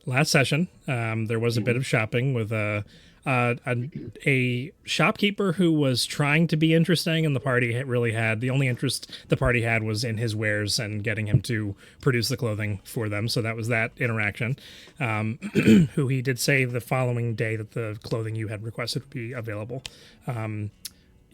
last session, there was a bit of shopping with a shopkeeper who was trying to be interesting, and the party really had the only interest the party had was in his wares and getting him to produce the clothing for them. So that was that interaction. Who he did say the following day that the clothing you had requested would be available.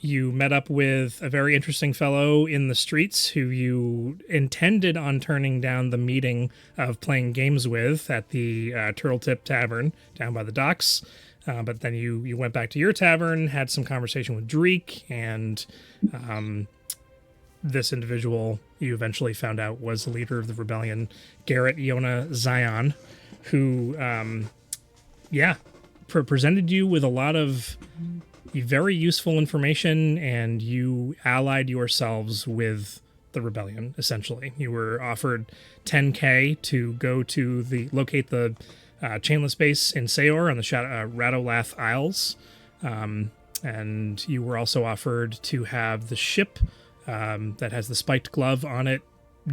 You met up with a very interesting fellow in the streets who you intended on turning down the meeting of playing games with at the Turtle Tip Tavern down by the docks. But then you went back to your tavern, had some conversation with Dreek, and this individual you eventually found out was the leader of the rebellion, Garrett Iona Zion, who, presented you with a lot of very useful information, and you allied yourselves with the rebellion, essentially. You were offered 10K to go to locate the chainless base in Sayor on the Radolath Isles. And you were also offered to have the ship that has the spiked glove on it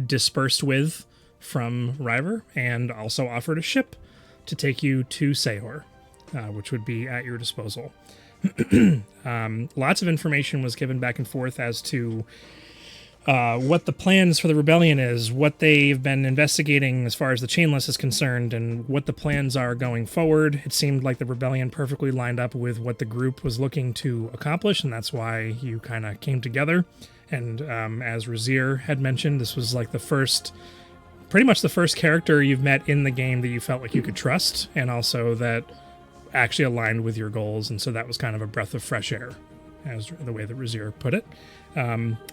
dispersed with from Ryver, and also offered a ship to take you to Sayor, which would be at your disposal. Lots of information was given back and forth as to what the plans for the rebellion is, what they've been investigating as far as the chainless is concerned, and what the plans are going forward. It seemed like the rebellion perfectly lined up with what the group was looking to accomplish, and that's why you kind of came together. And as Razir had mentioned, this was like pretty much the first character you've met in the game that you felt like you could trust, and also that actually aligned with your goals, and so that was kind of a breath of fresh air, as the way that Razir put it.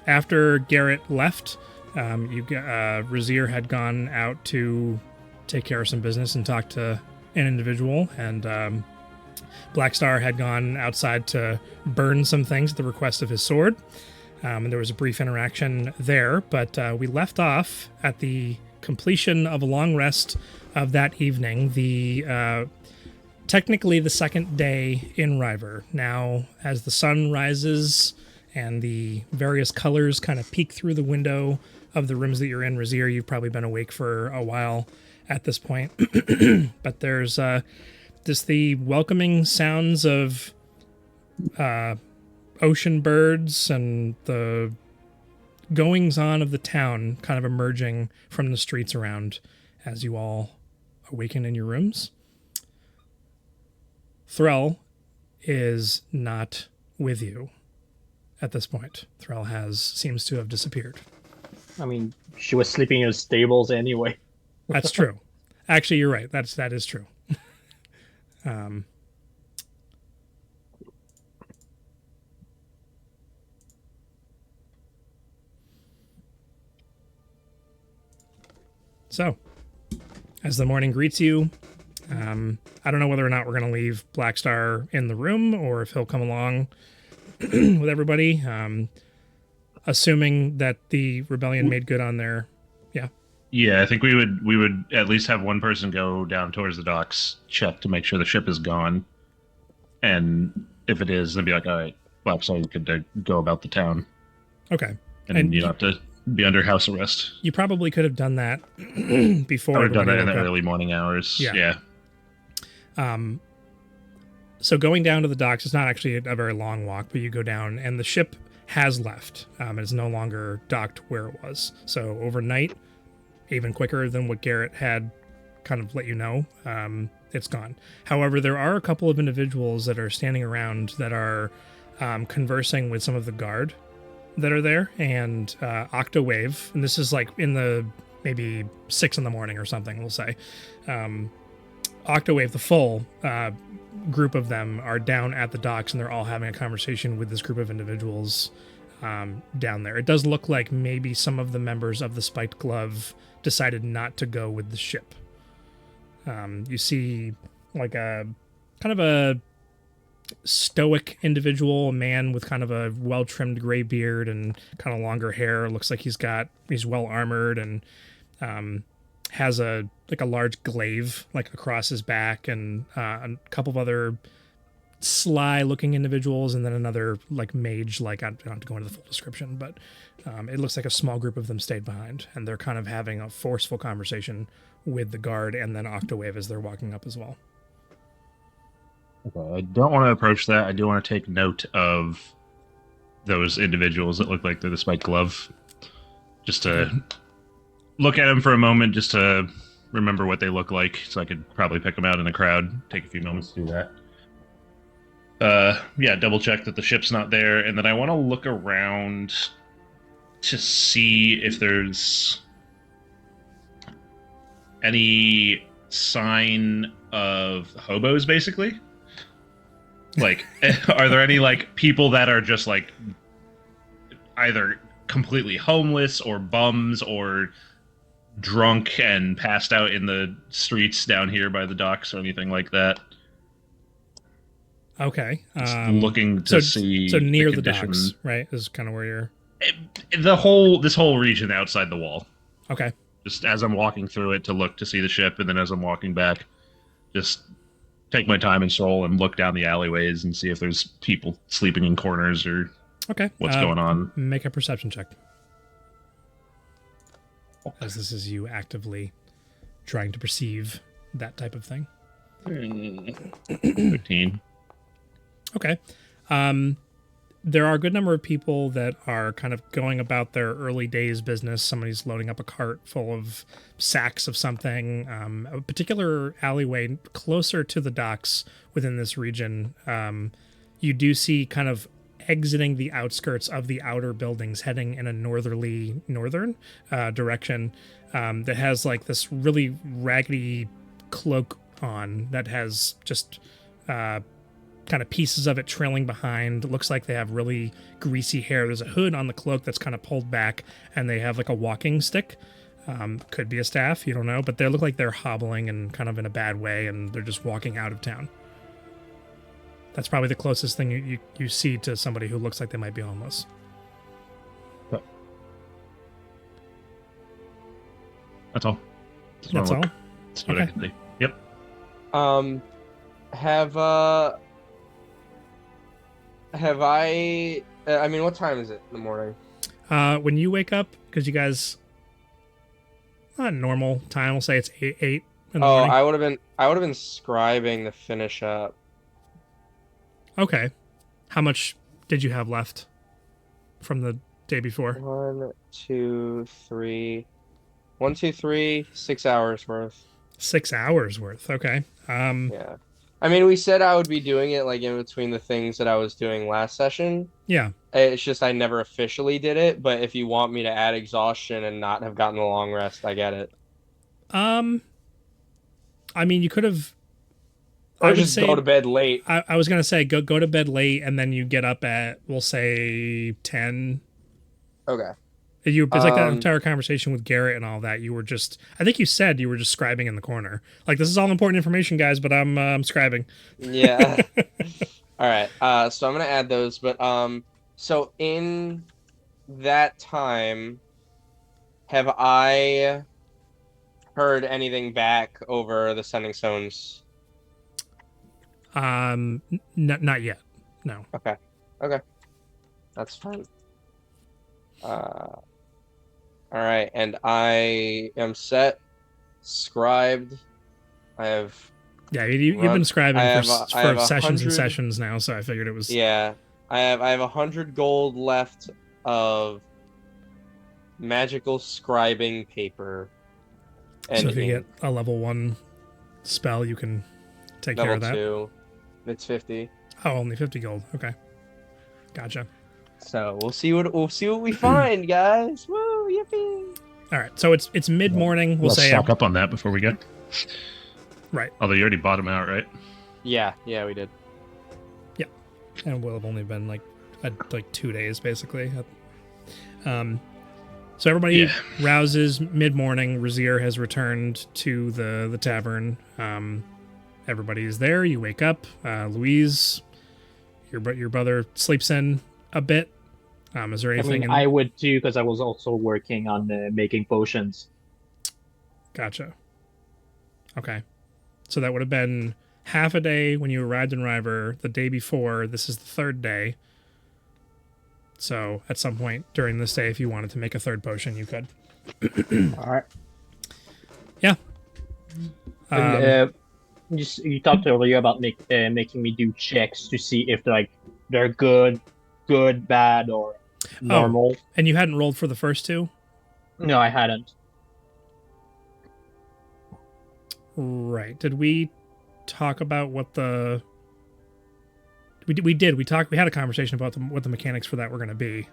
After Garrett left, Razir had gone out to take care of some business and talk to an individual, and Blackstar had gone outside to burn some things at the request of his sword, and there was a brief interaction there, but we left off at the completion of a long rest of that evening, technically the second day in Ryver. Now, as the sun rises and the various colors kind of peek through the window of the rooms that you're in, Razir, you've probably been awake for a while at this point. But there's just the welcoming sounds of ocean birds and the goings-on of the town kind of emerging from the streets around as you all awaken in your rooms. Threll is not with you at this point. Threll seems to have disappeared. I mean, she was sleeping in stables anyway. That's true. Actually, you're right. That is true. So, as the morning greets you, I don't know whether or not we're going to leave Blackstar in the room or if he'll come along with everybody. Assuming that the rebellion made good on their, Yeah, I think we would at least have one person go down towards the docks, check to make sure the ship is gone, and if it is, then be like, all right, Blackstar, you could go about the town. Okay, and you don't have to be under house arrest. You probably could have done that before. I would have done that in the early morning hours. Yeah. So going down to the docks is not actually a very long walk, but you go down and the ship has left. It is no longer docked where it was. So overnight, even quicker than what Garrett had kind of let you know, it's gone. However, there are a couple of individuals that are standing around that are conversing with some of the guard that are there, and Octawave, and this is like in the maybe 6 a.m. or something, we'll say. Octawave, the full group of them, are down at the docks, and they're all having a conversation with this group of individuals down there. It does look like maybe some of the members of the Spiked Glove decided not to go with the ship. You see like a kind of a stoic individual, a man with kind of a well-trimmed gray beard and kind of longer hair. Looks like he's well armored and has a large glaive like across his back, and a couple of other sly looking individuals, and then another like mage, like I don't have to go into the full description, but it looks like a small group of them stayed behind, and they're kind of having a forceful conversation with the guard and then Octawave as they're walking up as well. Okay, I don't want to approach that. I do want to take note of those individuals that look like they're the Spike Glove. Just to look at them for a moment, just to remember what they look like, so I could probably pick them out in the crowd. Take a few moments to do that. Yeah, double check that the ship's not there, and then I want to look around to see if there's any sign of hobos, basically. Like, are there any, like, people that are just, like, either completely homeless or bums or drunk and passed out in the streets down here by the docks or anything like that? Okay. Just looking to see so near the condition. docks, right? Is kind of where you're. This whole region outside the wall. Okay. Just as I'm walking through it to look to see the ship, and then as I'm walking back, just take my time and stroll and look down the alleyways and see if there's people sleeping in corners or what's going on. Make a perception check. As this is you actively trying to perceive that type of thing. 15. Okay. There are a good number of people that are kind of going about their early days business. Somebody's loading up a cart full of sacks of something. A particular alleyway closer to the docks within this region, you do kind of exiting the outskirts of the outer buildings, heading in a northern direction that has like this really raggedy cloak on that has just kind of pieces of it trailing behind. It looks like they have really greasy hair. There's a hood on the cloak that's kind of pulled back, and they have like a walking stick. Could be a staff, you don't know, but they look like they're hobbling and kind of in a bad way, and they're just walking out of town. That's probably the closest thing you see to somebody who looks like they might be homeless. That's all. That's all? That's what I can see. Yep. Have I mean, what time is it in the morning? When you wake up, because you guys, not normal time, we'll say it's 8 in the morning. I would have been scribing to finish up. Okay. How much did you have left from the day before? 1, 2, 3, 6 hours worth. 6 hours worth. Okay. Yeah. I mean, we said I would be doing it like in between the things that I was doing last session. Yeah. It's just I never officially did it, but if you want me to add exhaustion and not have gotten a long rest, I get it. I mean, you could have. Or just go to bed late. I was gonna say go to bed late and then you get up at, we'll say, 10. Okay. It's like that entire conversation with Garrett and all that. You were just, I think you said you were just scribing in the corner. Like, this is all important information, guys, but I'm scribing. Yeah. All right. So I'm gonna add those, but so in that time, have I heard anything back over the sending stones? Not yet. No. Okay. That's fine. All right, and I am set, scribed. I have. Yeah, you've been scribing for sessions and 100 sessions now, so I figured it was. Yeah, I have 100 gold left of magical scribing paper. And so if you get a level 1 spell, you can take care of that. Level 2, it's 50. Oh, only 50 gold. Okay, gotcha. So we'll see what we find, guys. Woo, yippee! All right, so it's mid morning. We'll say stock up on that before we go. Right. Although you already bought them out, right? Yeah, we did. Yeah, and we'll have only been like 2 days basically. So everybody rouses mid morning. Razir has returned to the tavern. Everybody is there. You wake up. Louise, your brother sleeps in a bit. Is there anything? I would too, because I was also working on making potions. Gotcha. Okay. So that would have been half a day when you arrived in Ryver. The day before, this is the third day. So at some point during this day, if you wanted to make a third potion, you could. All right. Yeah. And, you talked earlier about making me do checks to see if they're good, bad, or normal. And you hadn't rolled for the first two? No, I hadn't. Right. Did we talk about what the... We did. We had a conversation about what the mechanics for that were going to be.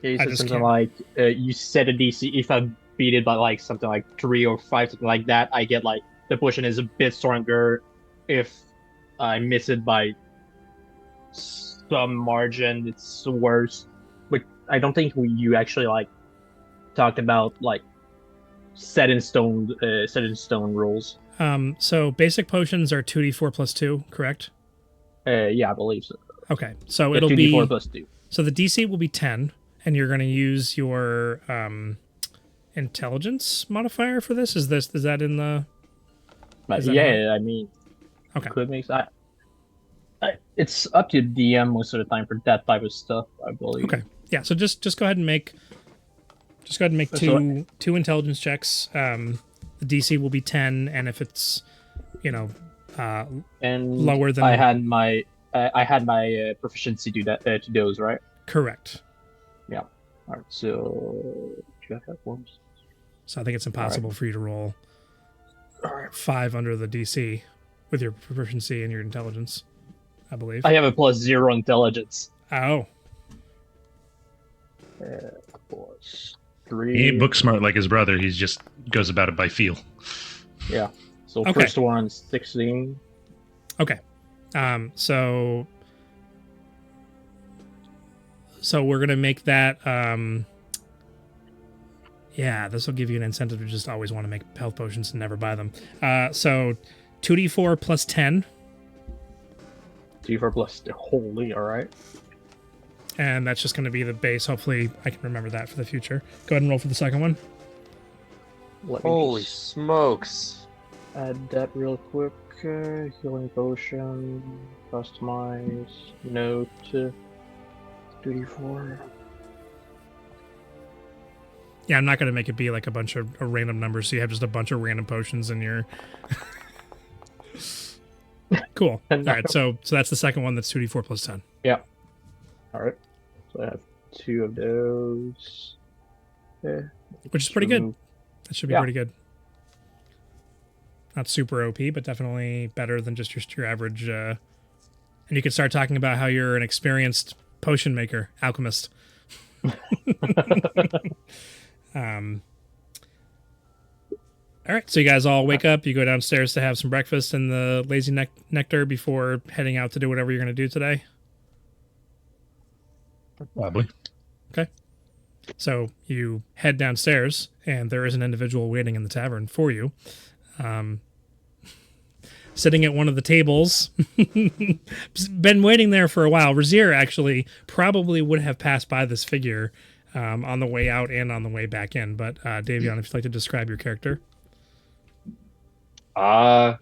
Yeah, you I said just something can't- like you set a DC. If I beat it by like something like 3 or 5, something like that, I get like the potion is a bit stronger. If I miss it by some margin, it's worse. But I don't think you actually like talked about like set in stone rules. So basic potions are 2d4 plus 2, correct? Yeah, I believe so. Okay. So Yeah, it'll 2d4 be... plus 2. So the DC will be 10, and you're going to use your intelligence modifier for this? Is that in the... But that yeah, I mean, Okay. could make that. It's up to DM most of the time for that type of stuff, I believe. Okay. Yeah, so just go ahead and make two intelligence checks. The DC will be 10, and if it's, And lower than... I had my proficiency to those, right? Correct. Yeah. All right. So do you have that forms? So I think it's impossible for you to roll 5 under the DC with your proficiency and your intelligence, I believe. I have a +0 intelligence. Oh. +3. He ain't book smart like his brother. He just goes about it by feel. Yeah. So Okay. first one 16. Okay. So we're gonna make that. Yeah, this will give you an incentive to just always want to make health potions and never buy them. So 2d4 plus 10, 2d4 plus holy. All right. and that's just going to be the base. Hopefully, I can remember that for the future. Go ahead and roll for the second one. Let me Holy just smokes. add that real quick. Healing potion, customize, note, 2d4. Yeah, I'm not going to make it be like a bunch of random numbers, so you have just a bunch of random potions in your... Cool. All right, so that's the second one. That's 2d4 plus 10. Yeah. All right. So I have 2 of those. Yeah. Which is pretty good. That should be Yeah. pretty good. Not super OP, but definitely better than just your average. And you can start talking about how you're an experienced potion maker, alchemist. All right, so you guys all wake up. You go downstairs to have some breakfast and the lazy nectar before heading out to do whatever you're going to do today. Probably. Okay. So you head downstairs, and there is an individual waiting in the tavern for you. Sitting at one of the tables. Been waiting there for a while. Razir actually probably would have passed by this figure on the way out and on the way back in. But Davion, if you'd like to describe your character. A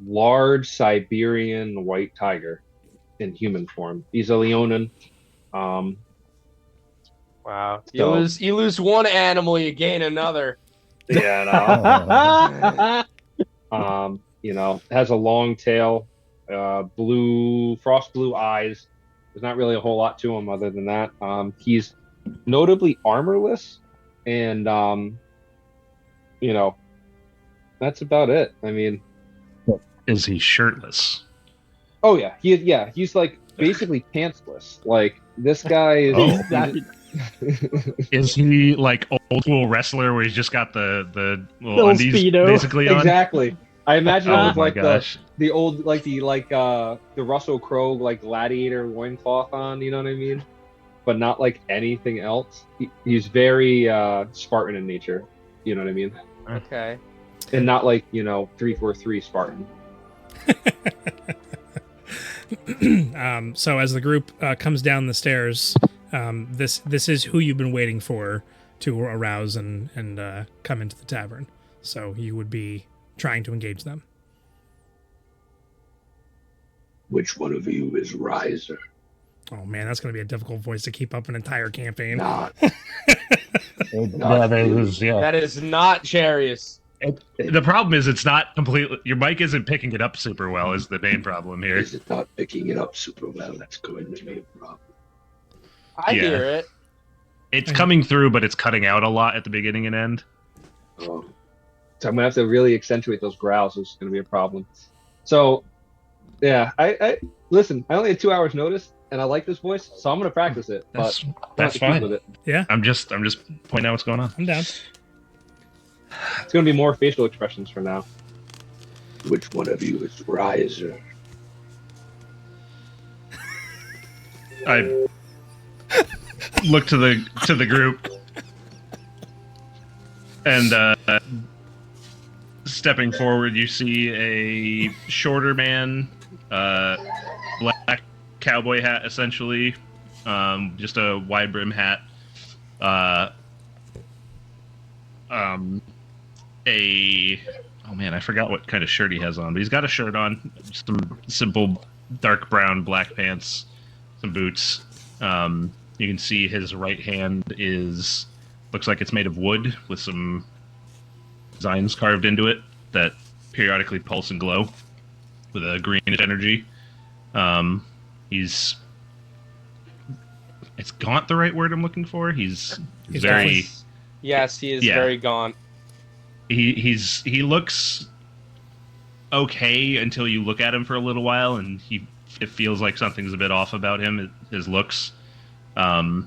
large Siberian white tiger in human form. He's a Leonin. Wow. So- You lose one animal, you gain another. Yeah, has a long tail, frost blue eyes. There's not really a whole lot to him other than that. He's notably armorless, and that's about it. I mean, Is he shirtless? oh yeah, he's like basically pantsless. Like this guy is. Oh. Exactly. Is he like old school wrestler where he's just got the little Little undies Speedo. basically on? Exactly. I imagine it Oh was my like gosh. the old the Russell Crowe like gladiator loincloth on, you know what I mean? But not like anything else. He's very Spartan in nature, you know what I mean? Okay. And not like 343 Spartan. So as the group comes down the stairs, this is who you've been waiting for to arouse and come into the tavern. So you would be trying to engage them. Which one of you is Riser? Oh man, that's going to be a difficult voice to keep up an entire campaign. Not. Yeah, that is, yeah. That is not Charius. The problem is it's not completely. Your mic isn't picking it up super well. Is the main problem here? Is it not picking it up super well? That's going to be a problem. I Yeah. hear it. It's coming through, but it's cutting out a lot at the beginning and end. Oh, So I'm gonna have to really accentuate those growls. It's gonna be a problem. So, yeah, I listen. I only had 2 hours notice, and I like this voice, so I'm gonna practice it. That's but I'm gonna have that's to keep fine. with it. Yeah, I'm just pointing out what's going on. I'm down. It's gonna be more facial expressions from now. which one of you is Riser? I look to the group, and stepping forward, you see a shorter man, black cowboy hat, essentially, just a wide brim hat, oh man, I forgot what kind of shirt he has on, but he's got a shirt on, some simple dark brown black pants, some boots. You can see his right hand looks like it's made of wood with some designs carved into it that periodically pulse and glow with a greenish energy. Is gaunt the right word I'm looking for? He's very... Yes, he is Yeah. very gaunt. He looks okay until you look at him for a little while, and it feels like something's a bit off about him, his looks. So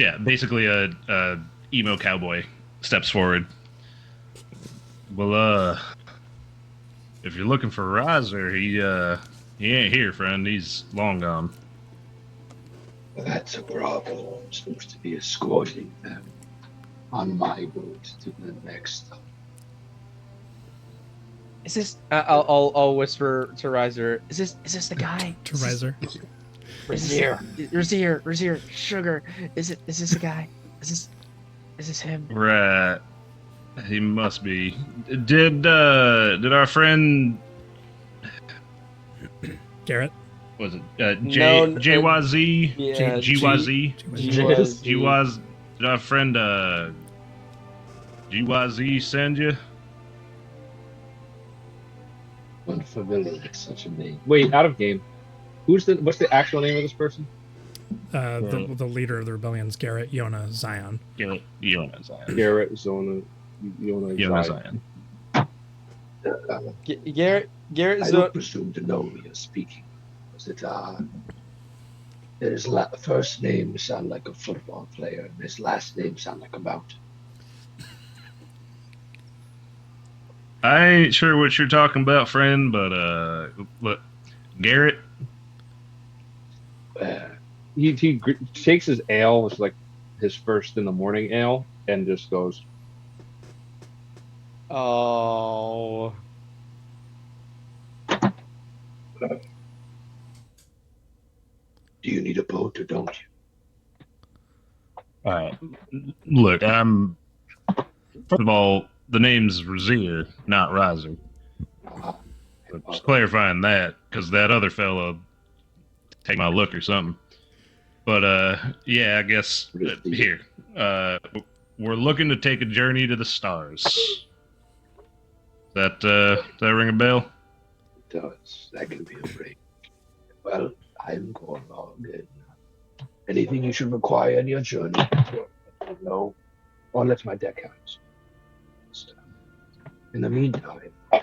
yeah, basically a emo cowboy steps forward. Well, if you're looking for Riser, he ain't here, friend. He's long gone. That's a problem. I'm supposed to be escorting them on my boat to the next stop. Is this? I'll whisper to Riser. Is this the guy? To Riser. Razir, sugar. Is this the guy? Is this him? Right. He must be. Did our friend Garrett. was it No, JYZ? Yeah, GYZ? GYZ. GYZ? Did our friend GYZ send you? Unfamiliar with such a name. Wait, out of game. What's the actual name of this person? The leader of the rebellion's Garrett Yona Zion. Yona Zion. Garrett Zona. Yona Zion. Garrett I don't presume to know who you're speaking. Was it his first name sound like a football player, and his last name sound like a mountain? I ain't sure what you're talking about, friend, but look, Garrett. He takes his ale, which is like his first in the morning ale, and just goes, Oh. Do you need a boat or don't you? Look, first of all, the name's Razir, not Riser. Just clarifying that, because that other fella take my look or something. But yeah, I guess here, we're looking to take a journey to the stars. That ring a bell? It does. That can be arranged. Well, I'm going along. Anything you should require in your journey, no, or let my deck hands. In the meantime, why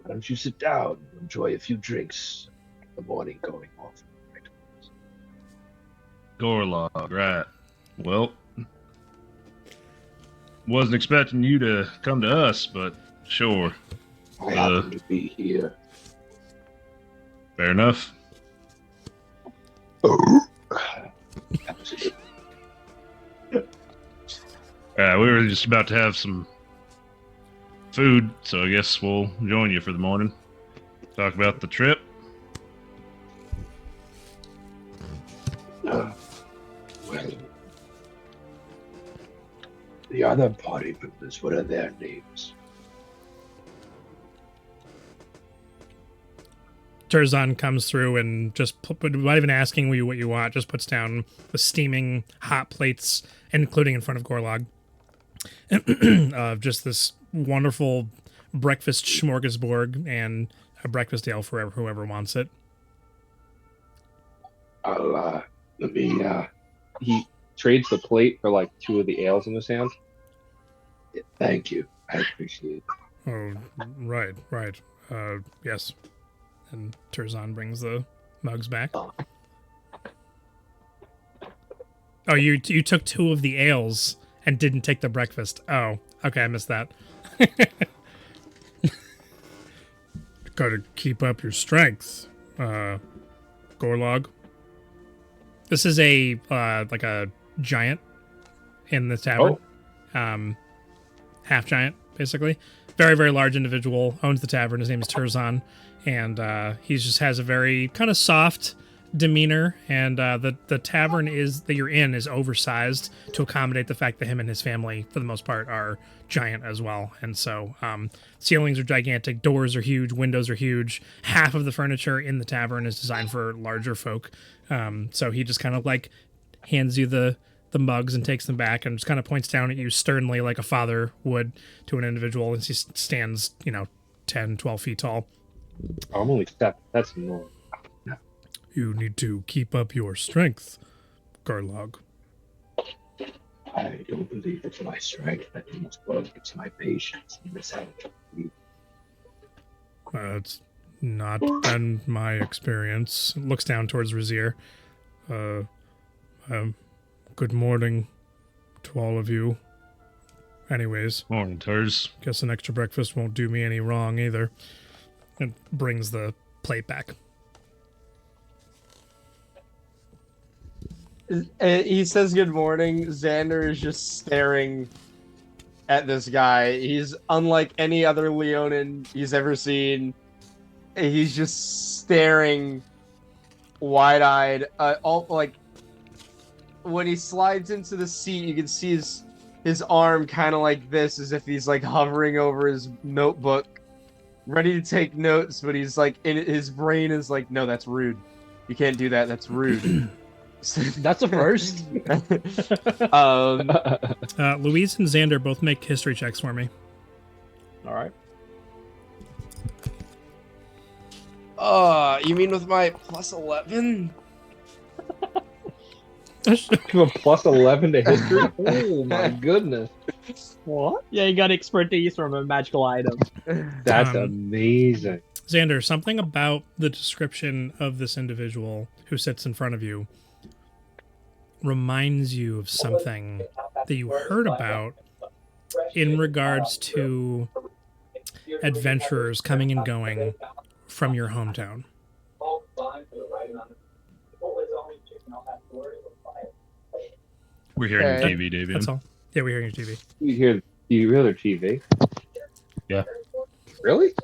don't you sit down and enjoy a few drinks? The morning going off. Gorlog, right. Well, wasn't expecting you to come to us, but sure. I happen to be here. Fair enough. We were just about to have some food, so I guess we'll join you for the morning. Talk about the trip. Well, the other party members, what are their names? Turzan comes through and just, without even asking you what you want, just puts down the steaming hot plates, including in front of Gorlog. Just this wonderful breakfast smorgasbord and a breakfast ale for whoever wants it. I'll let me. He trades the plate for like 2 of the ales in his hand. Thank you. I appreciate it. Oh, right. Yes. And Terzan brings the mugs back. Oh, you took 2 of the ales and didn't take the breakfast. Oh, okay, I missed that. Gotta keep up your strength, Gorlog. This is a like a giant in the tavern. Half giant, basically. Very, very large individual, owns the tavern. His name is Terzan, and he just has a very kind of soft demeanor, and the tavern that you're in is oversized to accommodate the fact that him and his family, for the most part, are giant as well. And so ceilings are gigantic, doors are huge, windows are huge. Half of the furniture in the tavern is designed for larger folk. So he just kind of like hands you the mugs and takes them back and just kind of points down at you sternly like a father would to an individual as he stands, 10, 12 feet tall. I'm only 7. That's annoying. You need to keep up your strength, Garlog. I don't believe it's my strength that needs work. It's my patience in this attitude. It's not been my experience. Looks down towards Razier. Good morning to all of you. Anyways. Morning, Turs. Guess an extra breakfast won't do me any wrong either. And brings the plate back. He says good morning. Xander is just staring at this guy. He's unlike any other Leonin he's ever seen. He's just staring wide-eyed. When he slides into the seat, you can see his arm kind of like this, as if he's like hovering over his notebook, ready to take notes, but he's like, his brain is like, no, that's rude. You can't do that. That's rude. That's a first. Louise and Xander both make history checks for me. All right. You mean with my plus 11? To a plus 11 to history? Oh my goodness. What? Yeah, you got expertise from a magical item. That's amazing. Xander, something about the description of this individual who sits in front of you reminds you of something that you heard about in regards to adventurers coming and going from your hometown. We're hearing TV, Davian. That's all. Yeah, we're hearing your TV. You hear their TV? Yeah. Really?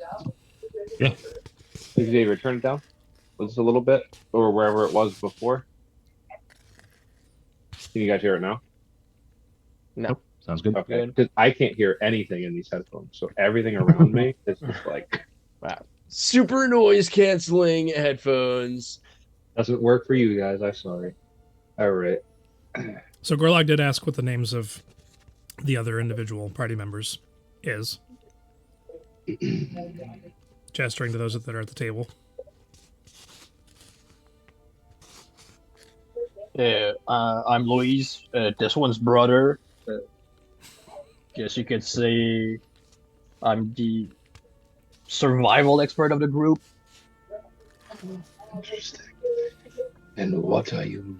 Yeah. Xavier, turn it down just a little bit, or wherever it was before. Can you guys hear it now? No. Sounds good. Okay. Because I can't hear anything in these headphones, so everything around me is just like, Wow. Super noise canceling headphones. doesn't work for you guys. I'm sorry. All right. So Gorlog did ask what the names of the other individual party members is. Gesturing to those that are at the table. I'm Louise. This one's brother. Guess you could say I'm the survival expert of the group. Interesting. And what do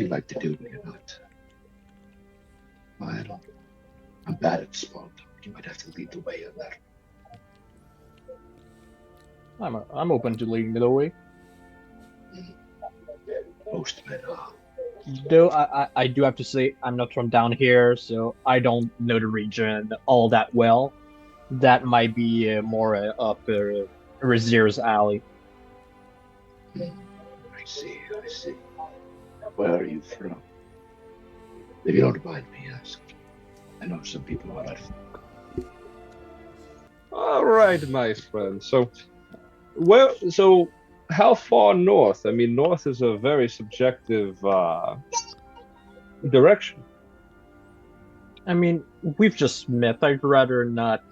you like to do when you're not? Well, I'm bad at small talk. You might have to lead the way on that. I'm open to leading the way. Most men are. Though I do have to say I'm not from down here, so I don't know the region all that well. That might be more up Razir's alley. I see. Where are you from? If you don't mind me asking. I know some people are not from. All right, my friend. So how far north? I mean, north is a very subjective direction. I mean, we've just met. I'd rather not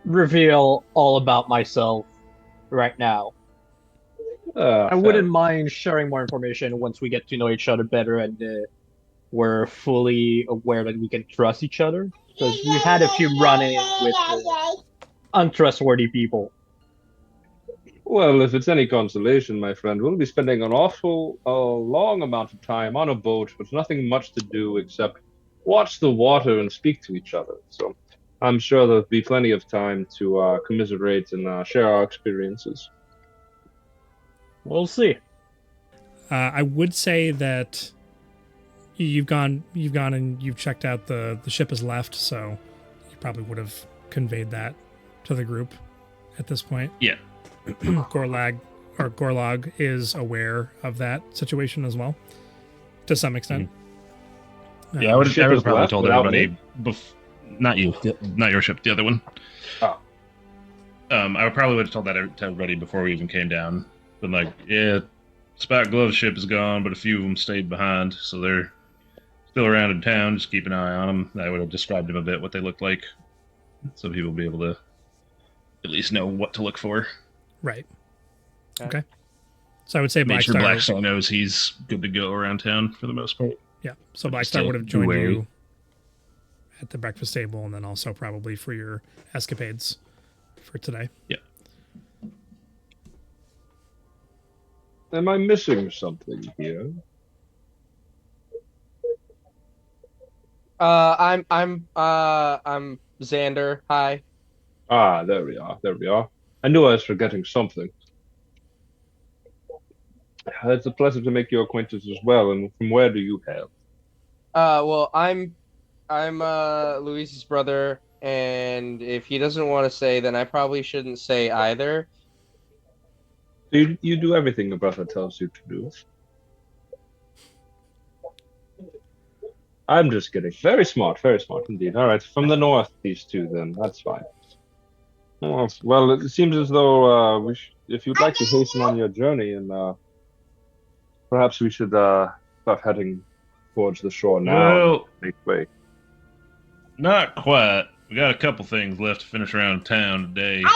reveal all about myself right now. I Fair. wouldn't mind sharing more information once we get to know each other better and we're fully aware that we can trust each other. Because we've had a few run-ins with untrustworthy people. Well, if it's any consolation, my friend, we'll be spending a long amount of time on a boat with nothing much to do except watch the water and speak to each other. So I'm sure there'll be plenty of time to commiserate and share our experiences. We'll see. I would say that you've gone and you've checked out the ship has left, so you probably would have conveyed that to the group at this point. Yeah. Gorlog is aware of that situation as well, to some extent. Yeah, I would ship have is probably left told without everybody. me? Not you, not your ship, the other one. Oh. I probably would have told that to everybody before we even came down. But like, yeah, Spot Glove's ship is gone, but a few of them stayed behind, so they're still around in town. Just keep an eye on them. I would have described them a bit, what they looked like, so people will be able to at least know what to look for. Right. Okay. So I would say Make sure Blackstar. Blackstar knows he's good to go around town for the most part. Yeah. So But Blackstar still would have joined wary. you at the breakfast table, and then also probably for your escapades for today. Yeah. Am I missing something here? I'm Xander. Hi. Ah, there we are. There we are. I knew I was forgetting something. It's a pleasure to make your acquaintance as well. And from where do you hail? Well, I'm Luis's brother, and if he doesn't want to say, then I probably shouldn't say either. You do everything a brother tells you to do. I'm just kidding. Very smart indeed. All right, from the north, these two then. That's fine. Well, it seems as though if you'd like to hasten on your journey, and perhaps we should start heading towards the shore now. Well, Make way. not quite. We got a couple things left to finish around town today. So,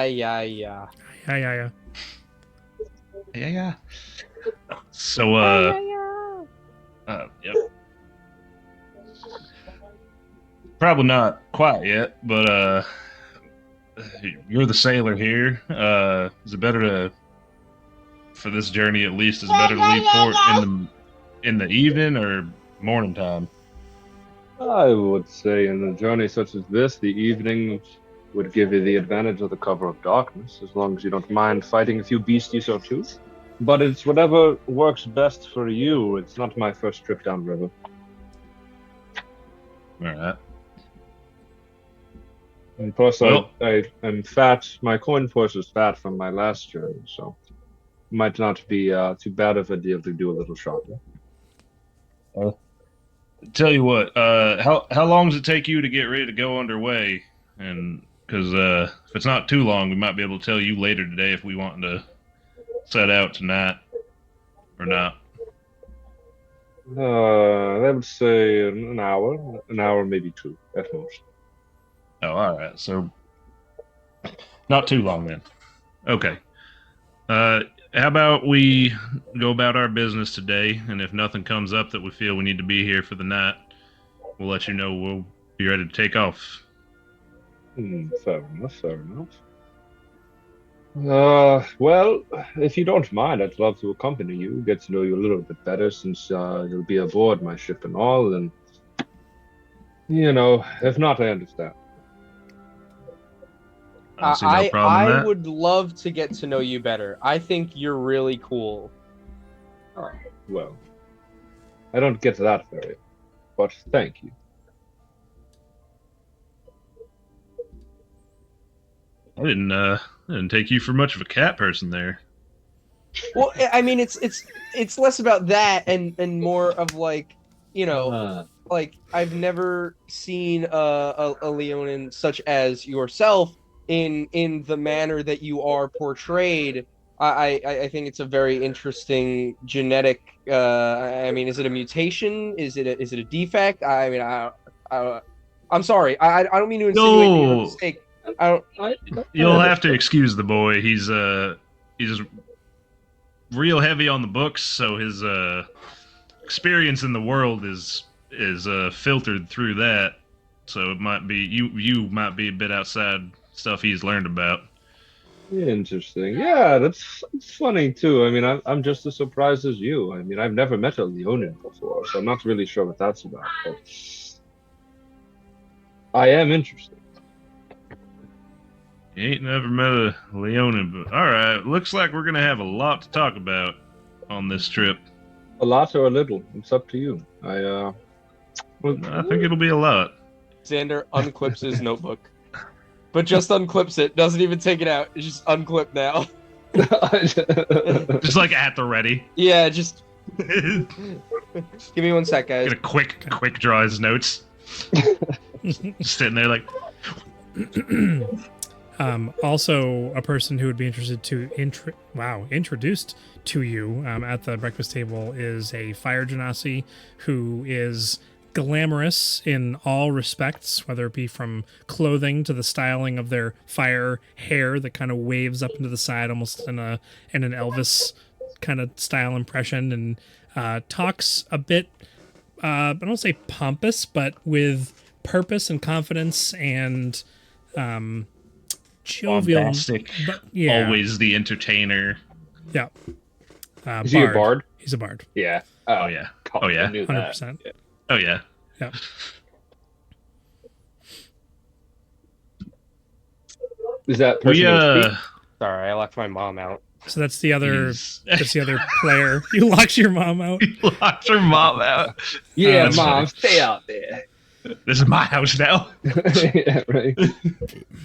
Yeah. Yeah. yeah. So, yep. Probably not quite yet, but you're the sailor here. Is it better to, for this journey at least, is it better to leave port in the evening or morning time? I would say in a journey such as this, the evening would give you the advantage of the cover of darkness, as long as you don't mind fighting a few beasties or two. But it's whatever works best for you. It's not my first trip downriver. All right. And plus, Well- I'm fat. My coin purse is fat from my last journey, so might not be too bad of a deal to do a little shopping. Tell you what, how long does it take you to get ready to go underway? And because if it's not too long, we might be able to tell you later today if we want to set out tonight or not. I would say an hour, maybe two at most. Oh, all right. So not too long then. Okay. How about we go about our business today, and if nothing comes up that we feel we need to be here for the night, we'll let you know. We'll be ready to take off. Fair enough. Well, if you don't mind, I'd love to accompany you, get to know you a little bit better, since you'll be aboard my ship and all, and, if not, I understand. I don't see no problem in I that. would love to get to know you better. I think you're really cool. Well, I don't get that very, but thank you. I didn't take you for much of a cat person there. Well, I mean, it's less about that and more of like, like I've never seen a Leonin such as yourself in the manner that you are portrayed I think it's a very interesting genetic. I mean, is it a mutation? Is it a defect? I mean, I'm sorry. I don't mean to insinuate that you're a No. mistake. I don't. You'll have to excuse the boy. He's real heavy on the books, so his experience in the world is filtered through that. So it might be you might be a bit outside stuff he's learned about. Interesting. Yeah, that's funny too. I mean, I'm just as surprised as you. I mean, I've never met a Leonin before, so I'm not really sure what that's about. But I am interested. You ain't never met a Leonin, but all right. Looks like we're gonna have a lot to talk about on this trip. A lot or a little, it's up to you. I think it'll be a lot. Xander unclips his notebook, but just unclips it. Doesn't even take it out. It's just unclipped now. Just like at the ready. Yeah, just give me 1 sec, guys. Get a quick draw his notes. Just sitting there like. Also, a person who would be interested to introduced to you at the breakfast table is a fire genasi who is glamorous in all respects, whether it be from clothing to the styling of their fire hair that kind of waves up into the side, almost in an Elvis kind of style impression, and talks a bit. I don't say pompous, but with purpose and confidence and. Jovial, Bombastic, yeah. Always the entertainer. Yeah. Is he a bard? He's a bard. Yeah. Oh yeah. God, Oh yeah. I knew that. 100%. Yeah. Oh yeah. Yeah. Is that person Sorry, I locked my mom out. So that's the other. That's the other player. You locked your mom out. You locked your mom out. Yeah, That's Mom, funny. stay out there. This is my house now. Yeah, right.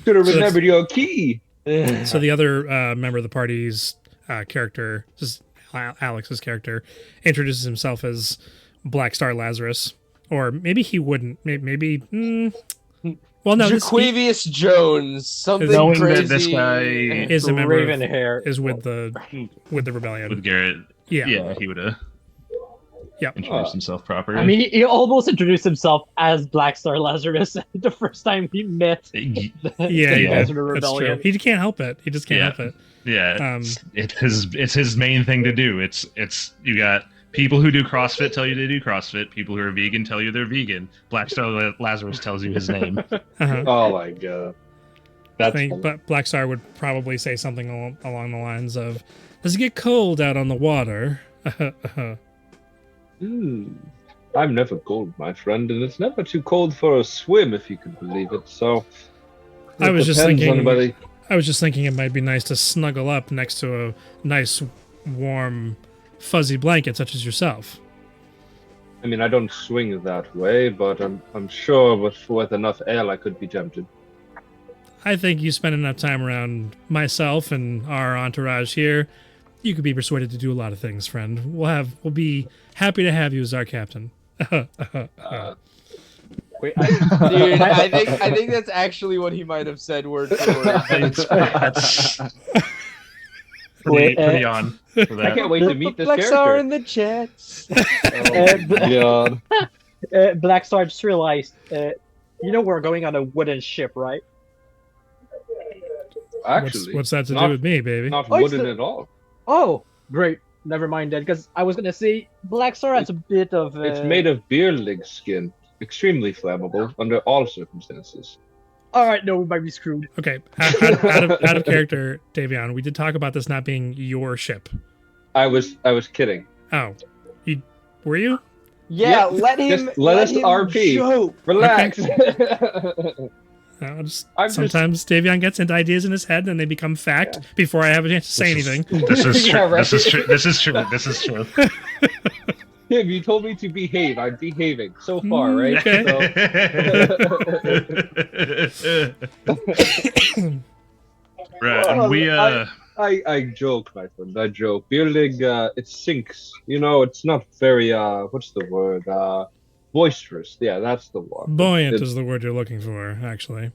Should have remembered your key. So the other member of the party's character, just Alex's character, introduces himself as Black Star Lazarus, or maybe he wouldn't. Maybe. Well, no. Jaquavius Jones, something Knowing crazy. that this guy Is a member Raven hair. is with the rebellion. with Garrett, Yeah. he would have Yep. introduced himself properly. I mean, he almost introduced himself as Black Star Lazarus the first time we met. Yeah, the yeah, guys in the that's true. rebellion. He can't help it. He just can't Yeah. help it. Yeah, it's his main thing to do. It's you got people who do CrossFit tell you to do CrossFit. People who are vegan tell you they're vegan. Black Star Lazarus tells you his name. Uh-huh. Oh my god. I That's think Black Star would probably say something along the lines of, "Does it get cold out on the water?" I'm never cold, my friend, and it's never too cold for a swim, if you can believe it. So I was just depends thinking. on whether- I was just thinking it might be nice to snuggle up next to a nice, warm, fuzzy blanket such as yourself. I mean, I don't swing that way, but I'm sure with enough ale, I could be tempted. I think you spend enough time around myself and our entourage here, you could be persuaded to do a lot of things, friend. We'll be happy to have you as our captain. Wait, Dude, I think that's actually what he might have said word for word. That's Wait, pretty on for I that. can't wait to meet this Black Star in character. the chats. Oh, God. Black Star just realized, we're going on a wooden ship, right? Actually, what's that to do not- with me, baby? Not Oh, it's wooden the- at all. Oh, great. Never mind then, because I was gonna say Black Star has a bit of. It's made of beer leg skin, extremely flammable under all circumstances. All right, no, we might be screwed. Okay, out of character, Davion. We did talk about this not being your ship. I was kidding. Oh, were you? Yeah, Yeah, let him. just let us him RP. joke. Relax. Sometimes Davion gets into ideas in his head and they become fact before I have a chance to say anything. This is true. Yeah, right. This is true. This is true. This is true. Tim, you told me to behave. I'm behaving so far, right? Okay. Right, and we I joke, my friend. I joke. Beer leg, it sinks. It's not very what's the word? Boisterous. Yeah, that's the one. Buoyant It- is the word you're looking for, actually.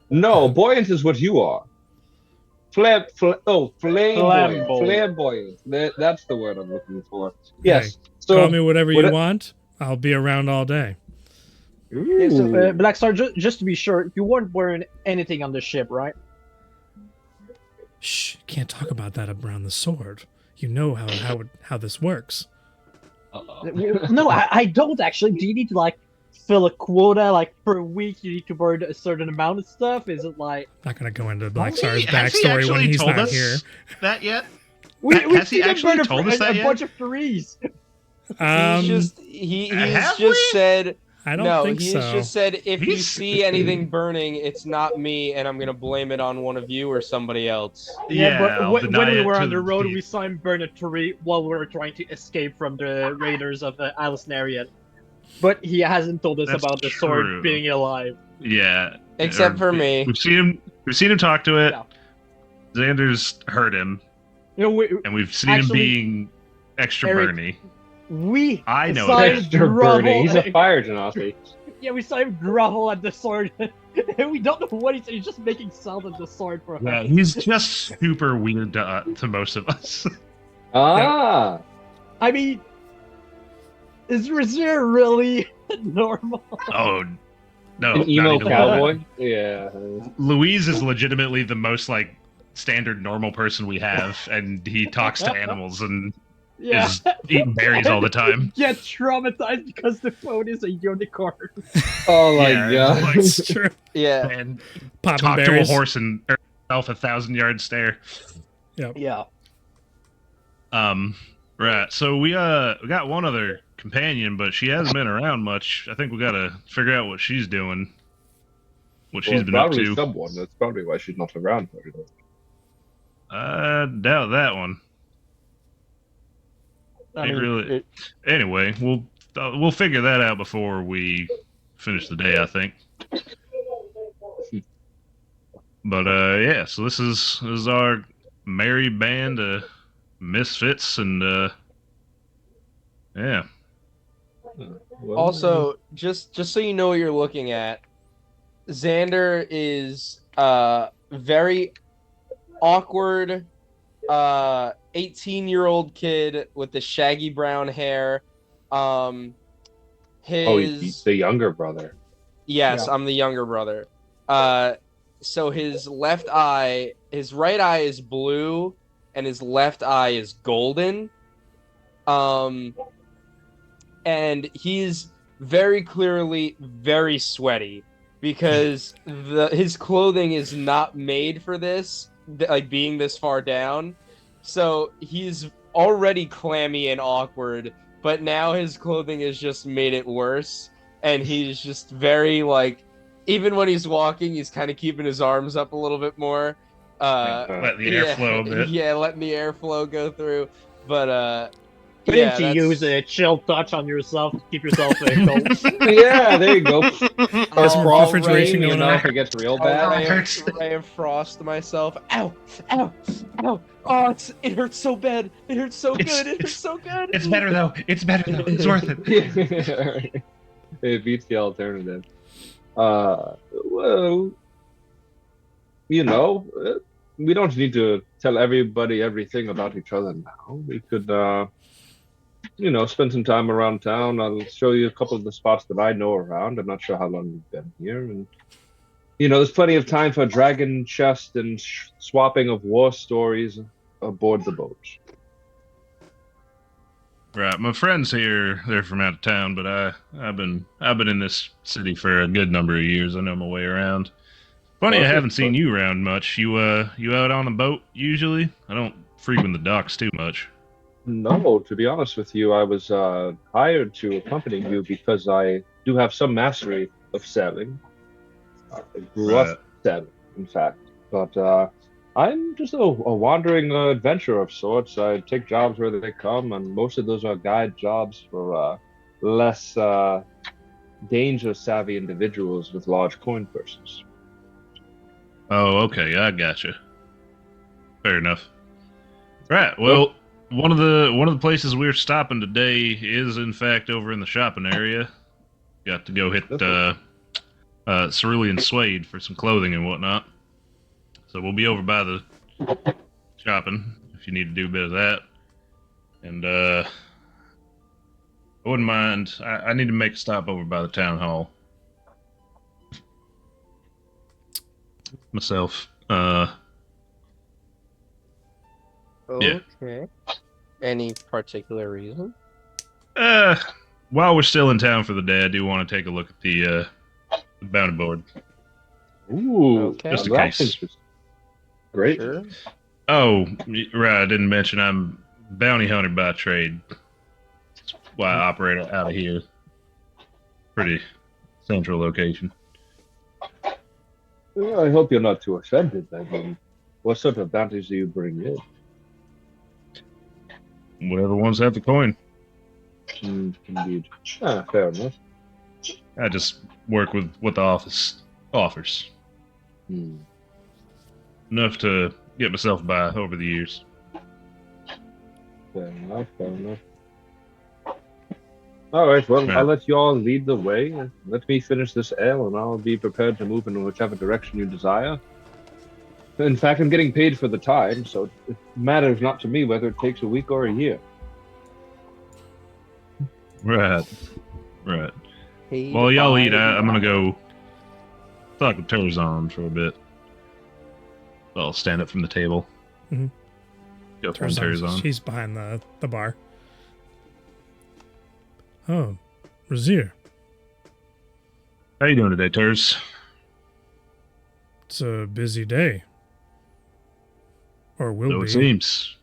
No, buoyant is what you are. flamboyant. Flamboyant. Flamboyant. That's the word I'm looking for. Hey, Yes. So call me whatever you what- want. I'll be around all day. Yeah, so, Ooh. Black Star, just to be sure, you weren't wearing anything on the ship, right? Shh, can't talk about that around the sword. You know how this works. No, I don't actually. Do you need to like fill a quota like per week? You need to burn a certain amount of stuff. Is it like Not gonna go into Black Has Star's he backstory when actually he's told not us here. that yet? we Has he see them actually burn a, told us that a yet? bunch of threes? He's Have just we? said I don't no. think He's so. just said if you He's- see anything burning, it's not me, and I'm gonna blame it on one of you or somebody else. Yeah, but I'll when deny we it were to on the the road, teeth. we saw him burn a tree while we were trying to escape from the raiders of Alisnarian. But he hasn't told us That's about the true. sword being alive. Yeah. Except Or- for me. We've seen him talk to it. Yeah. Xander's heard him, You know, and we've seen Actually, him being extra Eric, burny. we I know saw that. him Extra grovel. burning. He's a fire genasi. Yeah, we saw him grovel at the sword. And we don't know what he's saying. He's just making sound at the sword for Yeah, us. he's just super weird to most of us. Ah. I mean, is Razier really normal? Oh no, An not emo even cowboy. Yeah. Louise is legitimately the most like standard normal person we have, and he talks to animals and Yeah. is eating berries all the time. Get traumatized because the phone is a unicorn. Oh my Yeah, god. like, It's true. Yeah. and Popping talk to a berries. horse and himself 1,000-yard stare. Yeah. Right. So we got one other companion, but she hasn't been around much. I think we gotta figure out what she's doing, what she's Well, been up probably to. someone. That's probably why she's not around very long. I doubt that one. I Ain't mean, really. Anyway, we'll figure that out before we finish the day, I think. But yeah. So this is our merry band of misfits, and yeah. Well, Also, just so you know what you're looking at, Xander is very awkward 18-year-old kid with the shaggy brown hair. he's the younger brother. Yes, Yeah. I'm the younger brother. So his right eye is blue, and his left eye is golden. And he's very clearly very sweaty because his clothing is not made for this, like being this far down. So he's already clammy and awkward, but now his clothing has just made it worse. And he's just very like, even when he's walking, he's kind of keeping his arms up a little bit more. Let the air flow a bit. Yeah, letting the airflow go through. But couldn't yeah, you that's- use a chill touch on yourself to keep yourself cold? Yeah, there you go. Or some frost refrigeration rain, going you know, on. if it gets real I'll bad. ray of frost myself. Ow! Ow! Ow! Oh, it hurts so bad. It hurts so good. It hurts so good. It's better though. It's better though. It's worth it. It beats the alternative. Well, you know, we don't need to tell everybody everything about each other now. We could, you know, spend some time around town. I'll show you a couple of the spots that I know around. I'm not sure how long you've been here, and you know, there's plenty of time for dragon chest and swapping of war stories aboard the boat. Right, my friends here, they're from out of town, but I've been in this city for a good number of years. I know my way around. Funny, I Okay, haven't seen but- you around much. You out on a boat usually? I don't frequent the docks too much. No, to be honest with you, I was hired to accompany you because I do have some mastery of sailing. I grew Right. up sailing, in fact. But I'm just a wandering adventurer of sorts. I take jobs where they come, and most of those are guide jobs for less danger-savvy individuals with large coin purses. Oh, okay, I gotcha. Fair enough. Right, well, one of the places we're stopping today is in fact over in the shopping area. Got to go hit Cerulean Suede for some clothing and whatnot. So we'll be over by the shopping if you need to do a bit of that. And I wouldn't mind. I need to make a stop over by the town hall myself. Okay. Any particular reason? While we're still in town for the day, I do want to take a look at the bounty board. Ooh, Okay. Just in that's case. interesting. Great. Sure. Oh, right. I didn't mention I'm bounty hunter by trade. That's why I operate out of here. Pretty central location. Well, I hope you're not too offended. I mean, what sort of bounties do you bring in? Whatever ones have the coin. Indeed. Fair enough. I just work with what the office offers. Enough to get myself by over the years. Fair enough, fair enough. All right, well, Right. I'll let you all lead the way. Let me finish this ale, and I'll be prepared to move in whichever direction you desire. In fact, I'm getting paid for the time, so it matters not to me whether it takes a week or a year. Right. Right. Paid Well, y'all by eat. the I'm gonna hour. go talk with Turzon for a bit. I'll stand up from the table. Mhm. Go find Turzon's- Turzon. She's behind the bar. Oh, Razir. How you doing today, Turz? It's a busy day. Or will So be. it seems.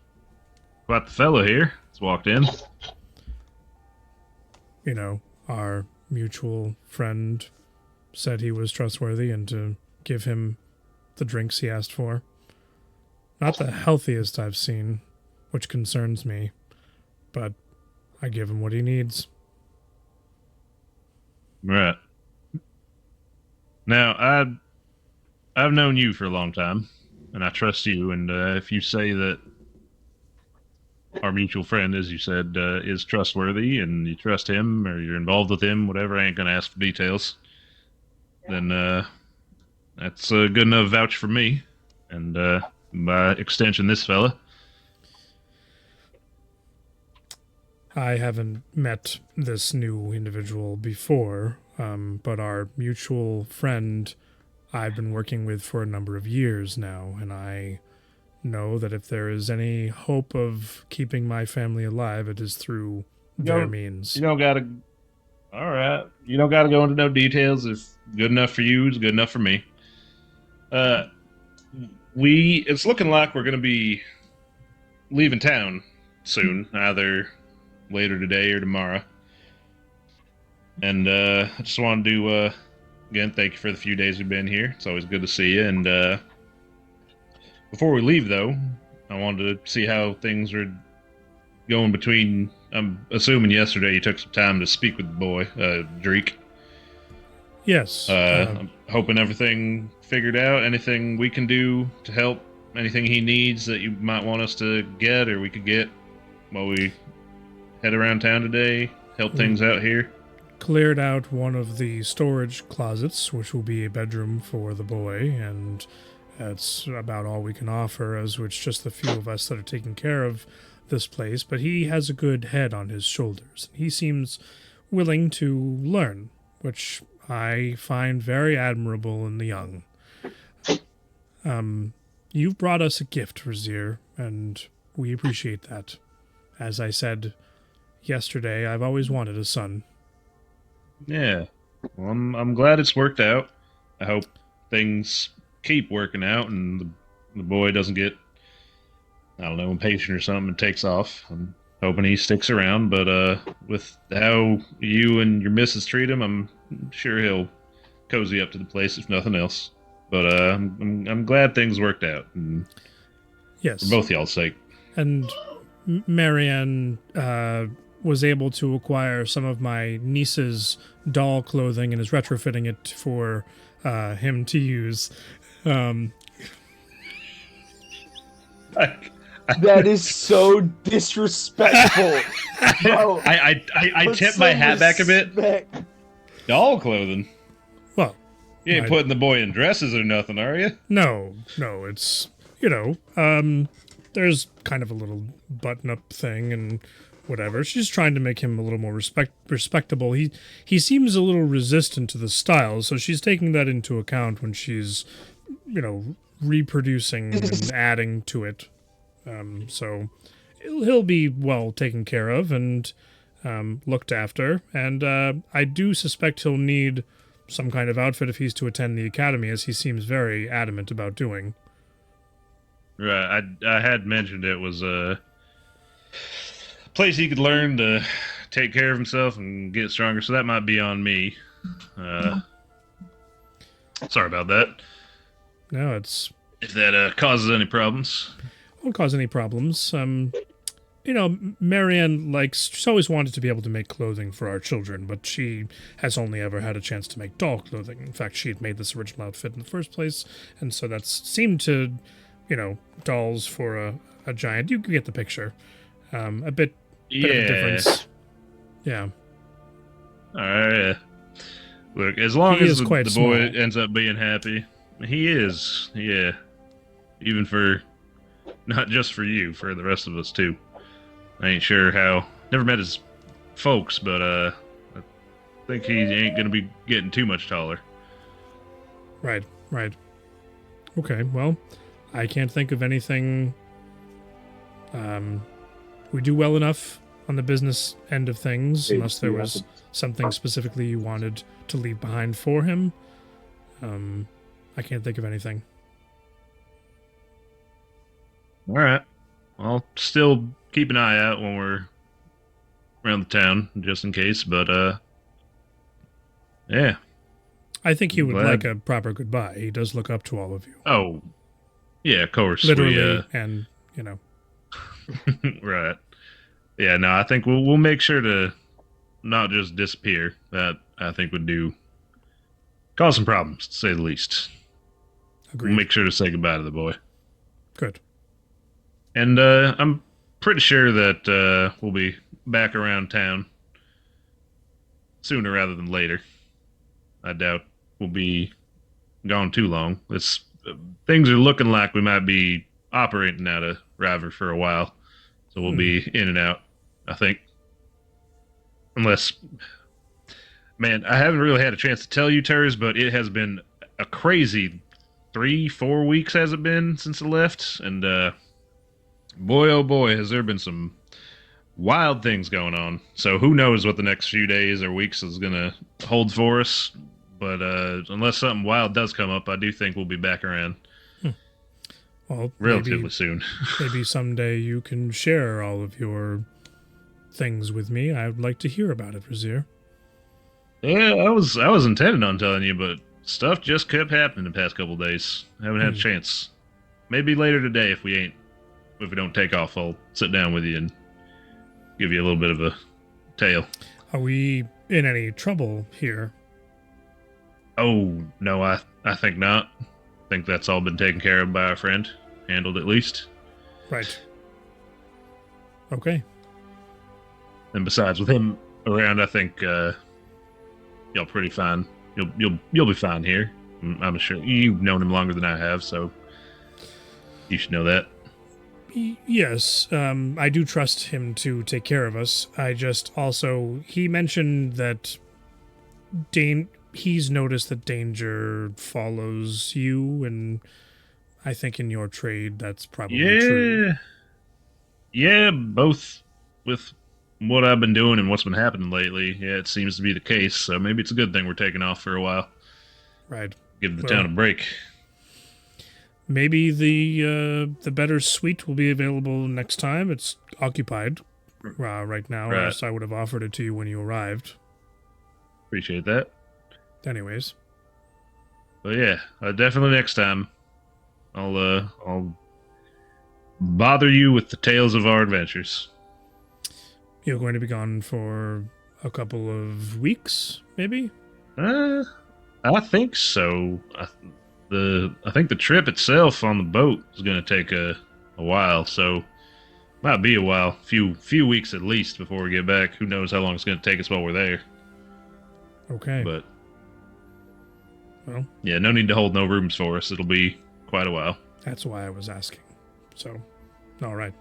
About the fellow here that's walked in. You know, our mutual friend said he was trustworthy and to give him the drinks he asked for. Not the healthiest I've seen, which concerns me, but I give him what he needs. Right. Now, I've known you for a long time, and I trust you. And if you say that our mutual friend, as you said, is trustworthy, and you trust him, or you're involved with him, whatever, I ain't gonna ask for details. Then that's a good enough vouch for me, and by extension, this fella. I haven't met this new individual before, but our mutual friend I've been working with for a number of years now, and I know that if there is any hope of keeping my family alive, it is through their means. You don't gotta. All right. You don't gotta go into no details. If good enough for you is good enough for me. It's looking like we're gonna be leaving town soon, either later today or tomorrow. And I just wanted to again thank you for the few days we've been here. It's always good to see you. And before we leave, though, I wanted to see how things are going between. I'm assuming yesterday you took some time to speak with the boy, Dreek. Yes. I'm hoping everything figured out. Anything we can do to help? Anything he needs that you might want us to get or we could get while we head around town today? Help things out here? Cleared out one of the storage closets, which will be a bedroom for the boy, and that's about all we can offer, as it's just the few of us that are taking care of this place. But he has a good head on his shoulders. He seems willing to learn, which I find very admirable in the young. You've brought us a gift, Razir, and we appreciate that. As I said yesterday, I've always wanted a son. Yeah. Well, I'm glad it's worked out. I hope things keep working out and the boy doesn't get, I don't know, impatient or something and takes off. I'm hoping he sticks around, but with how you and your missus treat him, I'm sure he'll cozy up to the place if nothing else. But I'm glad things worked out, and Yes. for both y'all's sake. And Marianne was able to acquire some of my niece's doll clothing and is retrofitting it for him to use. That is so disrespectful. Bro, I put tipped my some hat back a bit. respect. Doll clothing. Well, You ain't I- putting the boy in dresses or nothing, are you? no, it's there's kind of a little button-up thing and whatever. She's trying to make him a little more respectable. He seems a little resistant to the style, so she's taking that into account when she's, reproducing and adding to it. So he'll be well taken care of and looked after. And I do suspect he'll need some kind of outfit if he's to attend the academy, as he seems very adamant about doing. Right. I had mentioned it was a place he could learn to take care of himself and get stronger, so that might be on me. Sorry about that. No, it's... If that causes any problems. Won't cause any problems. Marianne she's always wanted to be able to make clothing for our children, but she has only ever had a chance to make doll clothing. In fact, she had made this original outfit in the first place, and so that's seemed to, dolls for a giant. You can get the picture. A bit of a difference. Yeah. All right. Look, as long as the boy small. ends up being happy, he is. Yeah. Even for, not just for you, for the rest of us too. I ain't sure how. Never met his folks, but I think he ain't gonna be getting too much taller. Right. Okay, well, I can't think of anything. We do well enough on the business end of things, unless there was something specifically you wanted to leave behind for him. I can't think of anything. All right. I'll still keep an eye out when we're around the town, just in case. But yeah. I think he would like a proper goodbye. He does look up to all of you. Oh, yeah, of course. Literally, and Right. Yeah, no, I think we'll make sure to not just disappear. That I think would cause some problems, to say the least. Agreed. We'll make sure to say goodbye to the boy. Good. And I'm pretty sure that we'll be back around town sooner rather than later. I doubt we'll be gone too long. Things are looking like we might be operating out of Ryver for a while. So we'll be in and out, I think. Unless... Man, I haven't really had a chance to tell you, Turs, but it has been a crazy 3-4 weeks, has it been, since I left? And boy, oh boy, has there been some wild things going on. So who knows what the next few days or weeks is going to hold for us. But unless something wild does come up, I do think we'll be back around. Well, relatively soon. Maybe someday you can share all of your things with me. I would like to hear about it, Razir. Yeah, I was intending on telling you, but stuff just kept happening the past couple of days. Haven't had a chance. Maybe later today if we don't take off, I'll sit down with you and give you a little bit of a tale. Are we in any trouble here? Oh, no, I think not. I think that's all been taken care of by our friend. Handled at least. Right. Okay. And besides, with him around, I think y'all pretty fine. You'll be fine here. I'm sure you've known him longer than I have, so you should know that. Yes, I do trust him to take care of us. I just also... He mentioned that he's noticed that danger follows you, and I think in your trade that's probably true. Yeah, both with what I've been doing and what's been happening lately, yeah, it seems to be the case, so maybe it's a good thing we're taking off for a while. Right. Give the town a break. Maybe the better suite will be available next time. It's occupied right now, or else I would have offered it to you when you arrived. Appreciate that. Anyways. But yeah, definitely next time I'll bother you with the tales of our adventures. You're going to be gone for a couple of weeks, maybe? I think so. I think the trip itself on the boat is going to take a while, so might be a while, few weeks at least before we get back. Who knows how long it's going to take us while we're there? Okay. But well, yeah, no need to hold no rooms for us. It'll be quite a while. That's why I was asking. So, all right.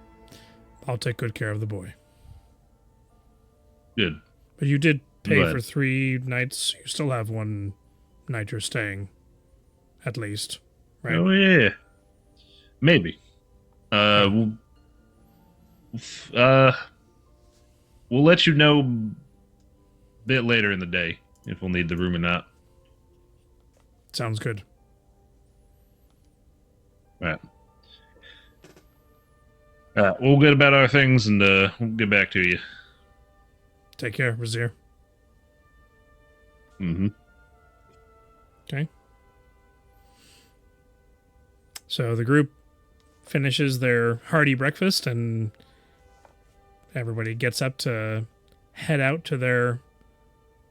I'll take good care of the boy. Good. But you did pay But- for 3 nights. You still have 1 night you're staying, at least, right? Oh yeah. Maybe. We'll let you know a bit later in the day if we'll need the room or not. Sounds good. All right. We'll get about our things and we'll get back to you. Take care, Vizier. Mm-hmm. Okay. So the group finishes their hearty breakfast and everybody gets up to head out to their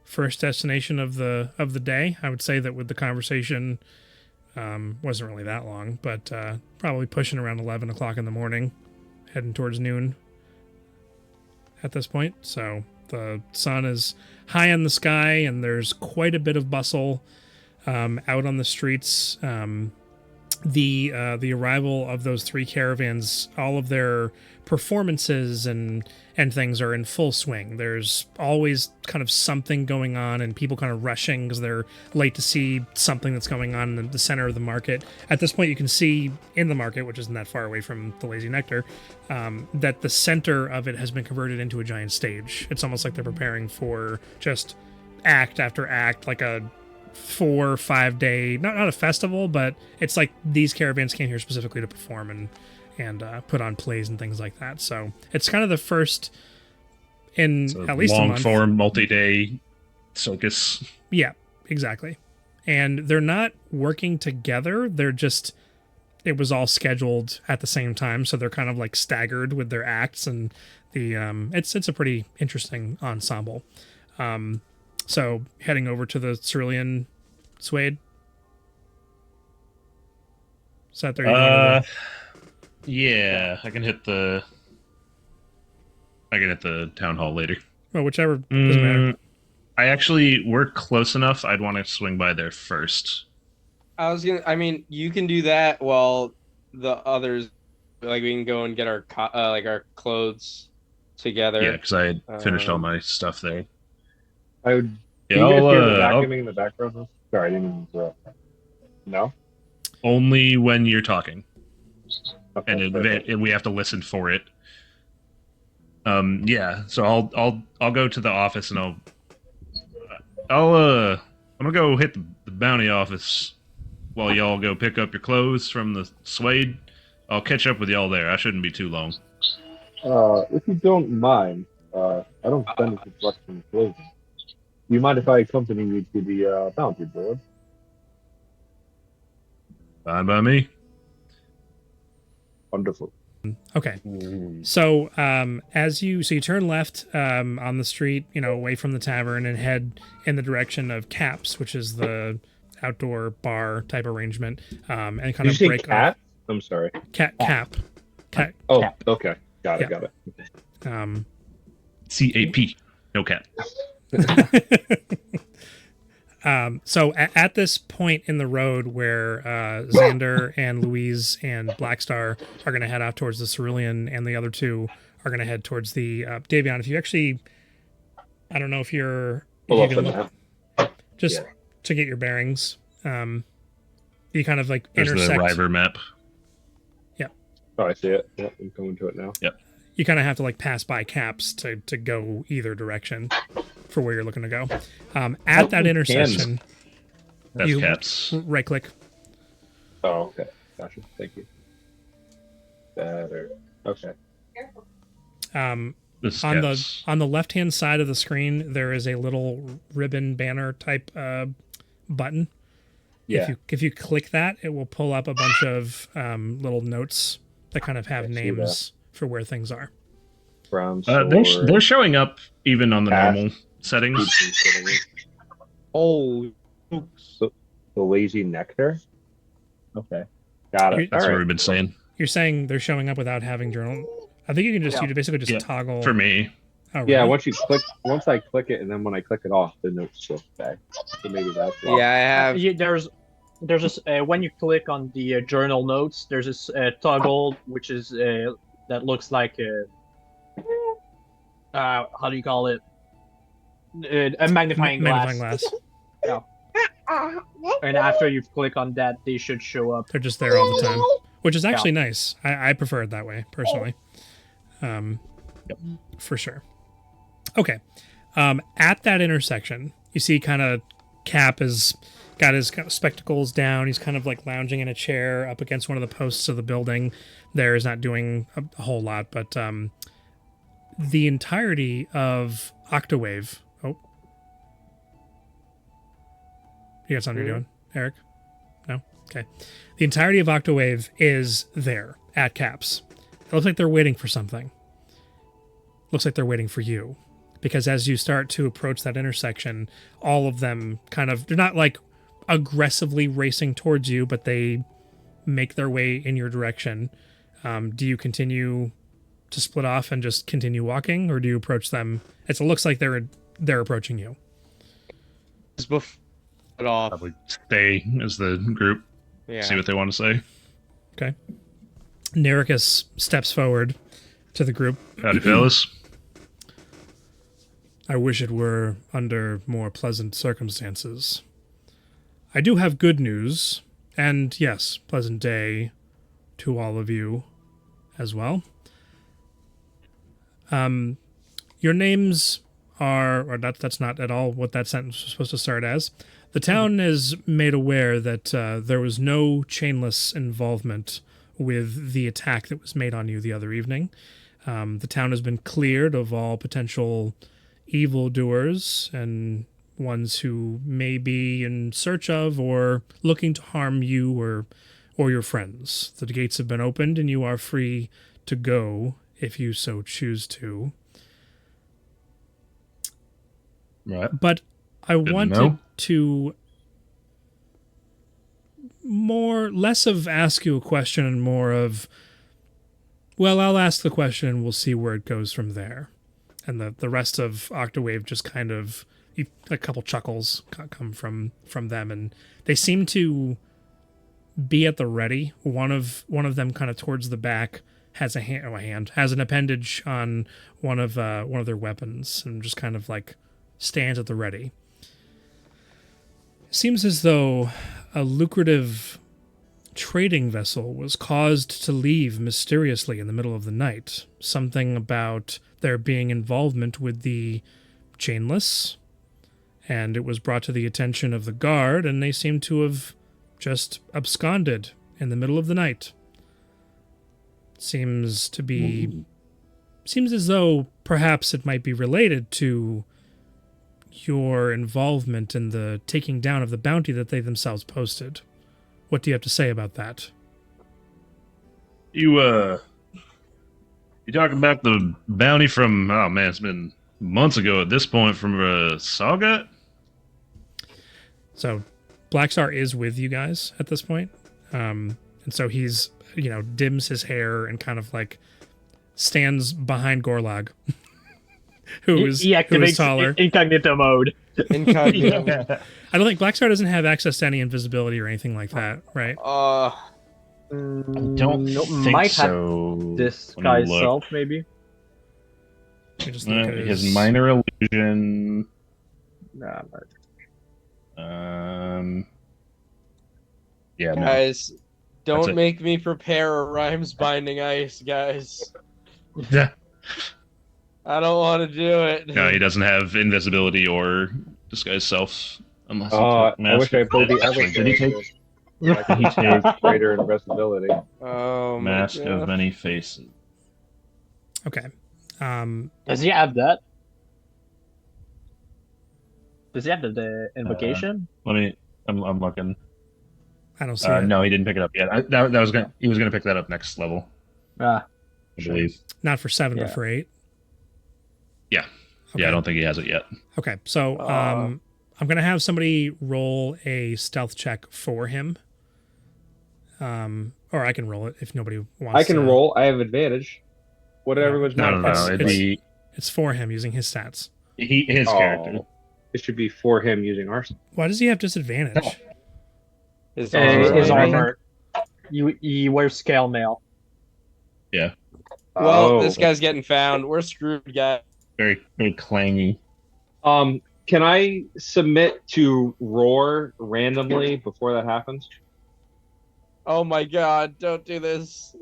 first destination of the day. I would say that with the conversation wasn't really that long, but probably pushing around 11 o'clock in the morning, heading towards noon at this point. So the sun is high in the sky and there's quite a bit of bustle out on the streets. The arrival of those 3 caravans, all of their performances and things are in full swing. There's always kind of something going on and people kind of rushing because they're late to see something that's going on in the center of the market. At this point, you can see in the market, which isn't that far away from the Lazy Nectar, that the center of it has been converted into a giant stage. It's almost like they're preparing for just act after act, like a 4 or 5 day, not a festival, but it's like these caravans came here specifically to perform and put on plays and things like that. So it's kind of the first in So at least a long month. form, multi-day circus. Yeah, exactly. And they're not working together. They're just, it was all scheduled at the same time. So they're kind of like staggered with their acts and the, it's a pretty interesting ensemble. So heading over to the Cerulean Suede. Is that there? You going over? Yeah, I can hit the town hall later. Well, whichever, doesn't matter. We're close enough. I'd want to swing by there first. I mean, you can do that while the others, like, we can go and get our our clothes together. Yeah, because I had finished all my stuff there. I would. Yeah, Do you guys hear the I'll vacuuming in the background? Sorry, I didn't mean to interrupt. No. only when you're talking, Okay, and perfect. we have to listen for it. Yeah. So I'll go to the office and I'm gonna go hit the bounty office while y'all go pick up your clothes from the Suede. I'll catch up with y'all there. I shouldn't be too long. If you don't mind, I don't spend as much in clothing. Do you mind if I accompany you to the bounty board? Fine by me. Wonderful. Okay. So you turn left on the street, away from the tavern and head in the direction of Caps, which is the outdoor bar type arrangement, and kind Did you of say break cat? off. I'm sorry. Cap. Oh, Cap. okay. Got it. Yeah. Got it. CAP. No cap. So at this point in the road where Xander and Louise and Blackstar are going to head off towards the Cerulean, and the other 2 are going to head towards the Davion. If you actually, I don't know if you're, Pull if up you the can map. just Yeah. to get your bearings. You kind of like There's intersect. the Ryver map. Oh, I see it. Yep, I'm coming to it now. You kind of have to like pass by Caps to go either direction for where you're looking to go. At that intersection, That's you caps. right click. Oh, okay. Gotcha. Thank you. Better. Okay. This is On caps. the left hand side of the screen, there is a little ribbon banner type button. Yeah. If you click that, it will pull up a bunch of little notes that kind of have I see names for where things are. Brown They're showing up even on the Cash. normal settings. Oh, The lazy nectar. Okay. Got it. That's All what right. we've been saying. You're saying they're showing up without having journal. I think you can just you basically just Yeah, toggle For me, Oh, Yeah, really? once I click it, and then when I click it off, the notes go back. So maybe that's why. yeah, I have. There's there's this when you click on the journal notes, there's this toggle which is that looks like how do you call it? A magnifying Magnifying glass. glass. Yeah. And after you click on that, they should show up. They're just there all the time, which is actually nice. I prefer it that way personally. For sure. Okay. At that intersection, you see kind of Cap has got his kind of spectacles down. He's kind of like lounging in a chair up against one of the posts of the building. There is not doing a whole lot, but the entirety of Octawave. Oh. You got something you're doing, Eric? No? Okay. The entirety of Octawave is there at Cap's. It looks like they're waiting for something. Looks like they're waiting for you. Because as you start to approach that intersection, all of them kind of, they're not like aggressively racing towards you, but they make their way in your direction. Do you continue to split off and just continue walking, or do you approach them? It looks like they're approaching you. Just before it off. Probably stay as the group. Yeah. See what they want to say. Okay. Nericus steps forward to the group. Howdy, fellas. I wish it were under more pleasant circumstances. I do have good news, and yes, pleasant day to all of you as well. Your names are, or that's not at all what that sentence was supposed to start as. The town is made aware that there was no chainless involvement with the attack that was made on you the other evening. The town has been cleared of all potential evildoers and ones who may be in search of or looking to harm you or your friends. The gates have been opened and you are free to go if you so choose to. Right. But I Didn't wanted know. to less of ask you a question and more of, well, I'll ask the question and we'll see where it goes from there. And the rest of Octawave just kind of, a couple chuckles come from them, and they seem to be at the ready. One of them kind of towards the back has has an appendage on one of their weapons, and just kind of like stands at the ready. Seems as though a lucrative trading vessel was caused to leave mysteriously in the middle of the night. Something about there being involvement with the chainless, and it was brought to the attention of the guard, and they seem to have just absconded in the middle of the night. Seems as though perhaps it might be related to your involvement in the taking down of the bounty that they themselves posted. What do you have to say about that? You talking about the bounty from, oh man, it's been months ago at this point, from Saga? So Blackstar is with you guys at this point. And so he's, dims his hair and kind of like stands behind Gorlag, who is taller. Incognito mode. Incognito. I don't think Blackstar doesn't have access to any invisibility or anything like that, right? I don't think might so. Have disguise self, maybe. Let me just look at His minor illusion. Nah, but... Yeah, no. Guys, That's don't it. make me prepare a rhymes binding ice, guys. Yeah. I don't want to do it. No, he doesn't have invisibility or disguise self. Unless he I took mask wish I of- pulled the Actually, other did he take Did he take greater invisibility? Oh, my mask God. of many faces? Okay. Does he have that? Does he have the invocation? I'm looking. I don't see it. No, he didn't pick it up yet. He was gonna pick that up next level, Ah, I believe. Not for 7, Yeah. but for 8. Yeah. Okay. Yeah, I don't think he has it yet. Okay, so I'm going to have somebody roll a stealth check for him. Or I can roll it if nobody wants I can to. roll. I have advantage. What No. everyone's No. it's- It'd it's- be It's for him using his stats. his character. It should be for him using our. Why does he have disadvantage? His His armor. armor. He wears scale mail. Yeah, Well, Oh. this guy's getting found. We're screwed, guys. very very clangy. Can I submit to roar randomly before that happens? Oh my god, don't do this.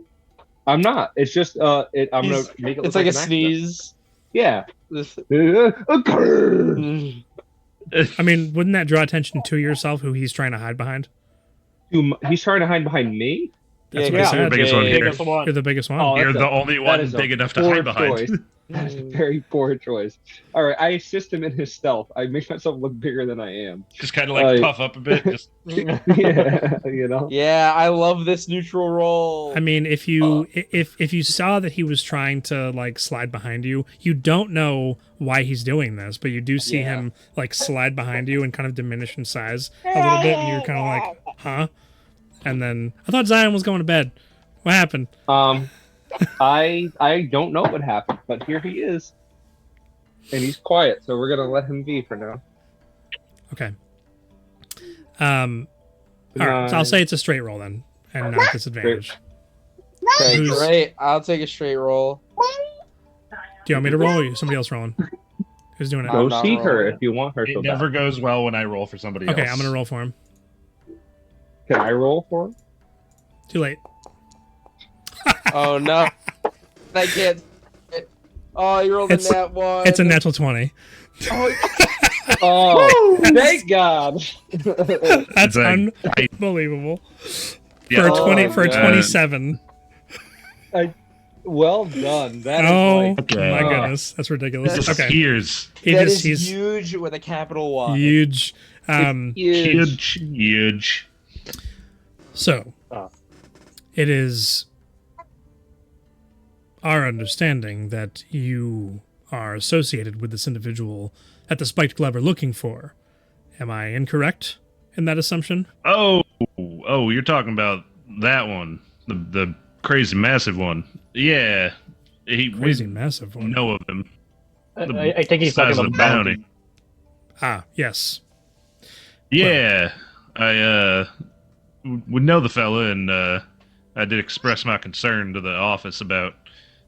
I'm not. It's just I'm gonna He's- make it look It's like a an accident. sneeze. Yeah. This- I mean, wouldn't that draw attention to yourself, who he's trying to hide behind? He's trying to hide behind me? That's Yeah, what I yeah. said. You're the biggest one here. Biggest one. You're the biggest one. Oh, You're that's the a- only that one is a big enough to poor hide behind. choice. That's a very poor choice. All right, I assist him in his stealth. I make myself look bigger than I am. Just kind of like Uh, puff up a bit. Just Yeah, you know. Yeah, I love this neutral roll. I mean, if you if you saw that he was trying to like slide behind you, you don't know why he's doing this, but you do see Yeah. him like slide behind you and kind of diminish in size a little bit, and you're kind of like, huh? And then I thought Zion was going to bed. What happened? I don't know what happened, but here he is, and he's quiet, so we're gonna let him be for now. Okay. All right, so I'll say it's a straight roll then, and not disadvantage. Okay, Who's- great. I'll take a straight roll. Do you want me to roll, or somebody else rolling? Who's doing it? I'm Go not see her rolling. if you want her so it bad. never goes well when I roll for somebody else. Okay, I'm gonna roll for him. Can I roll for him? Too late. Oh no. I can't. Oh, you rolled It's- a nat one. It's a natural 20. Oh, Oh, thank God! That's It's like- unbelievable. Yeah. For a Oh, 20 for a God. 27. Well done. That is Oh like Okay. my Ah. goodness, that's ridiculous. Just Okay, hears that is he's huge with a capital Y. huge. huge, huge. So Oh. it is our understanding that you are associated with this individual that the Spiked Glove are looking for. Am I incorrect in that assumption? Oh, you're talking about that one, the crazy massive one. Yeah, Crazy we massive one. know of him. I think he's size talking of the about bounty. bounty. Ah, yes. Yeah, I would know the fella, and I did express my concern to the office about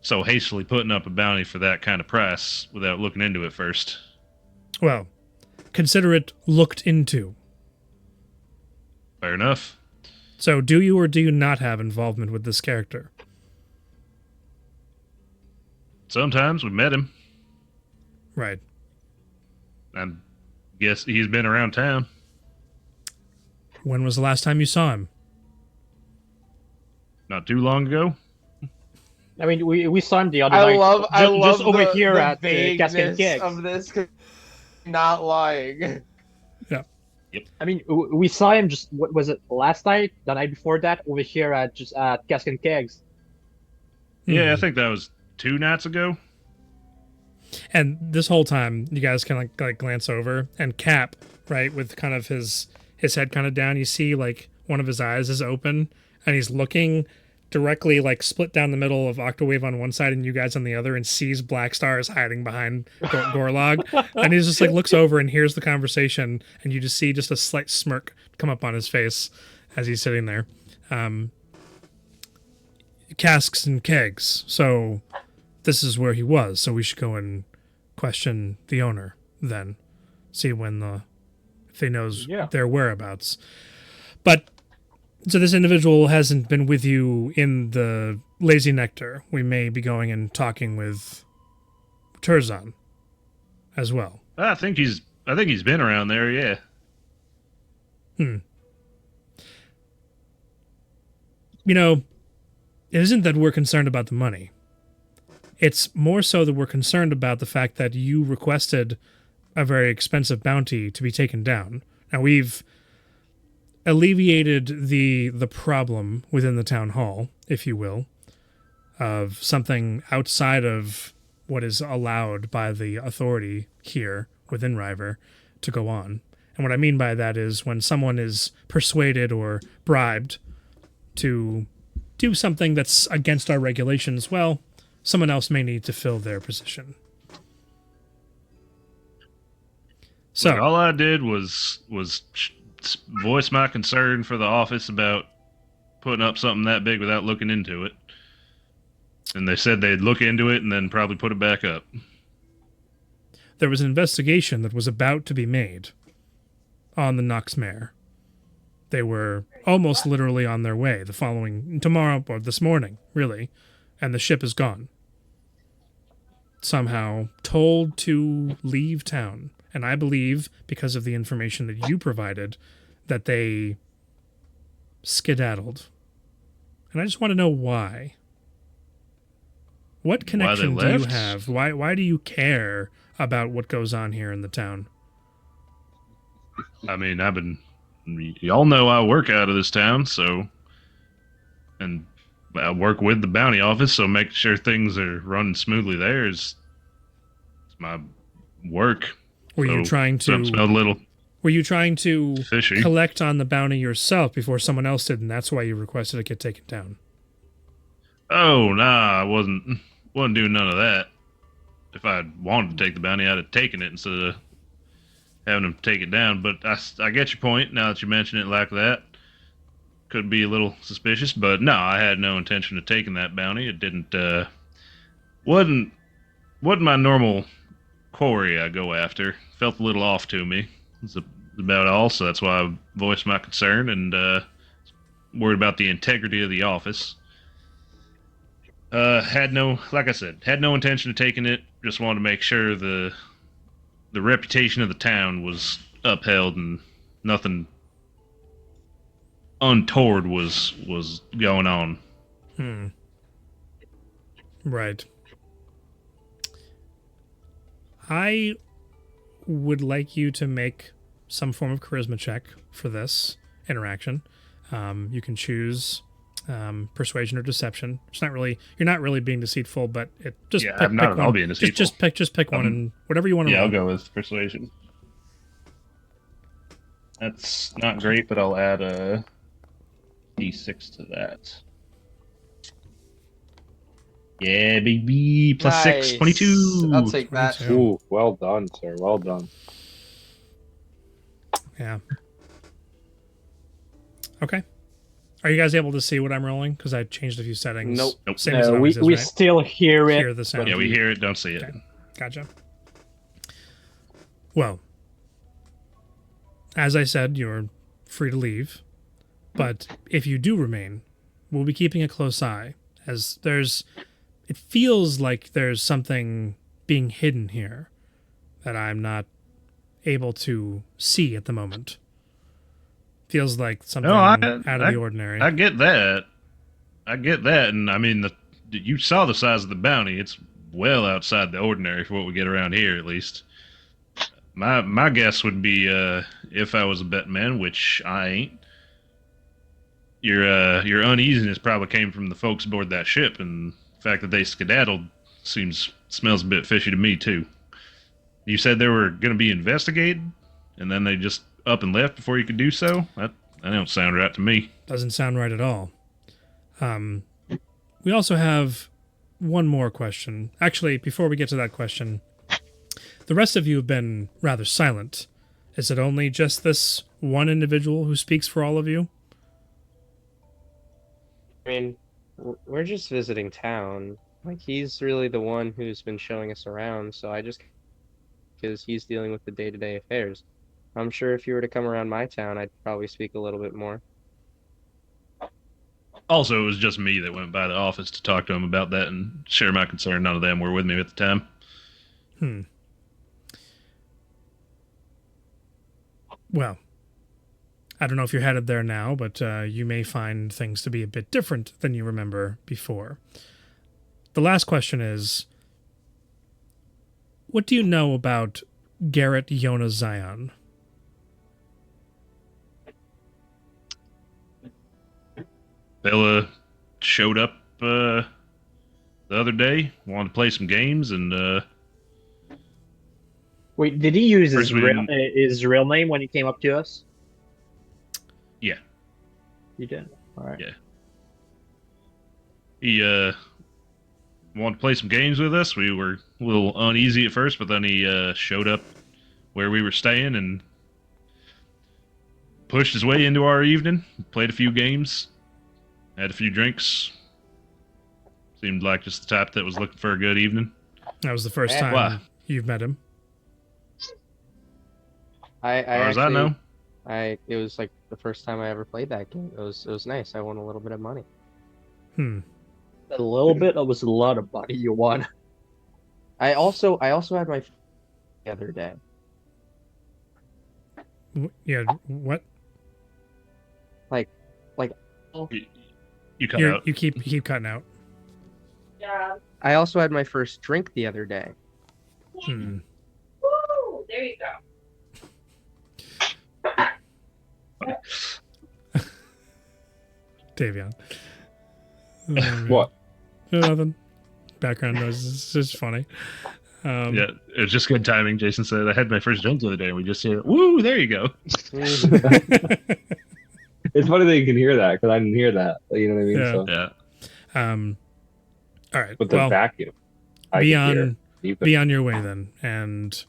so hastily putting up a bounty for that kind of price without looking into it first. Well, consider it looked into. Fair enough. So, do you or do you not have involvement with this character? Sometimes we met him. Right. I guess he's been around town. When was the last time you saw him? Not too long ago. I mean, we saw him the other I night. love just over the, here the at Casket vagueness Gigs. of this. 'Cause not lying. I mean, we saw him just, what was it, last night? The night before that? Over here at Cask and Kegs. Yeah, I Hmm. think that was 2 nights ago. And this whole time, you guys kind of like glance over, and Cap, right, with kind of his head kind of down, you see like one of his eyes is open, and he's looking directly like split down the middle of Octawave on one side and you guys on the other, and sees Black Stars hiding behind Gorlog, and he just like looks over and hears the conversation, and you just see just a slight smirk come up on his face as he's sitting there. Casks and kegs. So this is where he was. So we should go and question the owner then, see if he knows their whereabouts. But so this individual hasn't been with you in the Lazy Nectar. We may be going and talking with Turzan as well. I think he's been around there, yeah. You know, it isn't that we're concerned about the money. It's more so that we're concerned about the fact that you requested a very expensive bounty to be taken down. Now, we've alleviated the problem within the town hall, if you will, of something outside of what is allowed by the authority here within Ryver to go on. And what I mean by that is when someone is persuaded or bribed to do something that's against our regulations, well, someone else may need to fill their position. So Look, all I did was voiced my concern for the office about putting up something that big without looking into it. And they said they'd look into it and then probably put it back up. There was an investigation that was about to be made on the Nux Mare. They were almost literally on their way tomorrow, or this morning, really, and the ship is gone. Somehow told to leave town. And I believe, because of the information that you provided, that they skedaddled. And I just want to know why. What connection do you have? Why do you care about what goes on here in the town? I mean, y'all know I work out of this town, so, and I work with the bounty office, so making sure things are running smoothly there is my work. Were you trying to smelled a little Were you trying to fishy. collect on the bounty yourself before someone else did, and that's why you requested it get taken down? Oh, nah, I wasn't doing none of that. If I'd wanted to take the bounty, I'd have taken it instead of having them take it down. But I get your point now that you mention it like that. Could be a little suspicious, but no, I had no intention of taking that bounty. It didn't, wasn't my normal quarry I go after. Felt a little off to me. It's about all, so that's why I voiced my concern and worried about the integrity of the office. Like I said, had no intention of taking it. Just wanted to make sure the reputation of the town was upheld and nothing untoward was going on. Right. I would like you to make some form of charisma check for this interaction. You can choose persuasion or deception. You're not really being deceitful, but I'm not at all being deceitful. Just pick one, and whatever you want to roll. I'll go with persuasion. That's not great, but I'll add a D6 to that. Yeah, baby. Plus Nice. 6, 22. I'll take that. 22. Ooh, well done, sir. Well done. Yeah. Okay. Are you guys able to see what I'm rolling? Because I changed a few settings. Nope. Same as it we always is, we right? still hear it. Hear the sound. Yeah, we hear it, don't see it. Okay. Gotcha. Well, as I said, you're free to leave. But if you do remain, we'll be keeping a close eye, as it feels like there's something being hidden here that I'm not able to see at the moment. Feels like something out of the ordinary. I get that. And I mean, you saw the size of the bounty. It's well outside the ordinary for what we get around here, at least. My guess would be, if I was a betting man, which I ain't, your uneasiness probably came from the folks aboard that ship, and the fact that they skedaddled smells a bit fishy to me too. You said they were going to be investigated, and then they just up and left before you could do so? That don't sound right to me. Doesn't sound right at all. We also have one more question. Actually, before we get to that question, the rest of you have been rather silent. Is it only just this one individual who speaks for all of you? I mean, we're just visiting town. Like, he's really the one who's been showing us around, so because he's dealing with the day-to-day affairs. I'm sure if you were to come around my town, I'd probably speak a little bit more. Also, it was just me that went by the office to talk to him about that and share my concern. None of them were with me at the time. Well, I don't know if you're headed there now, but you may find things to be a bit different than you remember before. The last question is, what do you know about Garrett Yona Zion? Bella showed up the other day, wanted to play some games, and Wait, did he use First his real name when he came up to us? yeah, He did. All right. Yeah. he wanted to play some games with us. We were a little uneasy at first, but then he showed up where we were staying and pushed his way into our evening, played a few games, had a few drinks. Seemed like just the type that was looking for a good evening. That was the first Yeah. time you've met him. I As far as I actually, know. it was like the first time I ever played that game. It was nice. I won a little bit of money. Hmm. A little bit. That was a lot of money you won. I also had my the other day. Yeah. What? Like You cut out. You keep cutting out. I also had my first drink the other day. Hmm. Woo! There you go. Davion. Oh, man. What? Nothing. Background noise. It's just funny. Yeah, it was just good timing. Jason said, I had my first drink the other day, and we just said, woo, there you go. It's funny that you can hear that because I didn't hear that. You know what I mean? Yeah. So, Yeah. All right. with the Well, vacuum, I be can hear. on You can- be on your way then, and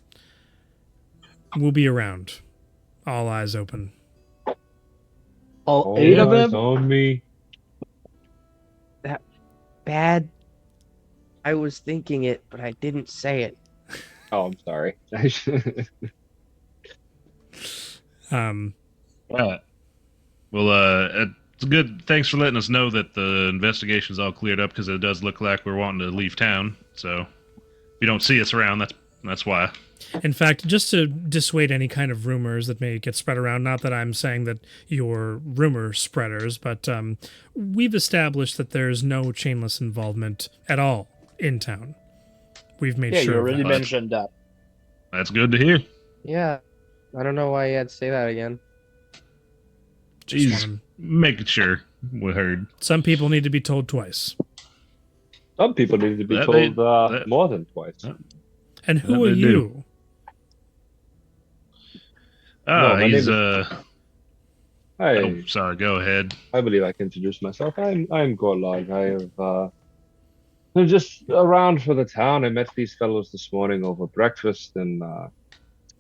we'll be around. All eyes open. All All 8 of eyes them? on me. Bad. I was thinking it, but I didn't say it. Oh, I'm sorry. I should- Um. Well, it's good. Thanks for letting us know that the investigation's all cleared up, because it does look like we're wanting to leave town. So if you don't see us around, that's why. In fact, just to dissuade any kind of rumors that may get spread around, not that I'm saying that you're rumor spreaders, but we've established that there's no chainless involvement at all in town. We've made Yeah, sure you of already that. mentioned that. That's good to hear. Yeah. I don't know why you had to say that again. Just Jeez, wanna- making sure we heard. Some people need to be told twice. Some people need to be That told they- more than twice. And who That are they do. you? my He's name Oh, sorry. Go ahead. I believe I can introduce myself. I'm Gorlog. I'm just around for the town. I met these fellows this morning over breakfast, and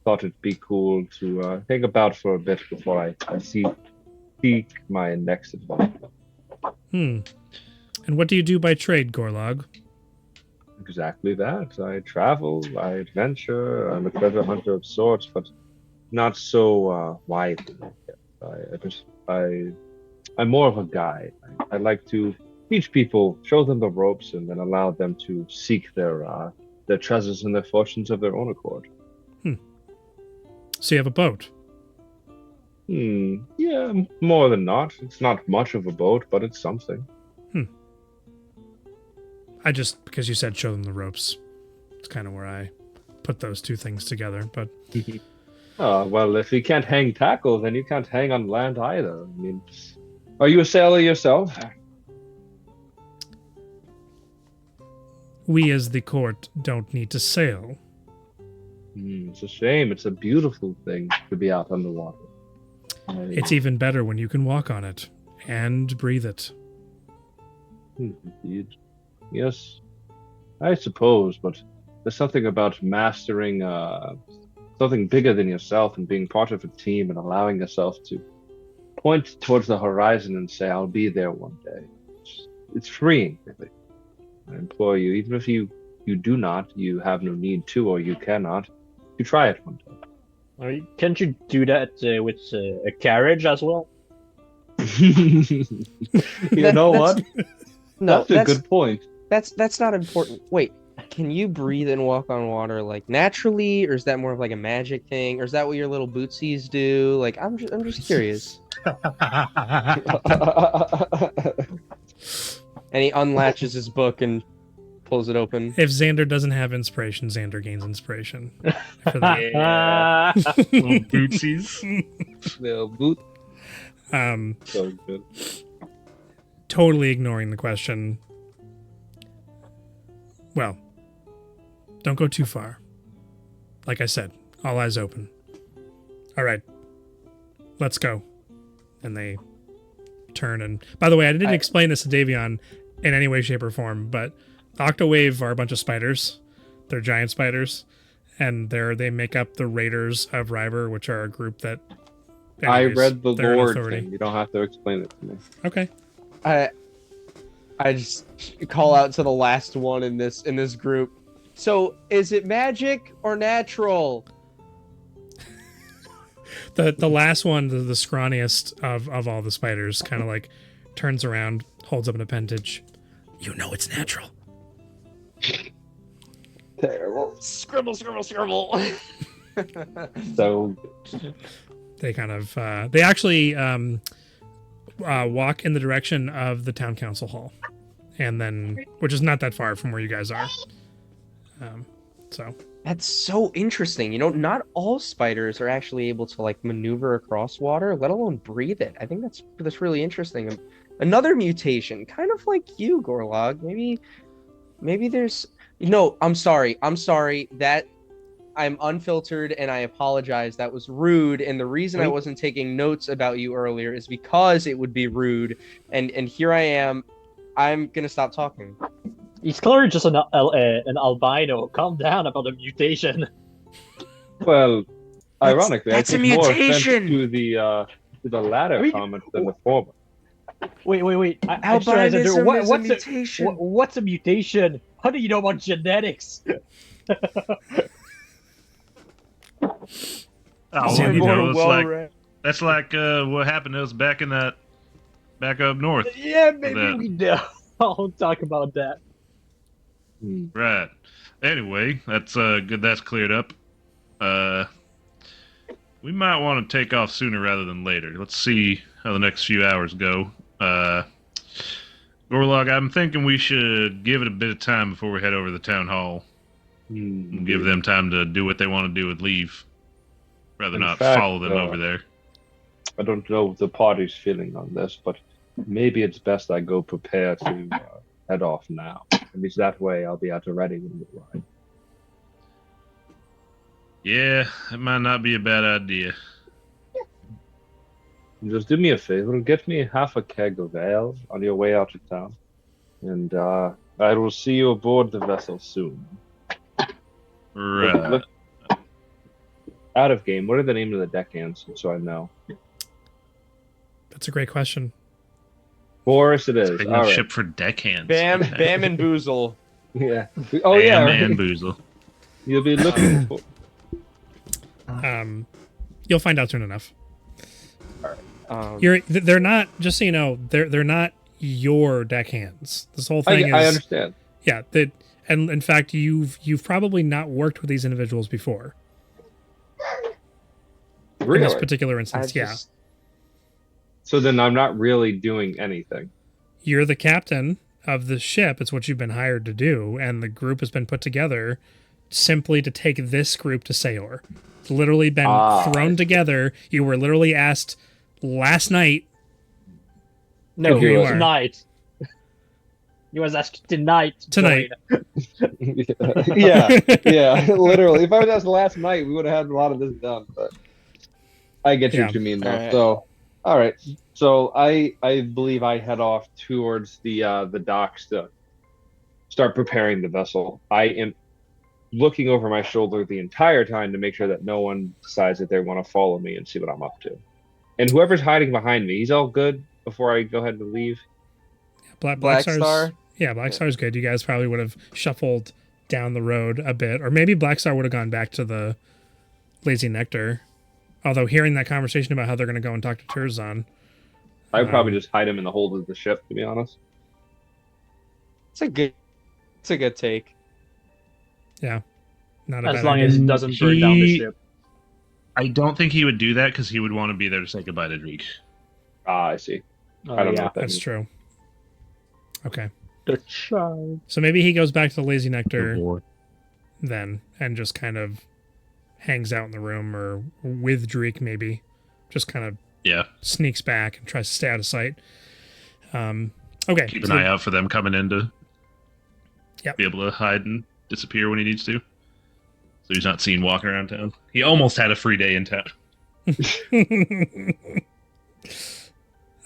thought it'd be cool to hang about for a bit before I seek my next adventure. Hmm. And what do you do by trade, Gorlog? Exactly that. I travel, I adventure. I'm a treasure hunter of sorts, but not so widely. I'm more of a guide. I like to teach people, show them the ropes, and then allow them to seek their treasures and their fortunes of their own accord. So you have a boat. Yeah, more than not. It's not much of a boat, but it's something. I just, because you said show them the ropes, it's kind of where I put those two things together. But Well, if you can't hang tackle, then you can't hang on land either. I mean, are you a sailor yourself? we as the court don't need to sail. It's a shame. It's a beautiful thing to be out on the water. It's even better when you can walk on it and breathe it. Indeed. Yes, I suppose, but there's something about mastering something bigger than yourself and being part of a team and allowing yourself to point towards the horizon and say, I'll be there one day. It's freeing, really. I implore you, even if you do not, you have no need to, or you cannot, you try it one day. Can't you do that with a carriage as well? You know what? No, That's a good point. That's not important. Wait, can you breathe and walk on water like naturally, or is that more of like a magic thing, or is that what your little bootsies do? Like, I'm just curious. And he unlatches his book and pulls it open. If Xander doesn't have inspiration, Xander gains inspiration. For that. Yeah. Little bootsies. Little boot. Um, So good. totally ignoring the question. Well, don't go too far. Like I said, all eyes open. All right, let's go. And they turn and... By the way, I didn't explain this to Davion in any way, shape, or form, but Octawave are a bunch of spiders. They're giant spiders. And they make up the Raiders of Ryver, which are a group that I anyways, read the they're an lore authority. thing. You don't have to explain it to me. Okay. I just call out to the last one in this group. So, is it magic or natural? The last one, the scrawniest of all the spiders, kind of like turns around, holds up an appendage. You know it's natural. Terrible. Scribble, scribble, scribble. So They kind of they actually walk in the direction of the town council hall, and then which is not that far from where you guys are. So That's so interesting. You know, not all spiders are actually able to like maneuver across water, let alone breathe it. I think that's really interesting. Another mutation, kind of like you, Gorlog. Maybe there's I'm sorry. That I'm unfiltered and I apologize. That was rude. And the reason I wasn't taking notes about you earlier is because it would be rude. And here I am. I'm gonna stop talking. He's clearly just an albino. Calm down about the mutation. well, ironically, that's I a take more offense mutation. to the latter comment than the former. Wait. I just realized Albinism is a what's mutation. what's a mutation? How do you know about genetics? Oh, So you more know, that's like what happened to us back up north. Yeah, maybe That. we don't talk about that. Right. Anyway, that's good. That's cleared up. We might want to take off sooner rather than later. Let's see how the next few hours go. Gorlog, I'm thinking we should give it a bit of time before we head over to the town hall. And give them time to do what they want to do and leave. Rather In not fact, follow them over there. I don't know the party's feeling on this, but maybe it's best I go prepare to head off now. At least that way I'll be at the ready when we ride. Yeah, it might not be a bad idea. Just do me a favor, get me half a keg of ale on your way out of town, and I will see you aboard the vessel soon. Right. Out of game, what are the names of the deckhands, so I know? that's a great question. Boris, it is. Big All enough right. ship for deckhands. Bam and Boozle. Yeah. Oh yeah. Bam and Right. Boozle. You'll be looking for. You'll find out soon enough. Um, They're not, just so you know, they're not your deckhands. This whole thing I is understand. yeah. And in fact, you've probably not worked with these individuals before. In this Really? particular instance, yeah. So then I'm not really doing anything. You're the captain of the ship. It's what you've been hired to do, and the group has been put together simply to take this group to Sayor. It's literally been thrown together. You were literally asked last night. No, Here you are. tonight. You was asked tonight. Tonight. Yeah, literally. If I was asked last night, we would have had a lot of this done. But I get Yeah. what you mean, though. All right. So, all right. So I believe I head off towards the docks to start preparing the vessel. I am looking over my shoulder the entire time to make sure that no one decides that they want to follow me and see what I'm up to. And whoever's hiding behind me, he's all good before I go ahead and leave. Black Black Star? Yeah, Black Star's good. You guys probably would have shuffled down the road a bit, or maybe Black Star would have gone back to the Lazy Nectar. Although hearing that conversation about how they're going to go and talk to Turzon, I would probably just hide him in the hold of the ship, to be honest. It's a good take. yeah, not a As bad long idea. as it doesn't burn down the ship. I don't think he would do that because he would want to be there to say goodbye to Dreek. I see. Oh, I don't know yeah. what that That's means. true. Okay, The child. so maybe he goes back to the Lazy Nectar Good boy. then and just kind of hangs out in the room, or with Dreek maybe, just kind of Yeah. sneaks back and tries to stay out of sight. Okay. Keep an so- eye out for them coming in to Yep. be able to hide and disappear when he needs to. So he's not seen walking around town. He almost had a free day in town.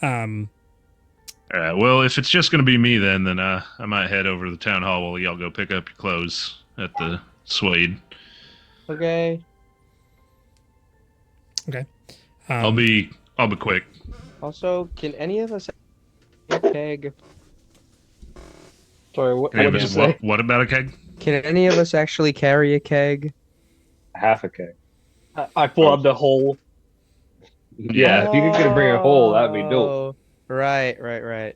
All right. Well, if it's just going to be me, then I might head over to the town hall while y'all go pick up your clothes at the Suede. Okay. I'll be quick. Also, can any of us have a keg? Sorry, what Any of did you us- say? what about a keg? Can any of us actually carry a keg? Half a keg. I pull out the hole. Yeah, if you could bring a hole, that'd be dope. Oh, right.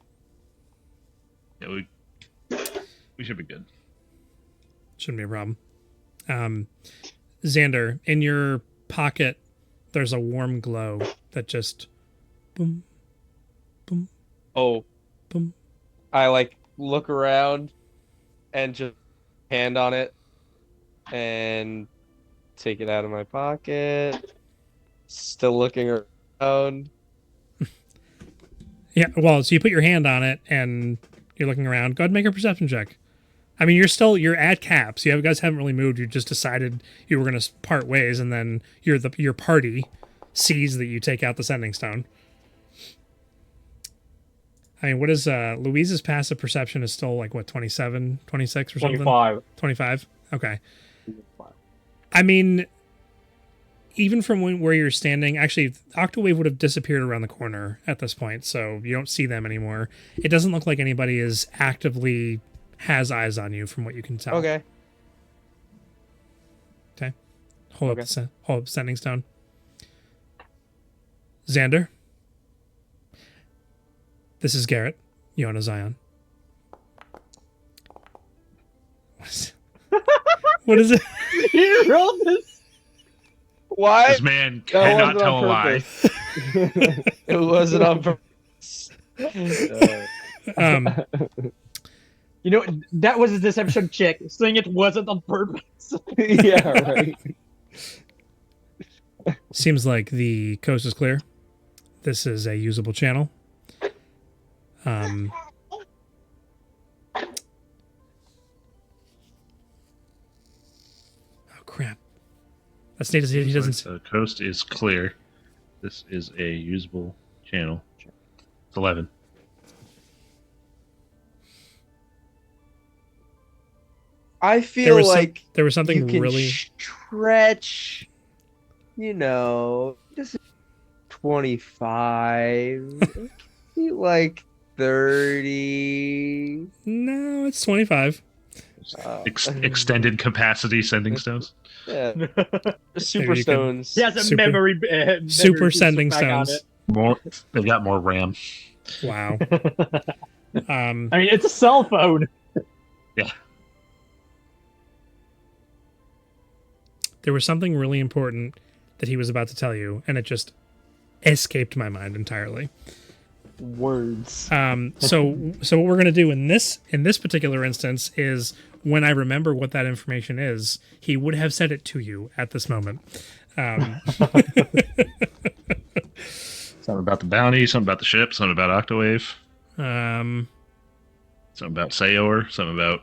Yeah, we should be good. Shouldn't be a problem. Xander, in your pocket, there's a warm glow that just boom, boom, Oh, boom. I look around and just hand on it and take it out of my pocket. Still looking around. Yeah, well, so you put your hand on it and you're looking around. Go ahead and make a perception check. I mean, you're at caps. You guys haven't really moved. You just decided you were going to part ways, and then your party sees that you take out the sending stone. I mean, what is Louise's passive perception is still 27, 26 or something? 25. 25? Okay. I mean, even from where you're standing, actually, Octawave would have disappeared around the corner at this point, so you don't see them anymore. It doesn't look like anybody is actively has eyes on you from what you can tell. Okay. Hold up the sending stone. Xander. This is Garrett. Yona Zion. What is it? You rolled this? What? This man cannot tell a lie. It wasn't on purpose. You know, that was a deception check, saying it wasn't on purpose. Yeah, right. Seems like the coast is clear. This is a usable channel. Oh crap! That's neat. He doesn't. The coast is clear. This is a usable channel. It's 11. I feel like there was something you can really stretch, this is 25, like 30. No, it's 25. Extended capacity sending stones. Yeah, super you can- stones. He has a Super- memory super piece sending back on stones. They've got more RAM. Wow. it. I mean, it's a cell phone. Yeah. There was something really important that he was about to tell you, and it just escaped my mind entirely. Words. So what we're gonna do in this particular instance is, when I remember what that information is, he would have said it to you at this moment. Something about the bounty, something about the ship, something about Octawave, something about Sayor, something about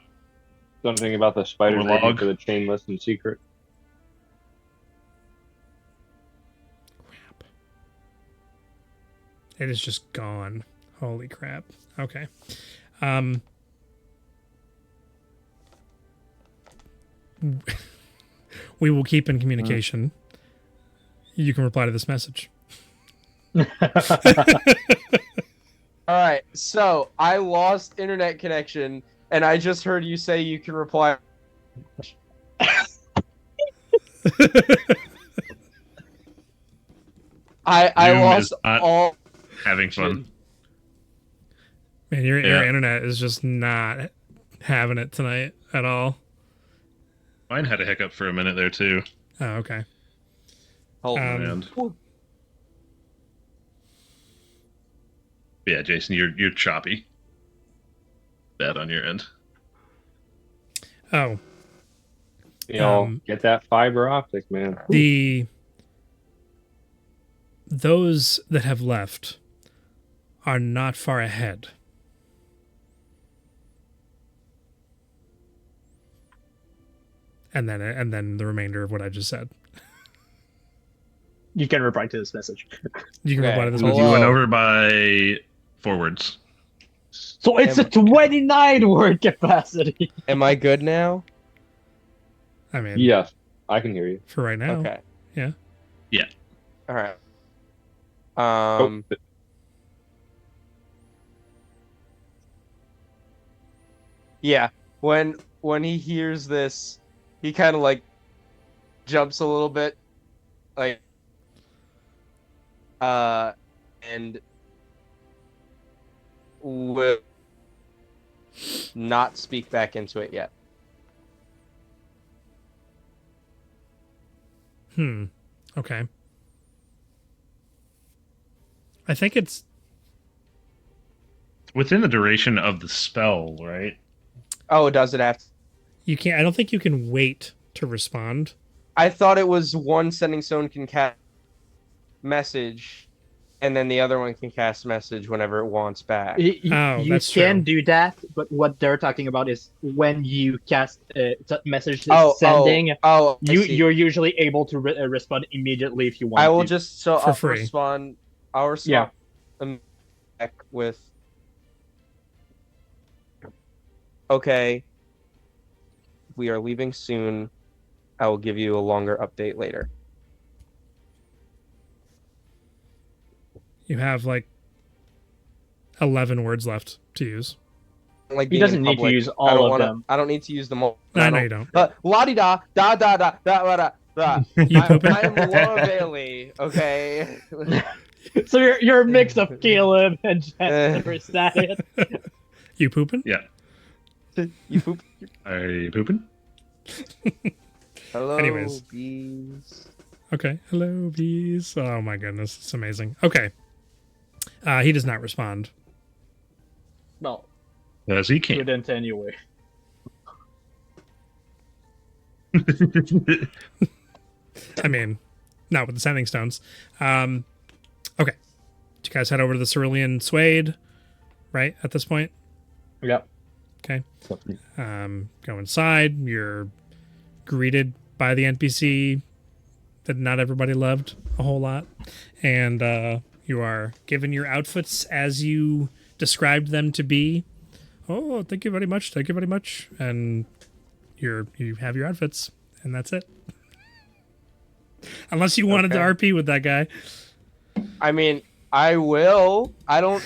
Something about the spider Overlog. ready for the chainless and secret. It is just gone. Holy crap. Okay. We will keep in communication. You can reply to this message. All right, so I lost internet connection, and I just heard you say you can reply. I Zoom lost is not all. having fun. Man, your Yeah. internet is just not having it tonight at all. Mine had a hiccup for a minute there too. Oh, okay. Hold on. And yeah, Jason, you're choppy. Bad on your end. Oh, Get that fiber optic, man. those that have left are not far ahead. And then the remainder of what I just said. You can reply to this message. You can Okay. reply to this Hello. message. You went over by forwards. So it's a 29 word capacity. Am I good now? I mean, Yes, I can hear you. for right now. Okay. Yeah. Yeah. All right. Um, yeah. When he hears this, he kind of like jumps a little bit, like and will not speak back into it yet. Okay. I think it's Within the duration of the spell, right? Oh, does it have to? you can't. I don't think you can wait to respond. I thought it was one sending stone can cast message, and then the other one can cast message whenever it wants back. Oh, You that's can true. do that, but what they're talking about is when you cast message Oh, sending, I see. you're usually able to respond immediately if you want I will to. just so For I'll free. respond. I'll respond back with, okay, we are leaving soon. I will give you a longer update later. You have like 11 words left to use. Like He being doesn't in need to public. use I all don't of wanna, them. I don't need to use them all. No, no, you don't. La di da da da da da da da. You pooping? I am Laura Bailey. Okay. So you're a mix of Caleb and Jester. Is that it? You pooping? Yeah. You poop. Are you pooping? Hello, Anyways. bees. Okay. Hello, bees. Oh my goodness, it's amazing. Okay. He does not respond. No, Yes, he can. couldn't anyway. I mean, not with the sending stones. Okay. You guys head over to the Cerulean Suede, right? At this point. Yep. Okay. Go inside. You're greeted by the NPC that not everybody loved a whole lot, and you are given your outfits as you described them to be. Oh, thank you very much. Thank you very much. And you have your outfits, and that's it. Unless you wanted to RP with that guy. I mean, I will. I don't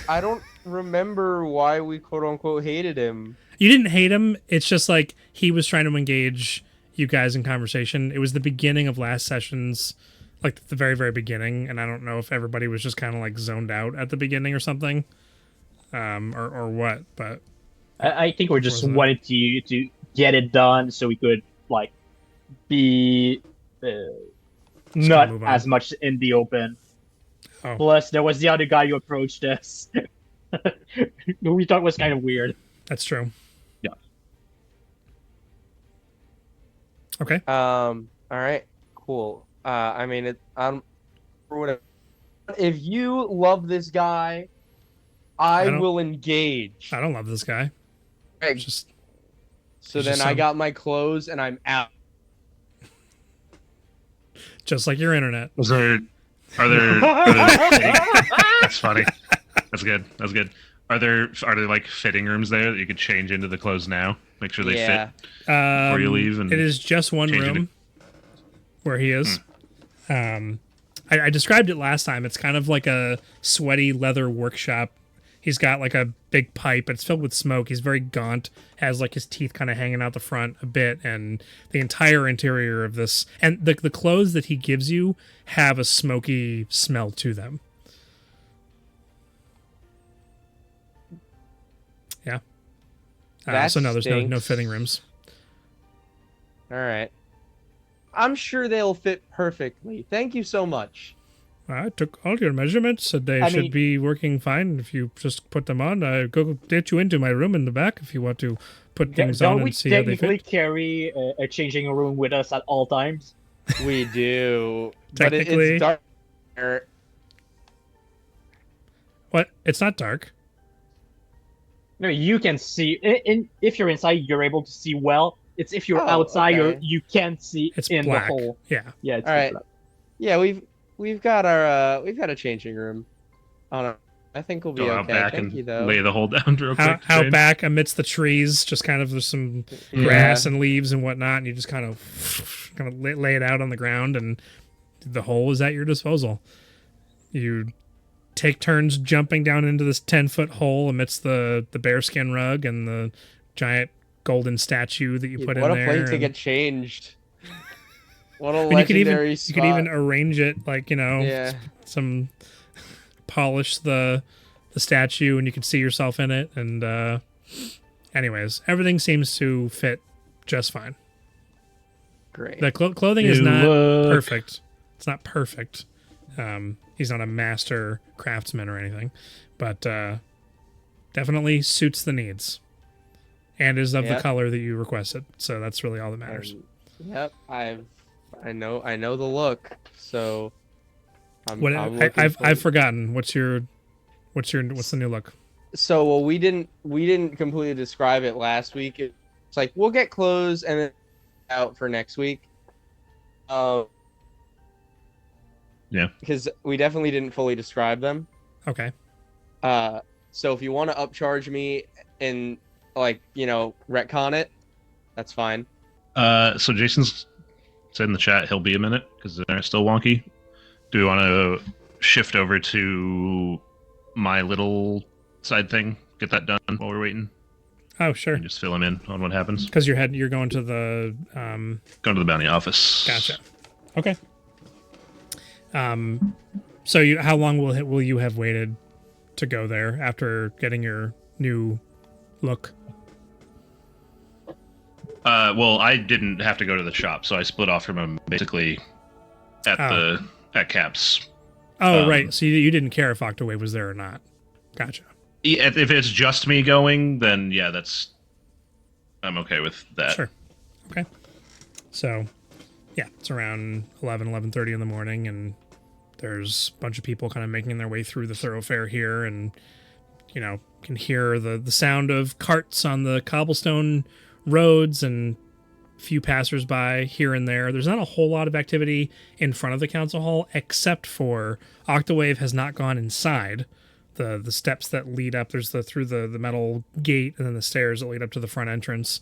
remember why we quote unquote hated him. You didn't hate him. It's just like he was trying to engage you guys in conversation. It was the beginning of last session's, like the very, very beginning. And I don't know if everybody was just kind of like zoned out at the beginning or something, or what. But I think we just Wasn't it? wanted to get it done so we could like be not move on. as much in the open. Oh. Plus, there was the other guy who approached us, who we thought was kind of weird. that's true. Yeah. Okay. All right. Cool. I mean, or whatever. If you love this guy, I don't- will engage. I don't love this guy. Okay, It's just so he's then just I some- got my clothes and I'm out. like your internet. Are there That's funny. That's good. That's good. Are there like fitting rooms there that you could change into the clothes now? Make sure they Yeah. fit before you leave. And It is just one change it. room where he is. I described it last time. It's kind of like a sweaty leather workshop. He's got like a big pipe. It's filled with smoke. He's very gaunt, has like his teeth kind of hanging out the front a bit, and the entire interior of this and the clothes that he gives you have a smoky smell to them. Yeah. That So no, there's no stinks. fitting rooms. All right. I'm sure they'll fit perfectly. Thank you so much. I took all your measurements, and they I should mean- be working fine if you just put them on. I go get you into my room in the back if you want to put things on Don't we and see how they technically fit. carry a changing room with us at all times? We do. But Technically- it's dark. What? It's not dark. No, you can see. If you're inside, you're able to see well. It's if you're Oh, outside, okay. you can't see It's in black. the hole. Yeah. Yeah. It's All right. black. Yeah, we've got a changing room. Oh no, I think we'll be go okay. out back Thank and you though. lay the hole down real quick. Out James. back amidst the trees, just kind of there's some Yeah. grass and leaves and whatnot, and you just kind of lay it out on the ground, and the hole is at your disposal. You take turns jumping down into this 10-foot hole amidst the bearskin rug and the giant golden statue that you put in What there. a place to get changed. What a And legendary you could even arrange it like, Yeah. some polish the statue and you can see yourself in it. And anyways, everything seems to fit just fine. Great. The clothing is You not look- perfect. It's not perfect. He's not a master craftsman or anything, but definitely suits the needs and is of the Yep. color that you requested. So that's really all that matters. Yep, I know the look. So I'm looking I've forward- forgotten what's the new look? So well, we didn't completely describe it last week. It's like we'll get clothes and then out for next week. Yeah. Because we definitely didn't fully describe them. Okay. So if you want to upcharge me and retcon it, that's fine. So Jason's said in the chat he'll be a minute because they're still wonky. Do we want to shift over to my little side thing? Get that done while we're waiting, Oh, sure. and just fill him in on what happens. Because you're going to the Go to the bounty office. Gotcha. Okay. So how long will you have waited to go there after getting your new look? Well, I didn't have to go to the shop, so I split off from him basically at Caps. Oh, right. So you didn't care if Octawave was there or not. Gotcha. Yeah, if it's just me going, then yeah, I'm okay with that. Sure. Okay. So, yeah, it's around 11:30 in the morning, and there's a bunch of people kind of making their way through the thoroughfare here, and can hear the sound of carts on the cobblestone roads and few passersby here and there. There's not a whole lot of activity in front of the council hall, except for Octawave has not gone inside. The steps that lead up, there's through the metal gate and then the stairs that lead up to the front entrance.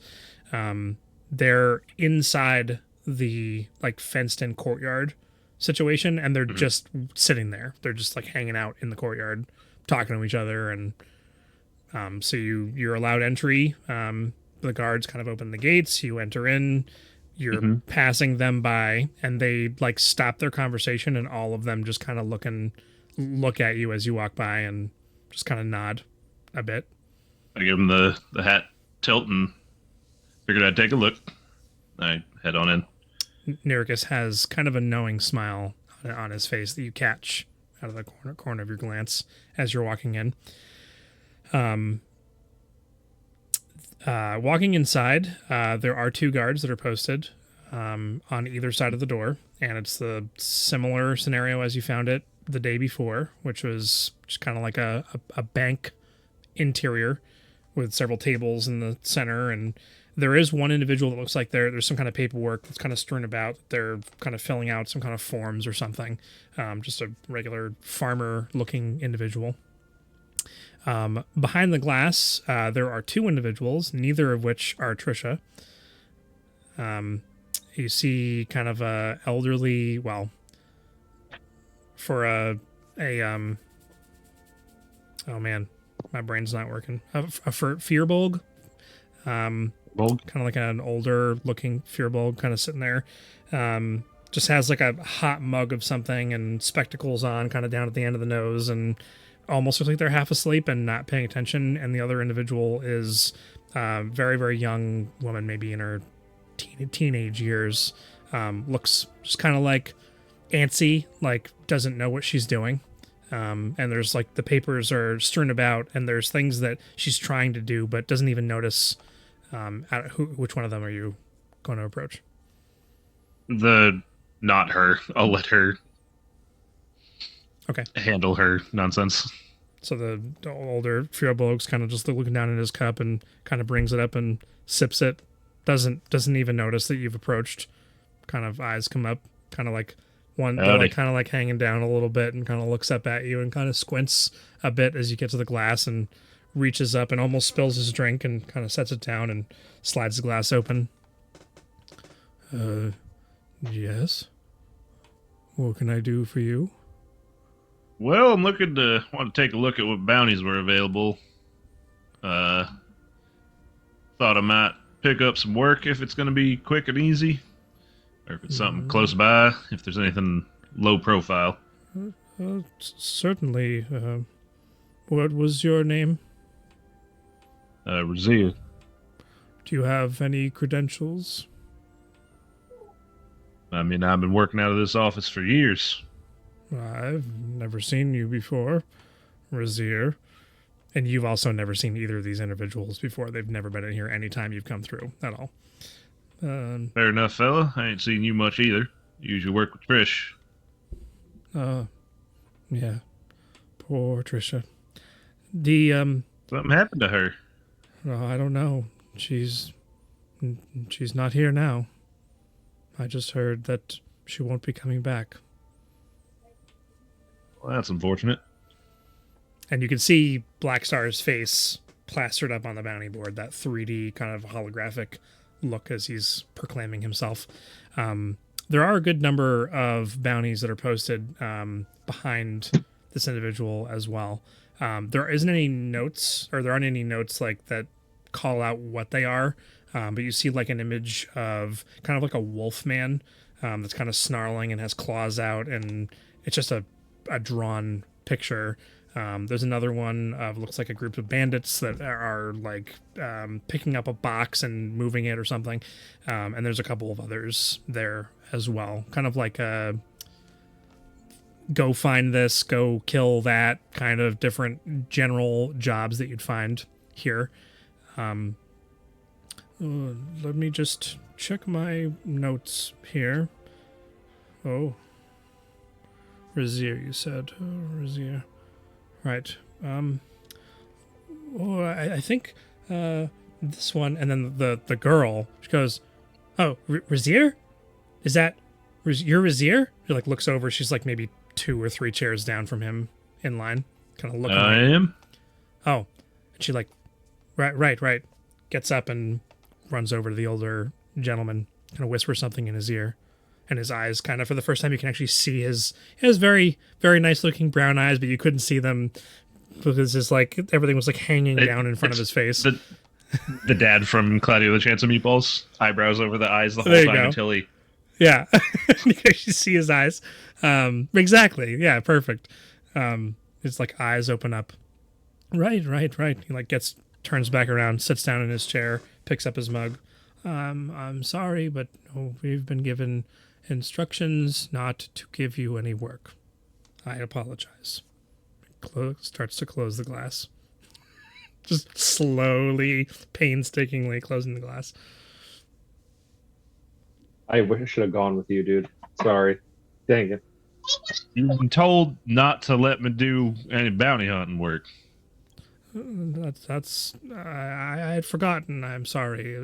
They're inside the fenced in courtyard situation, and they're just sitting there. They're just hanging out in the courtyard, talking to each other, and so you're allowed entry. The guards kind of open the gates. You enter in. You're passing them by, and they stop their conversation, and all of them just kind of look at you as you walk by, and just kind of nod a bit. I give him the hat tilt and figured I'd take a look. I head on in. Nericus has kind of a knowing smile on his face that you catch out of the corner of your glance as you're walking in. Walking inside, there are two guards that are posted on either side of the door, and it's the similar scenario as you found it the day before, which was just kind of like a bank interior with several tables in the center, and there is one individual that looks like there's some kind of paperwork that's kind of strewn about. They're kind of filling out some kind of forms or something. Just a regular farmer-looking individual. Behind the glass, there are two individuals, neither of which are Trisha. You see kind of a elderly, for a oh man, my brain's not working. A Fearbolg. Kind of like an older looking Fearbolg kind of sitting there. Just has a hot mug of something and spectacles on kind of down at the end of the nose, and almost looks like they're half asleep and not paying attention. And the other individual is a very, very young woman, maybe in her teenage years. Looks just kind of antsy, doesn't know what she's doing. And there's the papers are strewn about, and there's things that she's trying to do but doesn't even notice. Which one of them are you going to approach? Not her. I'll let her Okay. handle her nonsense. So the older Fearbolg's kind of just looking down in his cup and kind of brings it up and sips it. Doesn't even notice that you've approached. Kind of eyes come up, kind of one, they're kind of hanging down a little bit, and kind of looks up at you and kind of squints a bit as you get to the glass and reaches up and almost spills his drink and kind of sets it down and slides the glass open. Yes. What can I do for you? Well, I'm looking to want to take a look at what bounties were available. Uh, Thought I might pick up some work if it's going to be quick and easy, or if it's something close by. If there's anything low profile. Certainly. What was your name? Razia. Do you have any credentials? I mean, I've been working out of this office for years. I've never seen you before, Razir. And you've also never seen either of these individuals before. They've never been in here any time you've come through at all. Fair enough, fella. I ain't seen you much either. You usually work with Trish. Yeah. Poor Trisha. The, Something happened to her. I don't know. She's not here now. I just heard that she won't be coming back. Well, that's unfortunate. And you can see Black Star's face plastered up on the bounty board, that 3D kind of holographic look as he's proclaiming himself. There are a good number of bounties that are posted behind this individual as well. There isn't any notes, or there aren't any notes like that call out what they are, but you see like an image of kind of like a wolf man that's kind of snarling and has claws out, and it's just a drawn picture. There's another one of looks like a group of bandits that are like picking up a box and moving it or something, and there's a couple of others there as well, kind of like a go find this, go kill that kind of different general jobs that you'd find here. Let me just check my notes here. Oh, Razir, you said. Oh, Razir. Right. I think this one, and then the girl, she goes, "Oh, Razir? Is that you're Razir?" She like looks over. She's like maybe 2 or 3 chairs down from him in line, kind of looking. I am. Oh, and she like, right. Gets up and runs over to the older gentleman, kind of whispers something in his ear. And his eyes kind of, for the first time, you can actually see his very, very nice looking brown eyes, but you couldn't see them because it's like everything was like hanging down in front of his face. The dad from Claudio the Chance of Meatballs, eyebrows over the eyes the whole There you time go. until he. Yeah, you can actually see his eyes. Exactly. Yeah, perfect. His like eyes open up. Right. He like turns back around, sits down in his chair, picks up his mug. I'm sorry, but we've been given instructions not to give you any work. I apologize. Starts to close the glass. Just slowly, painstakingly closing the glass. I wish I should have gone with you, dude. Sorry. Dang it. You've been told not to let me do any bounty hunting work. I had forgotten. I'm sorry.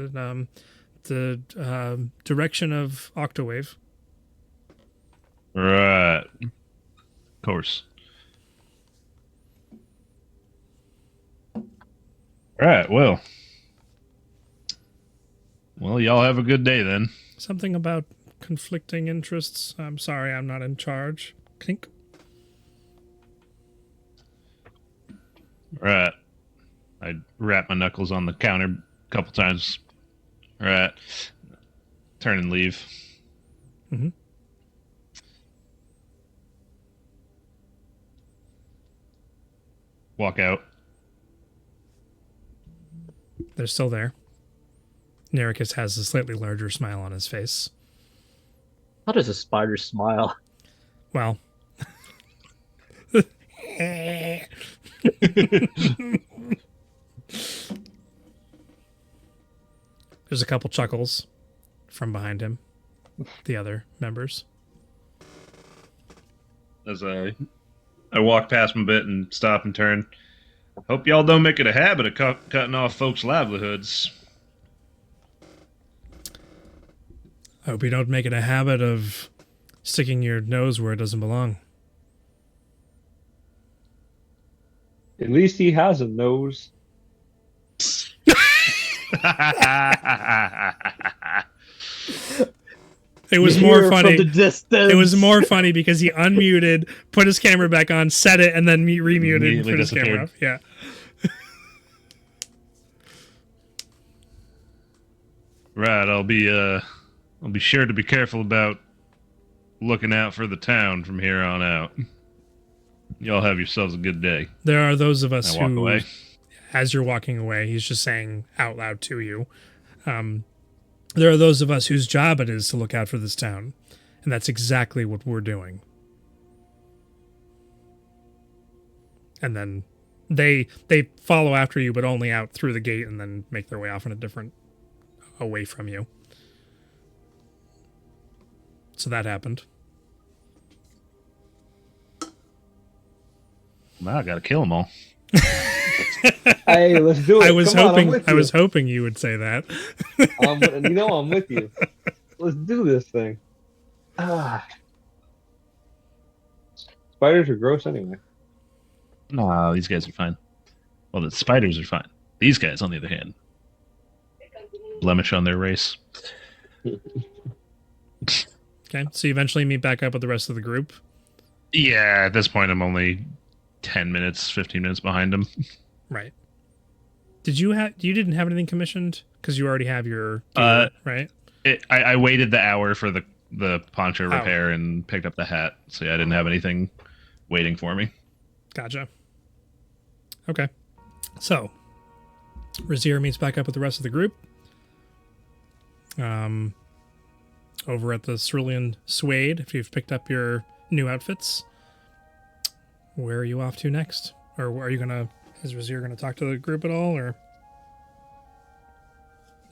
The direction of Octawave. Right. Of course. Right. Well, y'all have a good day then. Something about conflicting interests. I'm sorry, I'm not in charge. Clink. Right. I rap my knuckles on the counter a couple times. Right. Turn and leave. Mm-hmm. Walk out. They're still there. Nericus has a slightly larger smile on his face. How does a spider smile? Well. There's a couple chuckles from behind him. The other members. As I walk past him a bit and stop and turn. Hope y'all don't make it a habit of cutting off folks' livelihoods. I hope you don't make it a habit of sticking your nose where it doesn't belong. At least he has a nose. It was You more hear funny. from the distance. It was more funny because he unmuted, put his camera back on, said it, and then remuted and Immediately put his camera off. Yeah. Right, I'll be sure to be careful about looking out for the town from here on out. Y'all have yourselves a good day. There are those of us I walk who, away. as you're walking away, he's just saying out loud to you. There are those of us whose job it is to look out for this town, and that's exactly what we're doing. And then they follow after you, but only out through the gate, and then make their way off in a different away from you. So that happened. Well, I gotta kill them all. Hey, let's do it. I was Come on, I'm hoping with I you. was hoping you would say that. I'm with you. Let's do this thing. Spiders are gross anyway. No, these guys are fine. Well, the spiders are fine. These guys, on the other hand, blemish on their race. Okay, so you eventually meet back up with the rest of the group. Yeah, at this point, I'm only 10 minutes, 15 minutes behind them. Right. You didn't have anything commissioned because you already have your gear, right? I waited the hour for the poncho repair and picked up the hat. So yeah, I didn't have anything waiting for me. Gotcha. Okay. So, Razir meets back up with the rest of the group. Over at the Cerulean Suede, if you've picked up your new outfits. Where are you off to next? Or are you is Razir gonna talk to the group at all, or?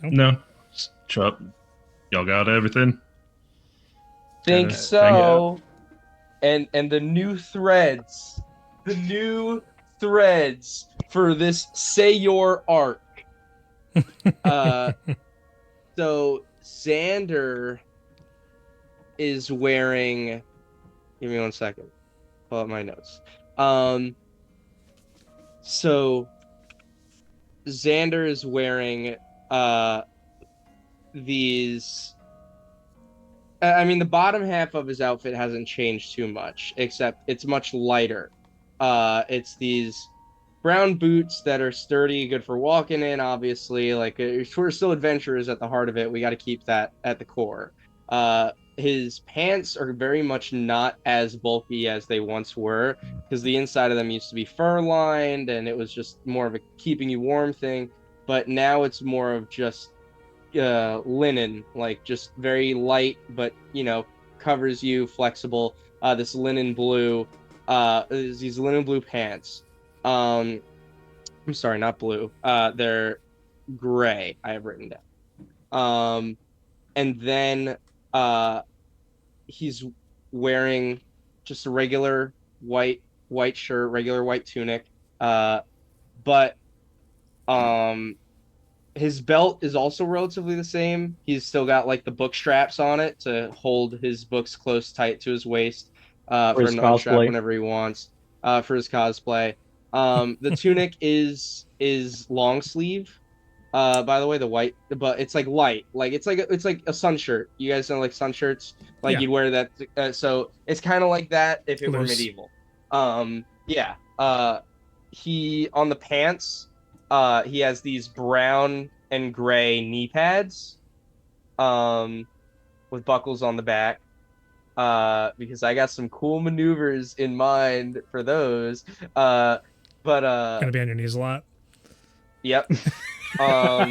No. Show up. Y'all got everything? Think Kinda so. And the new threads. The new threads for this Say Your arc. So Xander is wearing. Give me 1 second. Pull up my notes. So Xander is wearing these. I mean, the bottom half of his outfit hasn't changed too much, except it's much lighter. It's these brown boots that are sturdy, good for walking in, obviously. Like, we're still adventurers at the heart of it. We got to keep that at the core. His pants are very much not as bulky as they once were, because the inside of them used to be fur-lined, and it was just more of a keeping you warm thing. But now it's more of just linen, like just very light, but covers you, flexible. This linen blue, these linen blue pants. I'm sorry, not blue. They're gray. I have written down. And then he's wearing just a regular white shirt, regular white tunic. But his belt is also relatively the same. He's still got like the book straps on it to hold his books close tight to his waist for his an unstrap cosplay. whenever he wants for his cosplay. The tunic is long sleeve. By the way, the white, but it's like light, like it's like a sun shirt. You guys know like sun shirts, like Yeah. you'd wear that. So it's kind of like that if it were Loose. medieval. Yeah. He on the pants. He has these brown and gray knee pads, with buckles on the back. Because I got some cool maneuvers in mind for those. But Gonna be on your knees a lot. Yep. But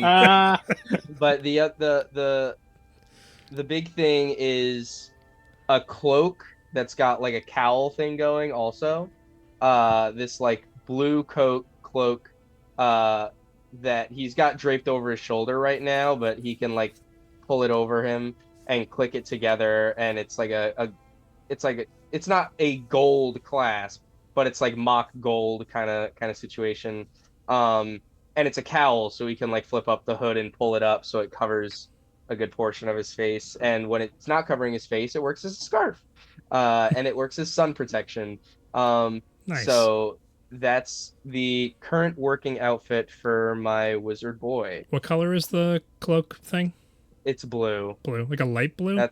the big thing is a cloak that's got like a cowl thing going also. This like blue cloak that he's got draped over his shoulder right now, but he can like pull it over him and click it together, and it's like it's not a gold clasp, but it's like mock gold kind of situation. And it's a cowl, so he can like flip up the hood and pull it up so it covers a good portion of his face. And when it's not covering his face, it works as a scarf, and it works as sun protection. Nice. So that's the current working outfit for my wizard boy. What color is the cloak thing? It's blue. Blue, like a light blue.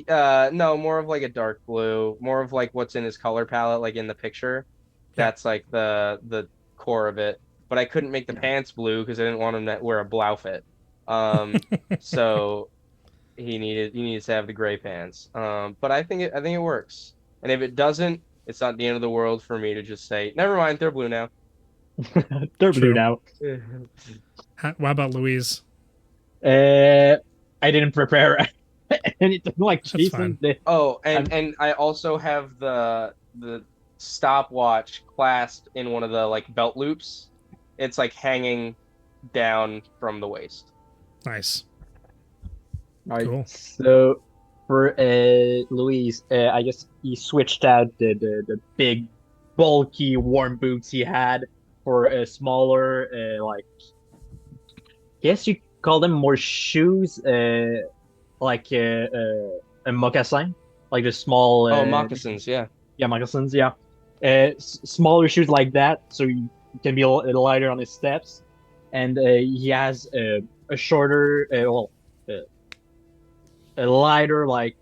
No, more of like a dark blue, more of like what's in his color palette, like in the picture. Yeah. That's like the core of it. But I couldn't make the pants blue because I didn't want him to wear a blouse. So he needs to have the gray pants. But I think it works. And if it doesn't, it's not the end of the world for me to just say, never mind, they're blue now. They're True. blue now. What about Louise? I didn't prepare anything like That's Jason fine. did. Oh, and I also have the stopwatch clasped in one of the like belt loops. It's like hanging down from the waist. Nice. All right. Cool. So for Luis, I guess he switched out the big, bulky, warm boots he had for a smaller, like, guess you call them more shoes, like a moccasin, like the small. Oh, moccasins, yeah. Yeah, moccasins. Yeah, smaller shoes like that, so you can be a little lighter on his steps, and he has a shorter, a lighter like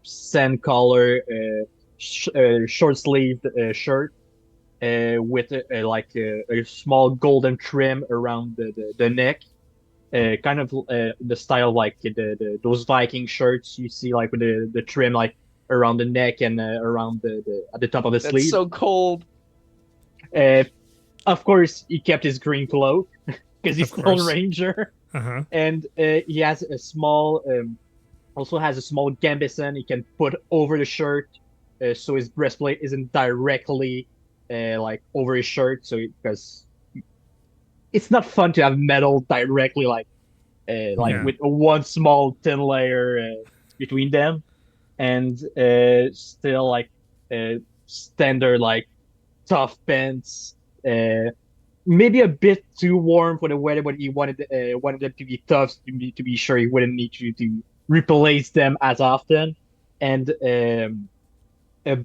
sand color, short sleeved shirt with like a small golden trim around the neck. Kind of the style of like those Viking shirts you see like with the trim like around the neck and around the at the top of the That's sleeve. so cold. Of course, he kept his green cloak because he's Of still a course. ranger, Uh-huh. and he has a small, also has a small gambeson he can put over the shirt, so his breastplate isn't directly like over his shirt. So because it's not fun to have metal directly like Yeah. with one small thin layer between them, and still like standard like tough pants. Maybe a bit too warm for the weather, but he wanted them to be tough to be sure he wouldn't need to replace them as often, and a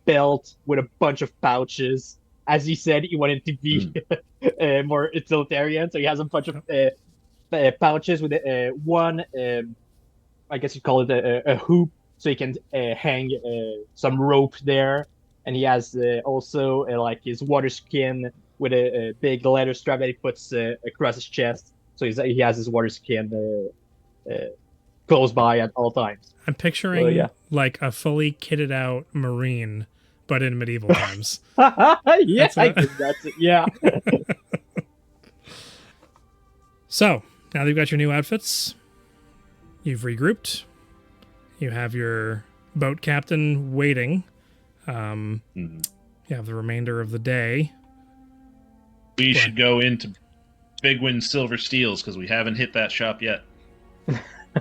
belt with a bunch of pouches. As he said, he wanted to be more utilitarian, so he has a bunch of pouches with one. I guess you call it a hoop, so he can hang some rope there, and he has also like his water skin with a big leather strap that he puts across his chest, so he has his water skin close by at all times. I'm picturing yeah. like a fully kitted out Marine, but in medieval times. Yeah, That's I what- think that's it. Yeah. So, now that you've got your new outfits, you've regrouped, you have your boat captain waiting. You have the remainder of the day. We should go into Big Win Silver Steels because we haven't hit that shop yet.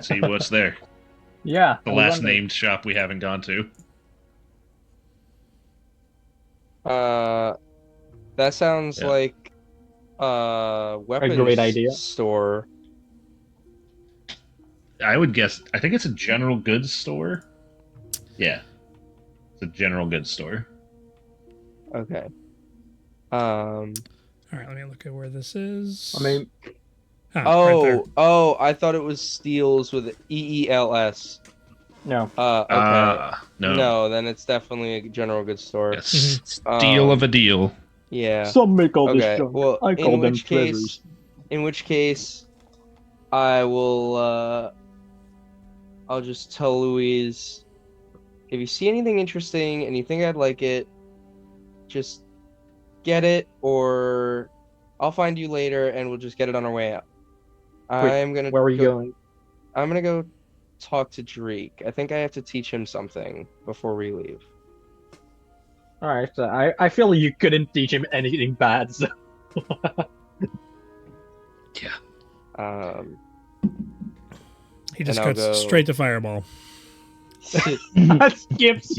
See what's there. Yeah. The I last wonder. named shop we haven't gone to. That sounds Yeah. like weapons great idea. store. I would guess. I think it's a general goods store. Yeah, it's a general goods store. Okay. All right, let me look at where this is. I mean, right Oh, there. I thought it was Steels with EELS. no. Okay. No. No, then it's definitely a general goods store. Yes. Deal of a deal. Yeah. Some may call this Okay. junk. Well, I call in them which treasures. case, I will. I'll just tell Louise, if you see anything interesting and you think I'd like it, just get it, or I'll find you later and we'll just get it on our way out. Wait, I'm gonna Where are you go, going? I'm gonna go talk to Dreek. I think I have to teach him something before we leave. All right. So I feel you couldn't teach him anything bad. So. He just and I'll cuts go- straight to Fireball. That skips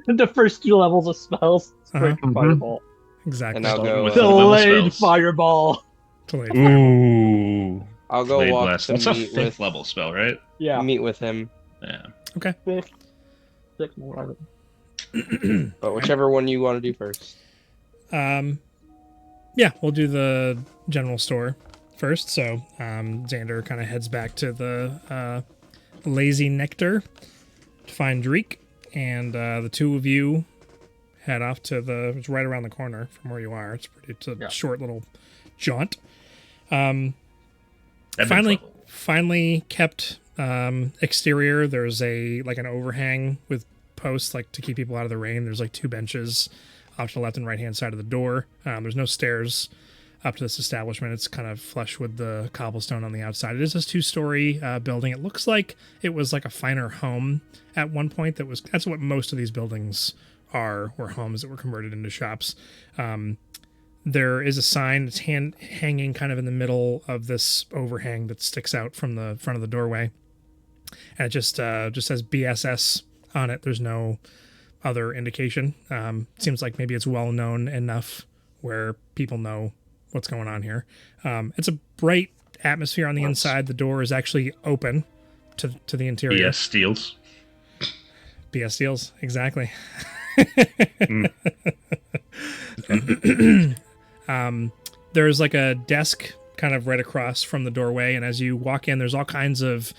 the first 2 levels of spells. Straight to Mhm. Fireball. Exactly. And I'll Starting go. with the level Delayed spells. Fireball. Delayed Fireball. Ooh. I'll go Blade walk Blast. to That's a meet 5th with level spell, right? Yeah. meet with him. Yeah. Fifth. Sixth, whatever. But whichever one you want to do first. Yeah, we'll do the general store first. So Xander kind of heads back to the Lazy Nectar. to find Dreek, and the two of you head off to it's right around the corner from where you are. It's a short little jaunt. Finally kept exterior. There's an overhang with posts to keep people out of the rain. There's 2 benches off to the left and right hand side of the door. There's no stairs up to this establishment. It's kind of flush with the cobblestone on the outside. It is this 2-story building. It looks like it was a finer home at one point. That's what most of these buildings were homes that were converted into shops. There is a sign that's hanging kind of in the middle of this overhang that sticks out from the front of the doorway. And it just says BSS on it. There's no other indication. Seems like maybe it's well known enough where people know what's going on here. It's a bright atmosphere on the inside. The door is actually open to the interior. BS Steels. BS Steels, exactly. There's a desk kind of right across from the doorway, and as you walk in, there's all kinds of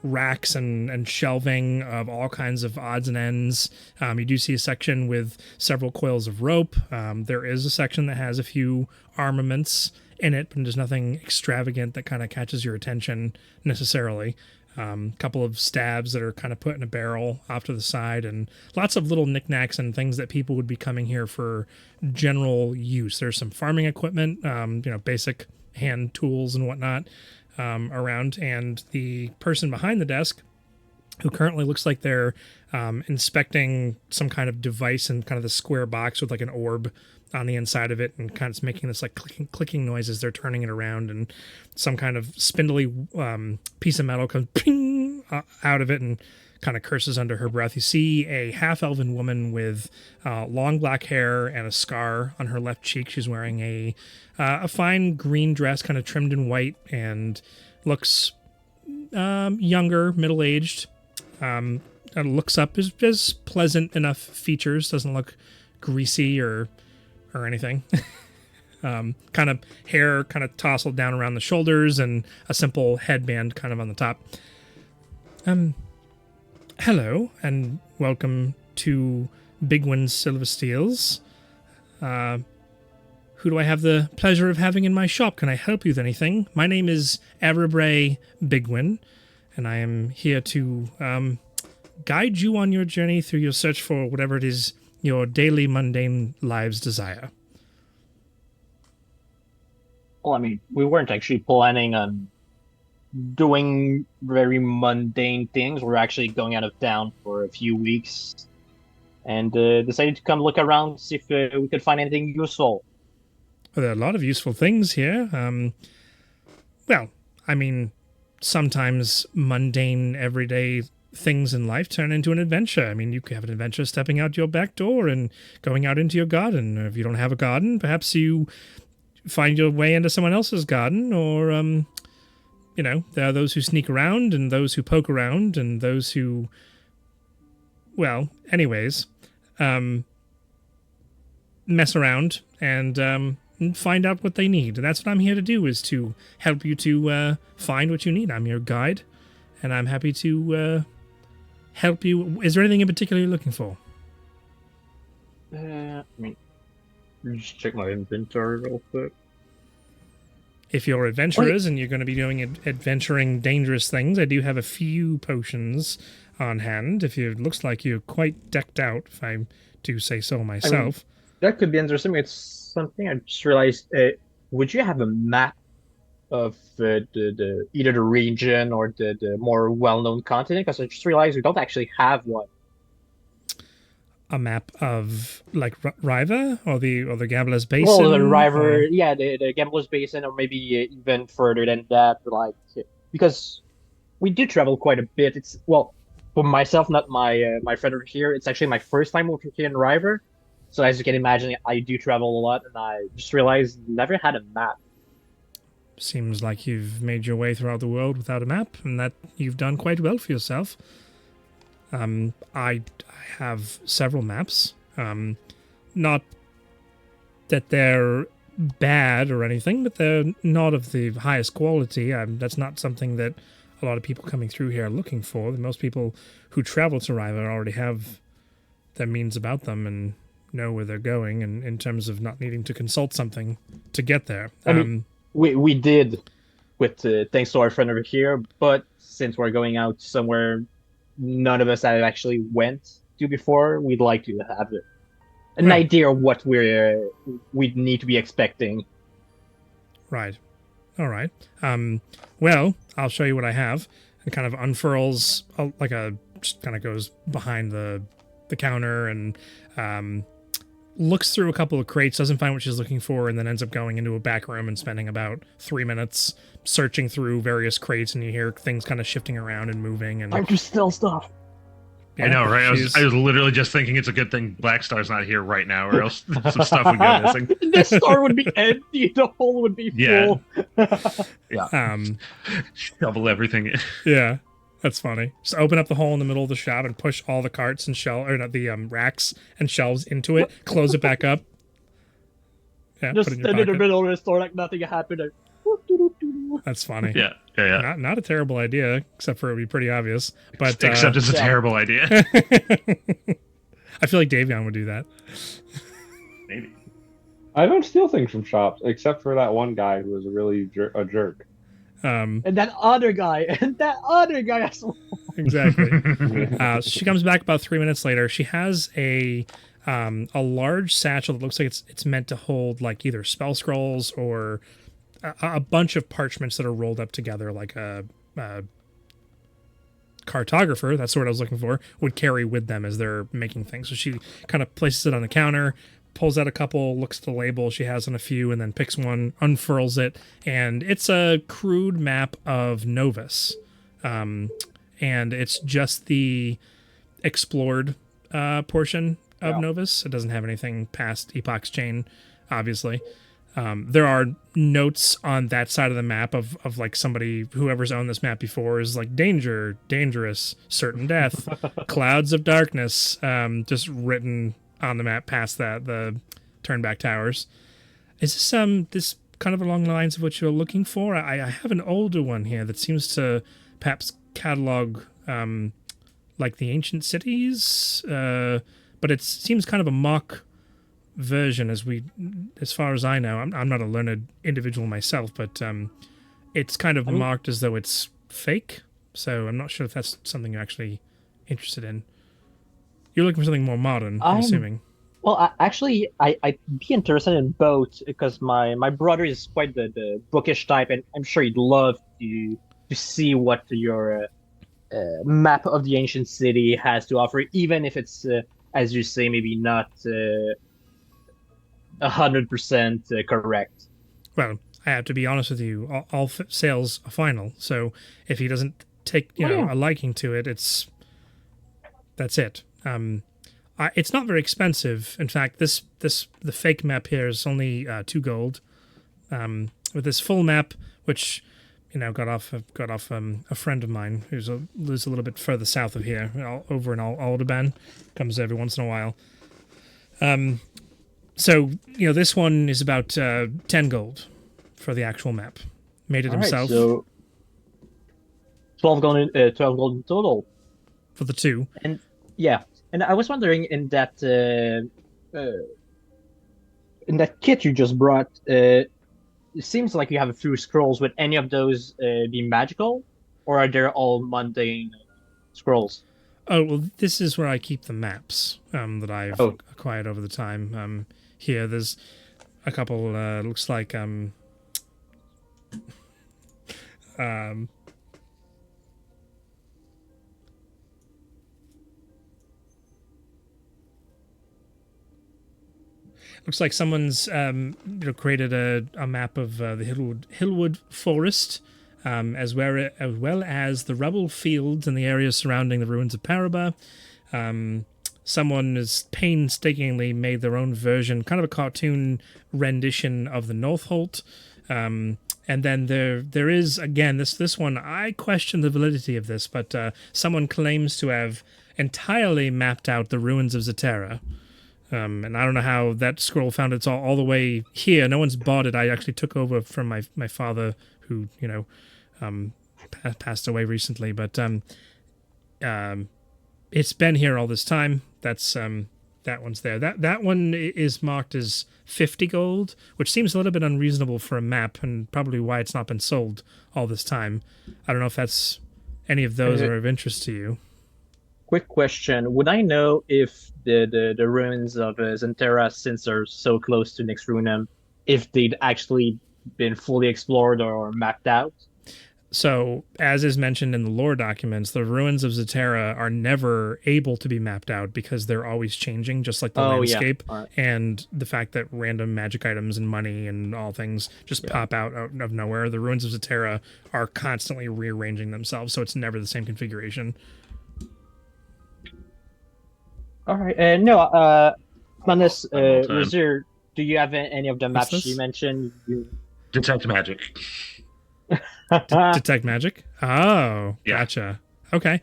racks and shelving of all kinds of odds and ends. You do see a section with several coils of rope. There is a section that has a few armaments in it, but there's nothing extravagant that kind of catches your attention necessarily. A couple of stabs that are kind of put in a barrel off to the side, and lots of little knickknacks and things that people would be coming here for general use. There's some farming equipment, basic hand tools and whatnot around, and the person behind the desk, who currently looks like they're inspecting some kind of device in kind of the square box with an orb on the inside of it, and kind of making this clicking noise as they're turning it around, and some kind of spindly piece of metal comes ping out of it and kind of curses under her breath. You see a half-elven woman with long black hair and a scar on her left cheek. She's wearing a fine green dress, kind of trimmed in white, and looks younger, middle-aged. Looks up as pleasant enough features. Doesn't look greasy or anything. Kind of hair kind of tousled down around the shoulders, and a simple headband kind of on the top. Hello, and welcome to Bigwin's Silver Steels. Who do I have the pleasure of having in my shop? Can I help you with anything? My name is Erebray Bigwin, and I am here to guide you on your journey through your search for whatever it is your daily mundane lives desire. Well, we weren't actually planning on doing very mundane things. We're actually going out of town for a few weeks, and decided to come look around, see if we could find anything useful. Well, there are a lot of useful things here. Sometimes mundane, everyday things in life turn into an adventure. You could have an adventure stepping out your back door and going out into your garden. Or if you don't have a garden, perhaps you find your way into someone else's garden, or there are those who sneak around and those who poke around and those who, mess around and find out what they need. And that's what I'm here to do, is to help you to find what you need. I'm your guide, and I'm happy to help you. Is there anything in particular you're looking for? Just check my inventory real quick. If you're adventurers and you're going to be doing adventuring dangerous things, I do have a few potions on hand. It looks like you're quite decked out, if I do say so myself. That could be interesting. It's something I just realized. Would you have a map of the either the region or the more well-known continent? Because I just realized we don't actually have one. A map of Ryver or the Gambler's Basin? Well, the Ryver, the Gambler's Basin, or maybe even further than that. Because we do travel quite a bit. It's for myself, not my friend over here. It's actually my first time over here in Ryver. So as you can imagine, I do travel a lot, and I just realized never had a map. Seems like you've made your way throughout the world without a map, and that you've done quite well for yourself. I have several maps. Not that they're bad or anything, but they're not of the highest quality. That's not something that a lot of people coming through here are looking for. Most people who travel to Ryver already have their means about them and know where they're going, and in terms of not needing to consult something to get there. I mean, we did with thanks to our friend over here, but since we're going out somewhere none of us have actually went to before, we'd like to have an idea of what we'd need to be expecting. Right. All right. Well, I'll show you what I have. And kind of unfurls just kind of goes behind the counter and looks through a couple of crates, doesn't find what she's looking for, and then ends up going into a back room and spending about 3 minutes searching through various crates, and you hear things kind of shifting around and moving. And I just steal stuff. Yeah, I know, right? I was literally just thinking it's a good thing Black Star's not here right now, or else some stuff would go missing. The store would be empty. The hole would be full. Yeah. Shovel everything in. Yeah, that's funny. Just open up the hole in the middle of the shop and push all the carts and racks and shelves into it. Close it back up. Yeah, just put it in your stand in the pocket. middle of the store like nothing happened. That's funny. Yeah. Not a terrible idea, except for it would be pretty obvious. But Except it's a terrible idea. I feel like Davion would do that. Maybe. I don't steal things from shops, except for that one guy who was really a jerk. And that other guy, as well. Exactly. She comes back about 3 minutes later. She has a large satchel that looks like it's meant to hold like either spell scrolls or a bunch of parchments that are rolled up together like a cartographer, that's what I was looking for, would carry with them as they're making things. So she kind of places it on the counter, pulls out a couple, looks at the label she has on a few, and then picks one, unfurls it, and it's a crude map of Novus. And it's just the explored portion of Novus. It doesn't have anything past Epoch's Chain, obviously. There are notes on that side of the map of like somebody, whoever's owned this map before, is like danger, dangerous, certain death, clouds of darkness, just written on the map past that, the turnback towers. Is this kind of along the lines of what you're looking for? I have an older one here that seems to perhaps catalog like the ancient cities, but it seems kind of a mock version as far as I know. I'm not a learned individual myself, but it's kind of marked as though it's fake, so I'm not sure if that's something you're actually interested in. You're looking for something more modern, I'm assuming. Well, actually, I'd be interested in both because my brother is quite the bookish type, and I'm sure he'd love to see what your map of the ancient city has to offer, even if it's, as you say, maybe not 100% correct. Well, I have to be honest with you. All sales are final, so if he doesn't take a liking to it, that's it. It's not very expensive. In fact, the fake map here is only 2 gold. With this full map, which got off a friend of mine who lives a little bit further south of here, over in Aldeban, comes every once in a while. So this one is about 10 gold for the actual map. Made it himself. Right, so 12 gold in total for the 2. And yeah. And I was wondering, in that kit you just brought, it seems like you have a few scrolls. Would any of those be magical, or are they all mundane scrolls? Oh, well, this is where I keep the maps that I've acquired over the time. Here, there's a couple. Looks like looks like someone's created a map of the Hillwood Forest, as well as the rubble fields and the areas surrounding the ruins of Paraba. Someone has painstakingly made their own version, kind of a cartoon rendition of the Northolt. And then there is, again, this one, I question the validity of this, but someone claims to have entirely mapped out the ruins of Zetera. And I don't know how that scroll found its all the way here. No one's bought it. I actually took over from my father, who passed away recently, but it's been here all this time. That's that one's there. That one is marked as 50 gold, which seems a little bit unreasonable for a map, and probably why it's not been sold all this time. I don't know if that's any of those are of interest to you. Quick question: would I know if the ruins of Zentera, since they're so close to Nixrunum, if they'd actually been fully explored or mapped out? So, as is mentioned in the lore documents, the ruins of Zentera are never able to be mapped out because they're always changing, just like the landscape. Yeah. Right. And the fact that random magic items and money and all things just pop out of nowhere. The ruins of Zentera are constantly rearranging themselves, so it's never the same configuration. All right. No, Manus, Razir, do you have any of the maps you mentioned? Detect magic. Detect magic? Oh, Yeah. Gotcha. Okay.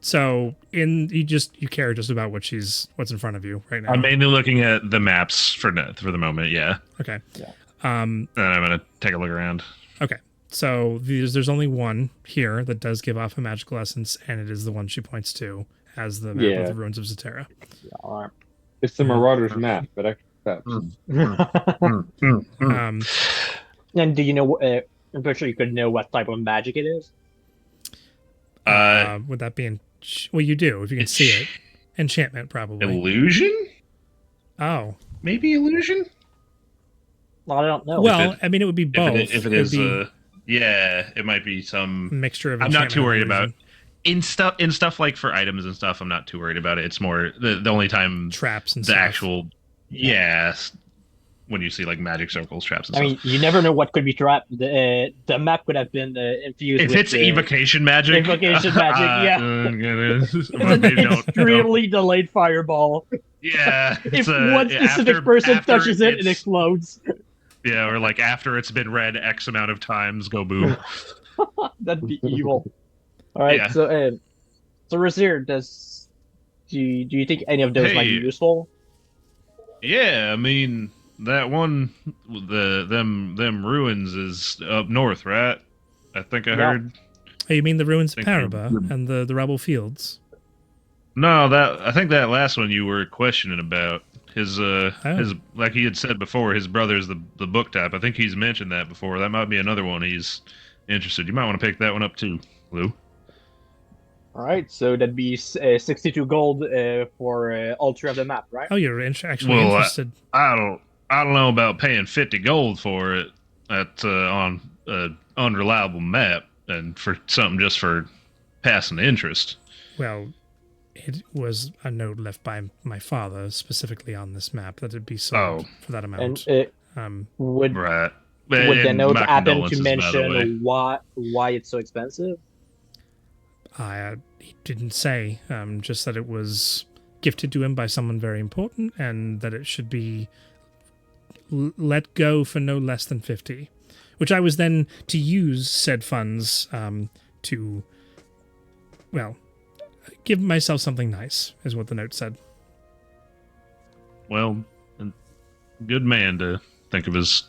So you care just about what's in front of you right now. I'm mainly looking at the maps for the moment. Yeah. Okay. Yeah. And I'm gonna take a look around. Okay. So there's only one here that does give off a magical essence, and it is the one she points to as the map of the ruins of Zentera. All right. It's the Marauder's map, but extra steps. And do you know? I'm pretty sure you could know what type of magic it is. Would that be well, you do if you can see it. Enchantment, probably. Illusion? Oh, maybe illusion. Well, I don't know. Well, I mean, it would be both. If it is, yeah, it might be some mixture of. I'm not too worried about illusion. in stuff like for items and stuff. I'm not too worried about it. It's more the only time traps and the stuff. actual when you see like magic circles, traps and stuff. I mean, you never know what could be trapped. The map could have been infused if with it's evocation magic. Evocation magic, it's an extremely delayed fireball. Yeah. If one specific person touches it, it explodes. Yeah, or like after it's been read X amount of times, go boom. That'd be evil. All right, yeah. So Razir, do you think any of those might be useful? Yeah, I mean that one, them ruins is up north, right? I think I heard. Oh, you mean the ruins of Paraba and the rebel fields? No, I think that last one you were questioning about. His like he had said before, his brother's the book type. I think he's mentioned that before. That might be another one he's interested. You might want to pick that one up too, Lou. All right, so that'd be 62 gold for all three of the map, right? Oh, you're actually interested. I don't know about paying 50 gold for it on an unreliable map and for something just for passing interest. Well, it was a note left by my father specifically on this map that it'd be sold for that amount. And would right. Would the note happen to mention why it's so expensive? He didn't say. Just that it was gifted to him by someone very important, and that it should be let go for no less than 50. Which I was then to use said funds to, well, give myself something nice, is what the note said. Well, good man to think of his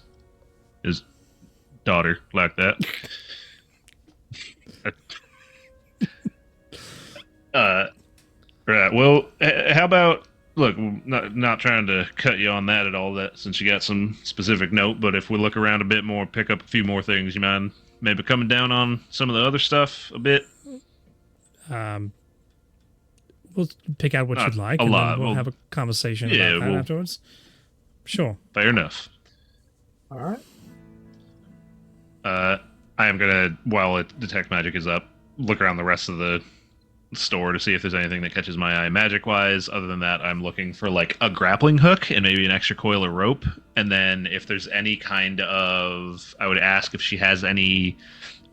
daughter like that. Right. Well, how about, look, not trying to cut you on that at all, that since you got some specific note, but if we look around a bit more, pick up a few more things, you mind maybe coming down on some of the other stuff a bit? We'll pick out what you'd like, and then we'll have a conversation about that afterwards. Sure. Fair enough. All right. I am gonna, while detect magic is up, look around the rest of the store to see if there's anything that catches my eye magic-wise. Other than that, I'm looking for like a grappling hook and maybe an extra coil of rope. And then if there's any kind of, I would ask if she has any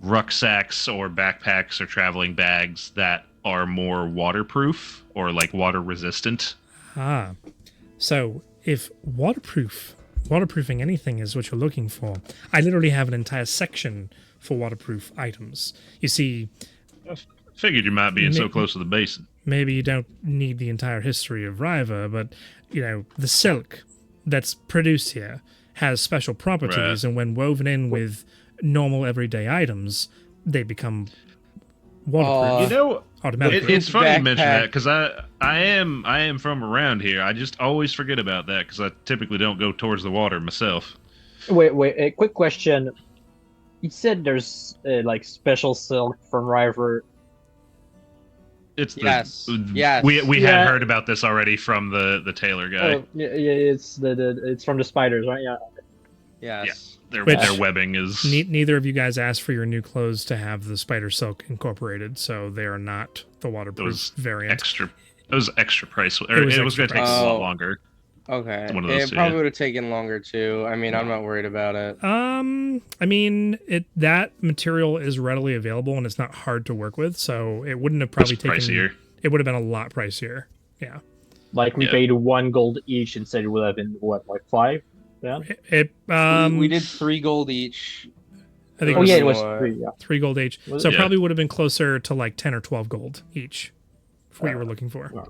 rucksacks or backpacks or traveling bags that are more waterproof or like water resistant. So if waterproofing anything is what you're looking for, I literally have an entire section for waterproof items. You see, figured you might be so close to the basin. Maybe you don't need the entire history of Ryver, but the silk that's produced here has special properties, and when woven in with normal everyday items, they become waterproof You know, automatically. it's funny you mention Backpack. that because I am from around here. I just always forget about that because I typically don't go towards the water myself. Wait, a quick question. You said there's like special silk from Ryver. It's Yes. the Yes. we Yeah. had heard about this already from the tailor guy. Oh, yeah, it's it's from the spiders, right? Yeah. Yes. Their Which- webbing is Neither of you guys asked for your new clothes to have the spider silk incorporated, so they are not the waterproof Those variant. extra. It was extra price. Or It was it was going extra to take price. a lot Oh. longer. Okay. One of those It two, probably yeah. would have taken longer too. I mean, I'm not worried about it. I mean, that material is readily available and it's not hard to work with, so it wouldn't have probably It's taken. pricier. It would have been a lot pricier. Yeah. Like we Yeah. paid 1 gold each and said it would have been what, like 5? Yeah. We did 3 gold each. I think Oh it was yeah, it was more. 3. Yeah. 3 gold each. Was So it? it Yeah. probably would have been closer to like 10 or 12 gold each for what you were looking for. wow.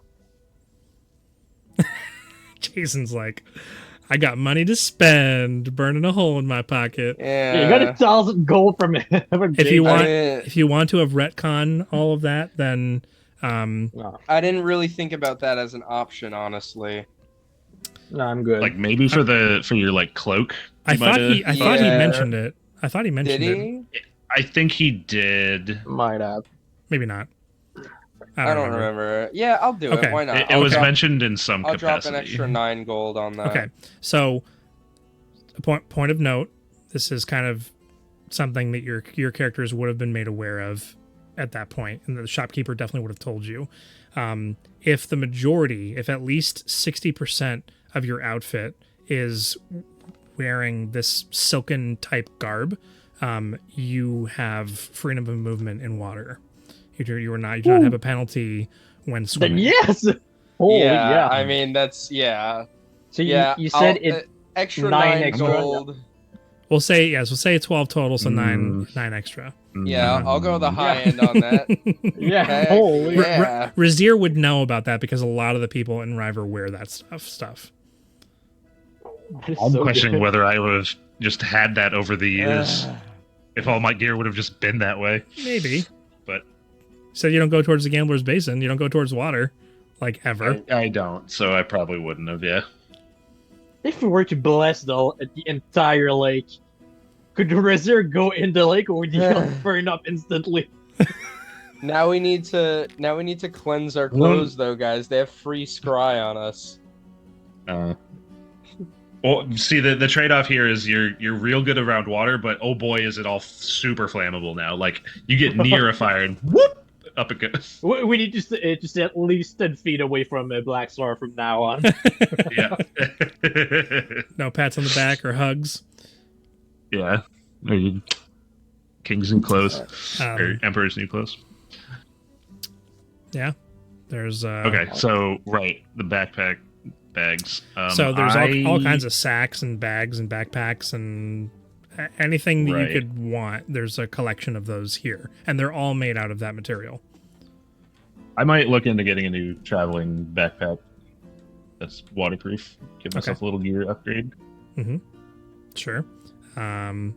Jason's like, I got money to spend, burning a hole in my pocket. Yeah. Yeah, you got 1,000 gold from it. If you want, I- if you want to have retcon all of that, then No, I didn't really think about that as an option, honestly. no, I'm good. Like maybe for your like cloak. I you thought might, he, I thought he Yeah. mentioned it. I thought he mentioned Did it. he? I think he did. Might have. Maybe not. I don't remember. Yeah, I'll do Okay. it. Why not? It I'll was drop- mentioned in some I'll drop capacity. an extra 9 gold on that. Okay, so a point of note. This is kind of something that your characters would have been made aware of at that point, and the shopkeeper definitely would have told you. If the majority, if at least 60% of your outfit is wearing this silken type garb, you have freedom of movement in water. You do not have a penalty when Then swimming. yes. Holy yeah. I mean, that's yeah. So you, Yeah. you said I'll- it. extra 9 9 extra. gold. We'll say 12 total, so nine extra. Yeah, I'll go the high Yeah. end on that. Yeah. Heck Holy. yeah. Razir would know about that because a lot of the people in Ryver wear that stuff. That is I'm so questioning good. whether I would have just had that over the years. If all my gear would have just been that way. Maybe. But So you don't go towards the Gambler's Basin. You don't go towards water, like ever. I don't, so I probably wouldn't have, yeah. If we were to bless the entire lake, could the Razir go in the lake or would he burn up instantly? Now we need to cleanse our clothes though, guys. They have free scry on us. Well, see, the trade-off here is you're real good around water, but oh boy, is it all super flammable now. Like, you get near a fire and whoop, up it goes. We need to stay at least 10 feet away from Black Star from now on. Yeah. No pats on the back or hugs. Yeah. Are you King's new clothes? Or Um, Emperor's new clothes? yeah. There's Okay, so, right, the backpack bags. So there's all I- kinds of sacks and bags and backpacks and anything that Right. you could want. There's a collection of those here, and they're all made out of that material. I might look into getting a new traveling backpack that's waterproof. Give myself a little gear upgrade. Sure. And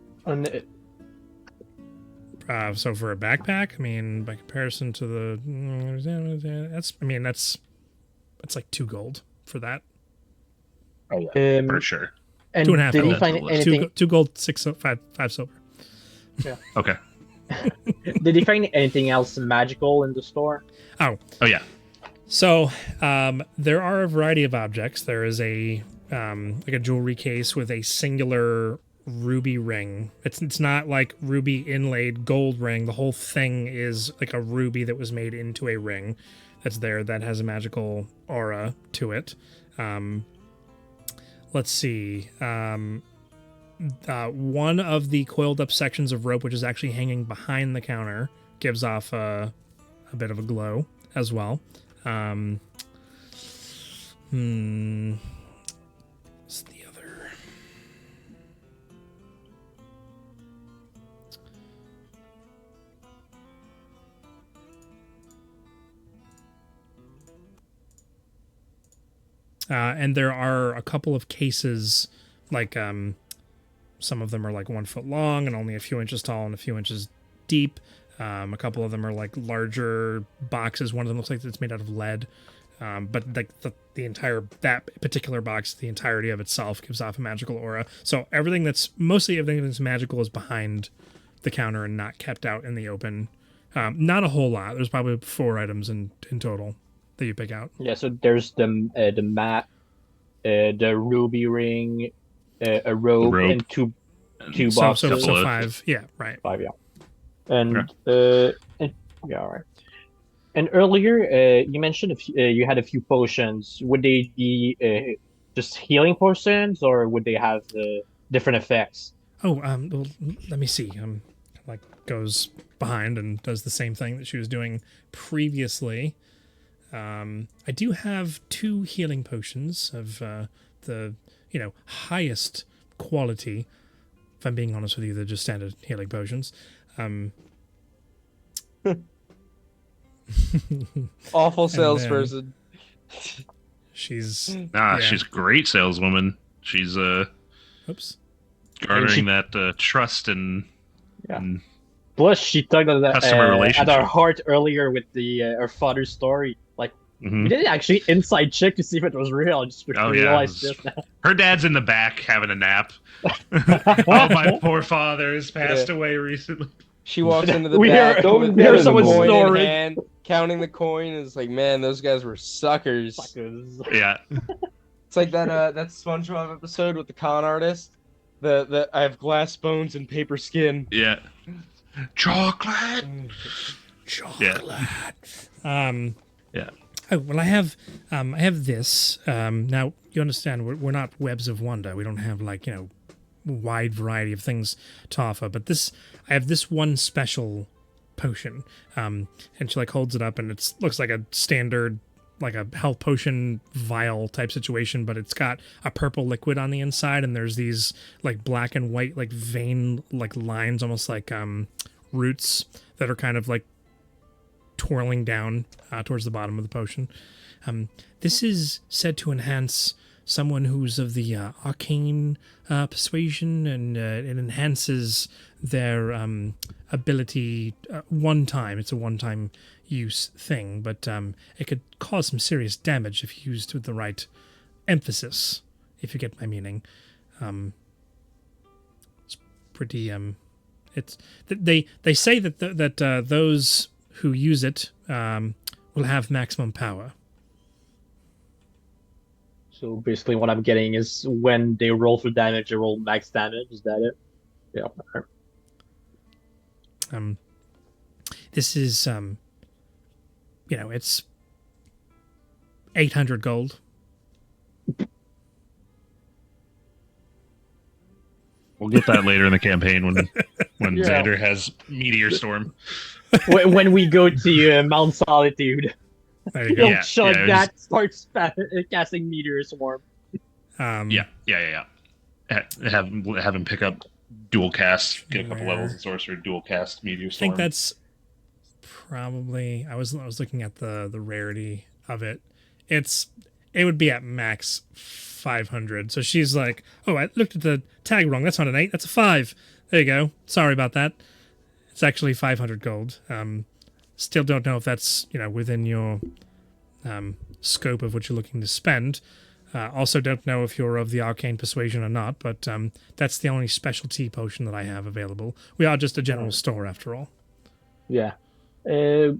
So for a backpack, I mean, by comparison to that's like 2 gold for that. Oh yeah, Um, for sure. and 2.5 did he gold. find Two- anything? 2 gold, 5 silver. Okay. Did he find anything else magical in the store? Oh yeah. So there are a variety of objects. There is a like a jewelry case with a singular ruby ring. It's not like ruby inlaid gold ring. The whole thing is like a ruby that was made into a ring that's there that has a magical aura to it. Let's see. One of the coiled up sections of rope, which is actually hanging behind the counter, gives off a bit of a glow as well. What's the other? And there are a couple of cases, like some of them are like 1 foot long and only a few inches tall and a few inches deep. A couple of them are like larger boxes. One of them looks like it's made out of lead. But like the entire, that particular box, the entirety of itself gives off a magical aura. So mostly everything that's magical is behind the counter and not kept out in the open. Not a whole lot. There's probably 4 items in total that you pick out. Yeah, so there's the map, the ruby ring, a rope, and two boxes. So 5. Yeah, right. 5, yeah. And yeah, all right. And earlier, you mentioned you had a few potions. Would they be just healing potions, or would they have different effects? Oh, well, let me see. Like goes behind and does the same thing that she was doing previously. I do have 2 healing potions of the highest quality. If I'm being honest with you, they're just standard healing potions. Awful salesperson. She's she's a great saleswoman. She's garnering that trust and Plus, she tugged at customer relationship. our heart earlier with our father's story. Like, we didn't actually inside check to see if it was real. I just realized this now. Her dad's in the back having a nap. Oh, my poor father has passed away recently. She walks into the We back hear- with we hear the someone coin in snoring. hand, counting the coin. And it's like, man, those guys were suckers. Yeah. It's like that SpongeBob episode with the con artist. The I have glass bones and paper skin. Yeah. Chocolate. Yeah. Oh well, I have this. Now you understand we're not webs of wonder. We don't have like wide variety of things to offer. But I have this one special potion. And she like holds it up, and it looks like a standard, like a health potion vial type situation, but it's got a purple liquid on the inside, and there's these like black and white like vein like lines, almost like roots that are kind of like twirling down towards the bottom of the potion. This is said to enhance someone who's of the arcane persuasion, and it enhances their ability one time. It's a one-time use thing, but it could cause some serious damage if used with the right emphasis, if you get my meaning. It's pretty they say that those who use it will have maximum power. So basically, what I'm getting is when they roll for damage, they roll max damage. Is that it? Yeah. This is it's 800 gold. We'll get that later in the campaign when Xander has Meteor Storm. When we go to Mount Solitude, There you go. Yeah, that starts casting Meteor Swarm. Yeah. Have him pick up dual cast, get a couple levels in sorcerer, dual cast Meteor I Storm. think that's probably. I was looking at the rarity of it. It would be at max 500. So she's like, oh, I looked at the tag wrong. That's not an 8. That's a 5. There you go. Sorry about that. It's actually 500 gold. Still don't know if that's within your scope of what you're looking to spend. Also don't know if you're of the arcane persuasion or not, but that's the only specialty potion that I have available. We are just a general store after all. Yeah. We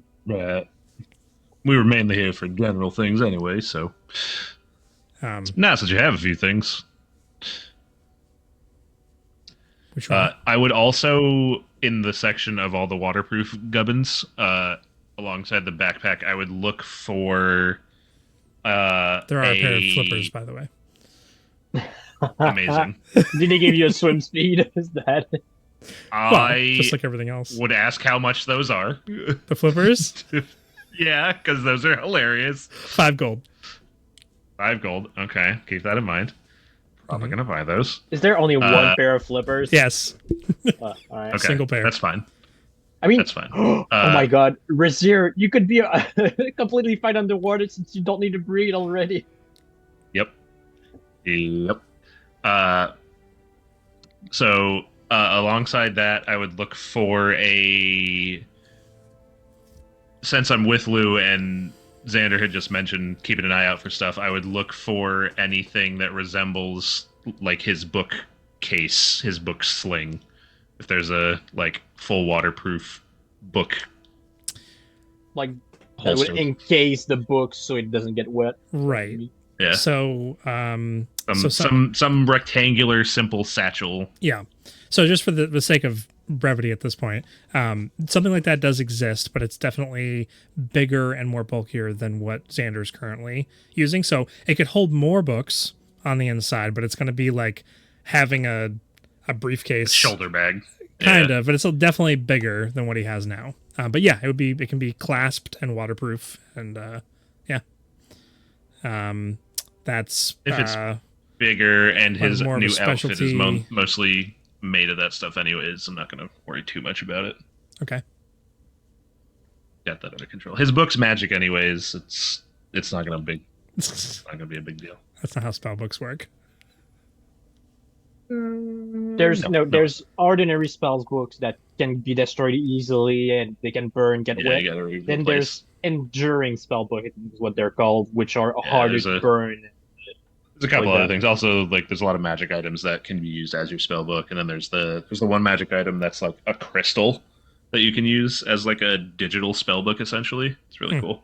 were mainly here for general things anyway, so nice that you have a few things. Which one? I would also, in the section of all the waterproof gubbins, alongside the backpack, I would look for there are a pair of flippers, by the way. Amazing. Did they give you a swim speed? Is that? I just like everything else. would ask how much those are. The flippers? Yeah, because those are hilarious. 5 gold. 5 gold. Okay, keep that in mind. Probably gonna buy those. Is there only one pair of flippers? Yes. All right. Okay, Single pair. That's fine. I mean, That's fine. oh my God, Razir, you could be completely fine underwater since you don't need to breathe already. Yep. So Alongside that, I would look for a. Since I'm with Lou and Xander had just mentioned keeping an eye out for stuff, I would look for anything that resembles like his book case, his book sling. If there's a like full waterproof book, Like that would holster. encase the book so it doesn't get wet. Right. Yeah. So, some rectangular, simple satchel. yeah. So just for the sake of brevity at this point, something like that does exist, but it's definitely bigger and more bulkier than what Xander's currently using. So it could hold more books on the inside, but it's going to be like having a briefcase, Shoulder bag. kind of, but it's definitely bigger than what he has now. But yeah, it can be clasped and waterproof, and yeah. That's If it's bigger and his more of a new outfit is specialty- mostly made of that stuff anyways, I'm not going to worry too much about it. okay. Got that under control. His book's magic anyways. It's not going to be a big deal. That's not how spell books work. There's No. there's ordinary spells books that can be destroyed easily and they can burn, get Yeah, wet. you got to Then replace. there's enduring spell book is what they're called, which are Yeah, harder there's to a- burn. There's a couple like other that. things. Also, like there's a lot of magic items that can be used as your spell book, and then there's the one magic item that's like a crystal that you can use as like a digital spell book. Essentially, it's really cool.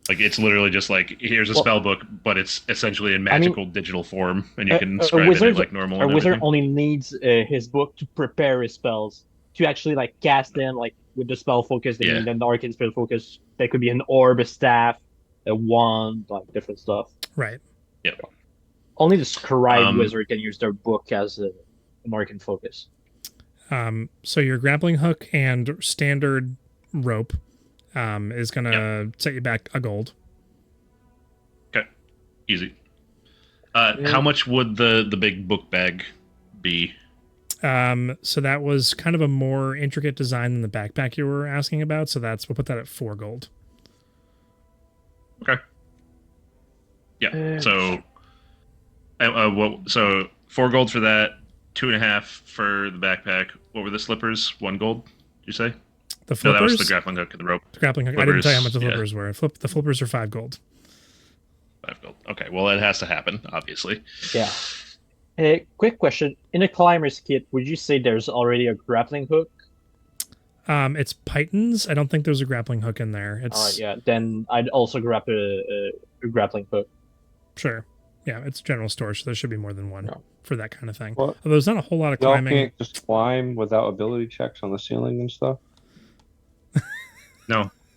Like it's literally just like here's a Well, spell book, but it's essentially in magical digital form, and you can a scribe in wizard- it like normal. A And wizard everything. only needs his book to prepare his spells, to actually like cast them, like with the spell focus. They Yeah. need an arcane spell focus. There could be an orb, a staff, a wand, like different stuff. Right. Only the scribe Um, wizard can use their book as an arcane focus. So your grappling hook and standard rope is gonna set you back a gold. Okay, easy. How much would the big book bag be? So that was kind of a more intricate design than the backpack you were asking about. So we'll put that at 4 gold. Okay. Yeah. So, so 4 gold for that, 2.5 for the backpack. What were the slippers? 1 gold? Did you say? The No, flippers. that was the grappling hook and the rope. The grappling hook. I didn't tell you how much the Flippers, yeah. flippers were. The flippers are 5 gold. 5 gold. Okay. Well, it has to happen, obviously. Yeah. Quick question: in a climber's kit, would you say there's already a grappling hook? It's pythons. I don't think there's a grappling hook in there. It's Alright, yeah. Then I'd also grab a grappling hook. sure. Yeah, it's general storage, so there should be more than one No. for that kind of thing. What? Although there's not a whole lot of Y'all climbing. can't just climb without ability checks on the ceiling and stuff.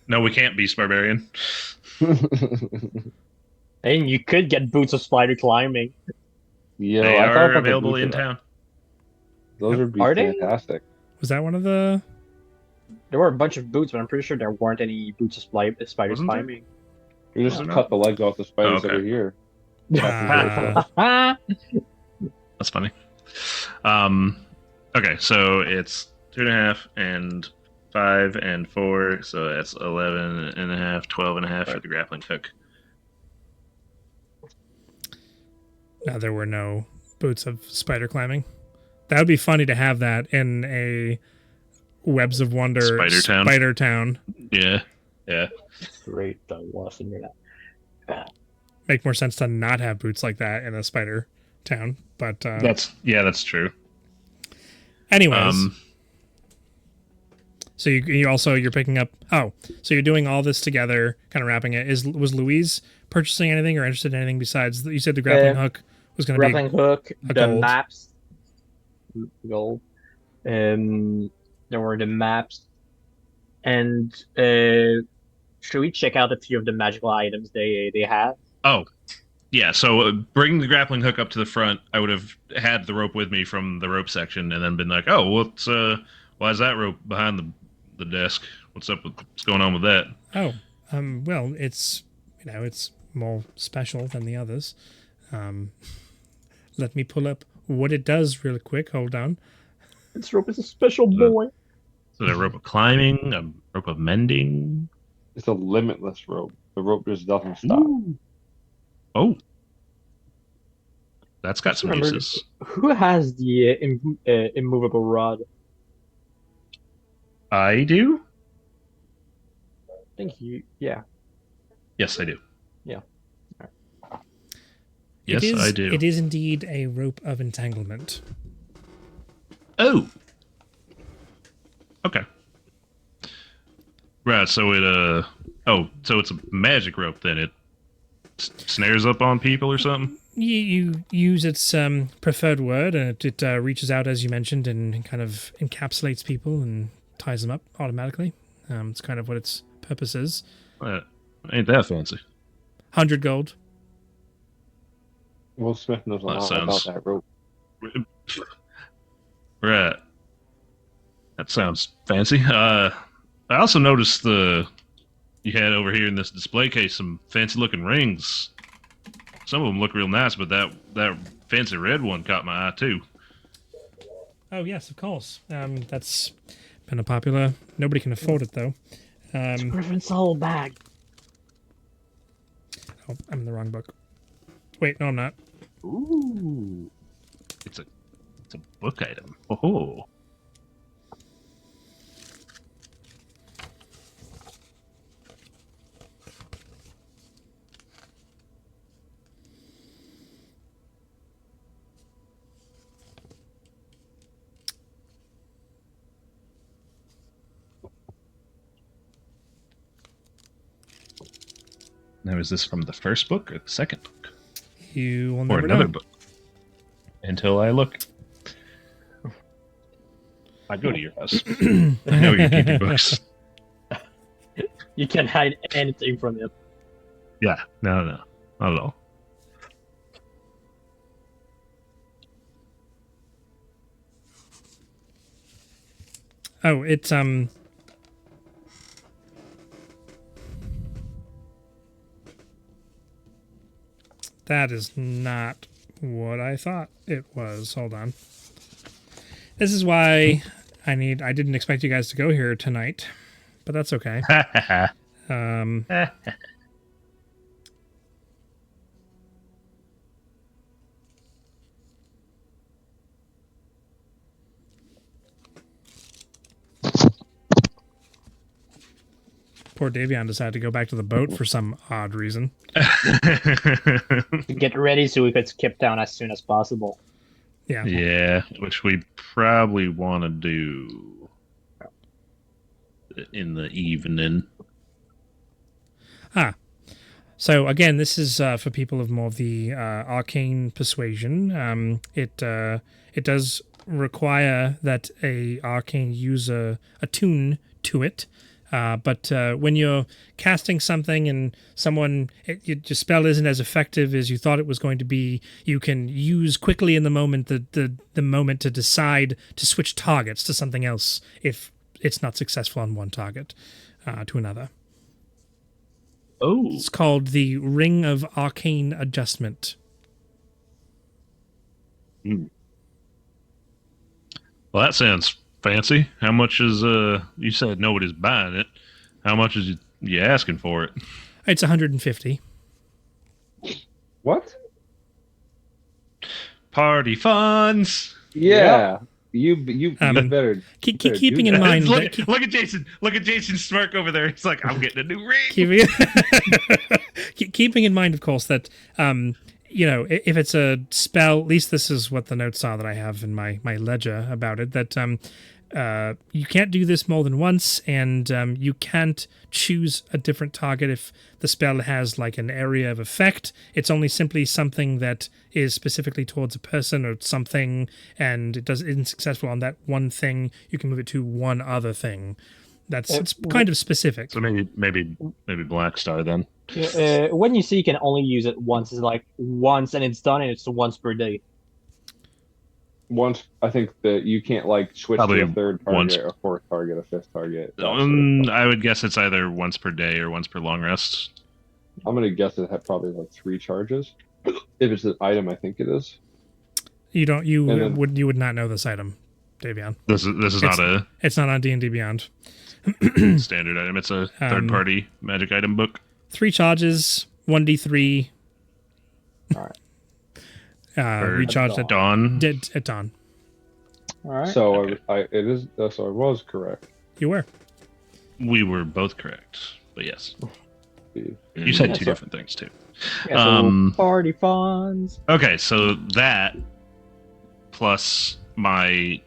No, we can't, Beast Barbarian. And you could get boots of spider climbing. Yeah, They I thought are about the available boots in of that. town. Those would be Are they? fantastic. Was that one of the? There were a bunch of boots, but I'm pretty sure there weren't any boots of spider Wasn't there? climbing. You just Oh, no. cut the legs off the spiders Oh, okay. that are here. Uh, That's funny. Okay, so it's 2.5 and 5 and 4, so that's 11.5, 12.5 for the grappling hook. no, there were no boots of spider climbing. That would be funny to have that in a Webs of Wonder Spider Town. Town. Yeah. Great, I want to hear that. Make more sense to not have boots like that in a spider town. But That's true. anyways, so you're picking up. Oh, so you're doing all this together, kind of wrapping it. Was Louise purchasing anything or interested in anything besides? You said the grappling hook was going to be. Grappling hook, a the gold. maps, gold. There were the maps, and should we check out a few of the magical items they have? Oh, yeah. So bring the grappling hook up to the front. I would have had the rope with me from the rope section, and then been like, "Oh, why is that rope behind the desk? What's going on with that?" Oh, well, it's it's more special than the others. Let me pull up what it does real quick. Hold on. This rope is a special boy. So the rope of climbing, a rope of mending. It's a limitless rope. The rope just doesn't stop. Oh, That's got some Remember, uses. who has the immovable rod? I do. I think you. Yeah. Yes, I do. Yeah. Yes, I do. It is indeed a rope of entanglement. Oh. Okay. Right. So it so it's a magic rope then. It snares up on people or something. You use its preferred word, and it reaches out, as you mentioned, and kind of encapsulates people and ties them up automatically. It's kind of what its purpose is. Ain't that fancy? 100 gold. Will Smith knows a That lot sounds- about that rope. Right. That sounds fancy. I also noticed you had over here in this display case some fancy looking rings. Some of them look real nice, but that fancy red one caught my eye too. Oh, yes, of course. That's been a popular... Nobody can afford it, though. Griffin soul bag. Oh, I'm in the wrong book. Wait, no, I'm not. Ooh. It's a book item. Oh. Now, is this from the first book or the second book? You will Or never another know. book? Until I look. I go to your house. I know you keep your books. You can't hide anything from it. Yeah, no, not at all. Oh, it's that is not what I thought it was. Hold on. This is why I didn't expect you guys to go here tonight, but that's okay. Um Poor Davion decided to go back to the boat for some odd reason. Get ready so we could skip down as soon as possible. Yeah. Yeah, which we probably want to do in the evening. So again, this is for people of more of the arcane persuasion. It does require that a arcane user attune to it. But when you're casting something and your spell isn't as effective as you thought it was going to be, you can use quickly in the moment the moment to decide to switch targets to something else if it's not successful on one target to another. Oh, It's called the Ring of Arcane Adjustment. well, that sounds fancy. How much is you said nobody's buying it? How much is you asking for it? It's 150. What? Party funds. Yeah. You better Keeping do in that. mind Look, that look at Jason. Look at Jason's smirk over there. He's like, I'm getting a new ring. keeping in mind, of course, that if it's a spell, at least this is what the notes are that I have in my ledger about it, that you can't do this more than once, and you can't choose a different target if the spell has like an area of effect. It's only simply something that is specifically towards a person or something, and it isn't successful on that one thing. You can move it to one other thing. It's kind of specific. So maybe Black Star then. When you say you can only use it once, it's like once and it's done, and it's once per day. Once, I think that you can't like switch Probably to a third target, once. a fourth target, a fifth target. I would guess it's either once per day or once per long rest. I'm gonna guess it had probably like 3 charges. If it's an item, I think it is. You would not know this item, Davion. This is not a It's not on D&D Beyond. standard item. It's a third party magic item book. 3 charges, 1d3. All right. recharged at Dawn. at dawn. All right. So Okay. so I was correct. You were. We were both correct, but yes, Steve. you said Yeah, two so- different things too. Yeah, so party funds. Okay, so that plus my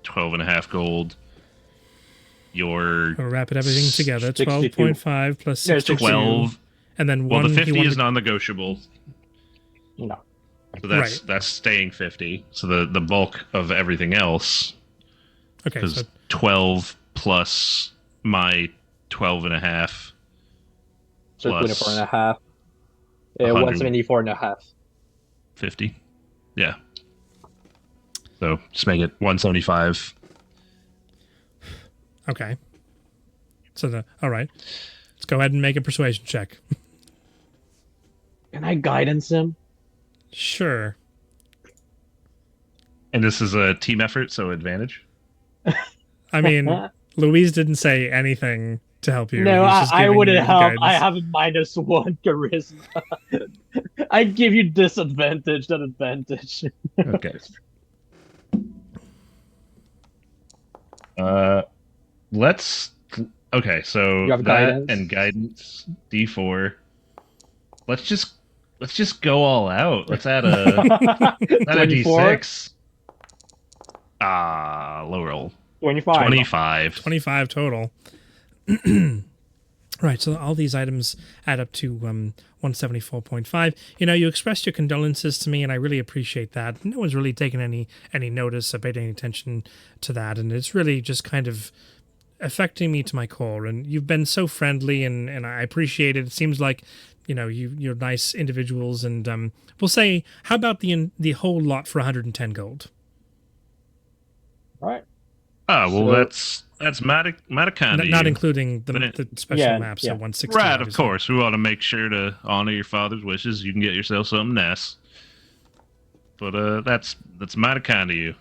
12.5 gold, your We'll wrap everything together. 62. 12.5 plus Yeah, 62. 12. And then Well, one. the 50 he wanted is non-negotiable, No. so that's staying 50. So the bulk of everything else, Okay, because so 12 plus my 12.5. So Plus 24 and a half. 100. 174 and a half. 50. Yeah. So just make it 175. okay. So all right. Let's go ahead and make a persuasion check. Can I guidance him? Sure. And this is a team effort, so advantage. I mean, Louise didn't say anything to help you. No, He's just I giving wouldn't you help. guidance. I have a -1 charisma. I give you disadvantage, not advantage. Okay. Let's. Okay, so You have that guidance? and guidance D4. Let's just go all out. Let's add a 24? D6. Low roll. 25. 25. 25 total. Right, so all these items add up to 174.5. You know, you expressed your condolences to me, and I really appreciate that. No one's really taken any notice or paid any attention to that, and it's really just kind of affecting me to my core. And you've been so friendly, and I appreciate it. It seems like, you know, you're nice individuals, and we'll say, how about the whole lot for 110 gold? Right. Well, So- that's Matacon. Not including But the special yeah, map, so yeah. 160. Right, of obviously. course. We want to make sure to honor your father's wishes. You can get yourself something nice. But that's mighty kind of you.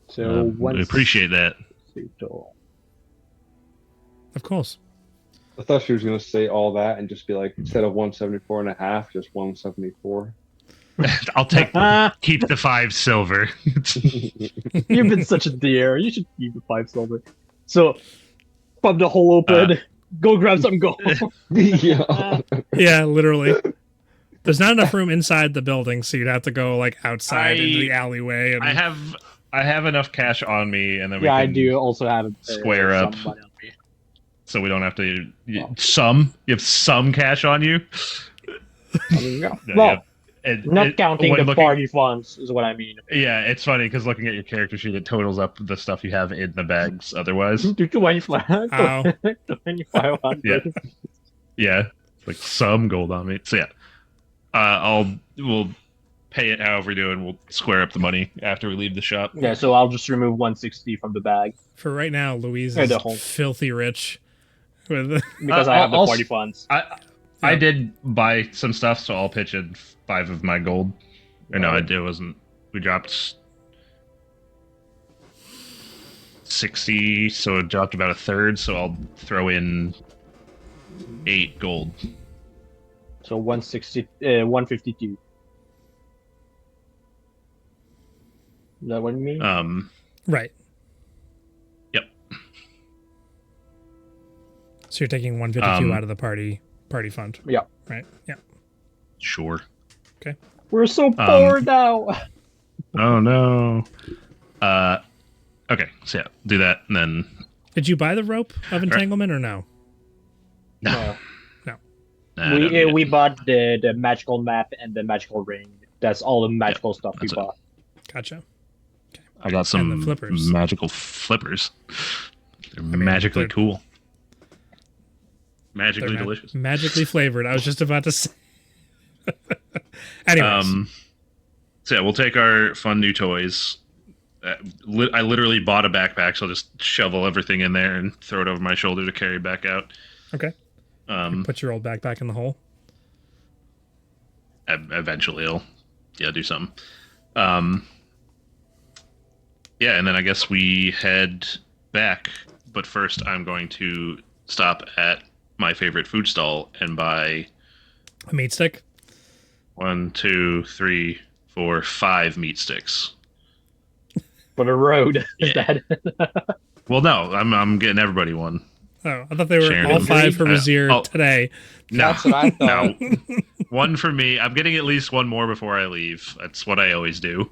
So We appreciate that. Of course. I thought she was going to say all that and just be like, instead of 174 and a half, just 174. I'll keep the 5 silver. You've been such a dear. You should keep the 5 silver. So, pop the hole open. Go grab some gold. Yeah. Yeah, literally. There's not enough room inside the building, so you'd have to go like outside into the alleyway. And I have enough cash on me, and then we Yeah, I can do also have square up. some money on me. So we don't have to. You have some cash on you. I mean, yeah. Yeah, Well, And not counting when the looking- party funds is what I mean. Yeah, it's funny because looking at your character sheet, it totals up the stuff you have in the bags. Otherwise, 2500. Ow. 2500. yeah, it's like some gold on me. So yeah, we'll pay it however we do, and we'll square up the money after we leave the shop. Yeah, so I'll just remove 160 from the bag for right now, Louise Yeah, is the whole- filthy rich. With because I have the I'll- party funds. I did buy some stuff, so I'll pitch in 5 of my gold. Or no, it wasn't. We dropped 60, so it dropped about a third. So I'll throw in 8 gold. So 160, 152. Is that what you mean? right. Yep. So you're taking 152 out of the party fund. Yeah. Right. Yeah. Sure. We're so poor now. Oh no. Okay. So yeah, do that, and then Did you buy the rope of entanglement or no? no. No. Nah, I don't need it. We bought the magical map and the magical ring. That's all the magical stuff we that's it. bought. Gotcha. I got some And the flippers. magical flippers. They're magically they're- cool. Magically They're delicious. magically flavored. I was just about to say. Anyways, So yeah, we'll take our fun new toys. I literally bought a backpack, so I'll just shovel everything in there and throw it over my shoulder to carry back out. okay. Put your old backpack in the hole. Eventually, I'll do something. Yeah, and then I guess we head back. But first, I'm going to stop at my favorite food stall and buy A meat stick. 1, 2, 3, for 5 meat sticks. For the road. Is Yeah. that? Well, no, I'm getting everybody one. Oh, I thought they were Sharing all them. 5 for Vizier Oh. today. No, That's what I thought. no, one for me. I'm getting at least one more before I leave. That's what I always do.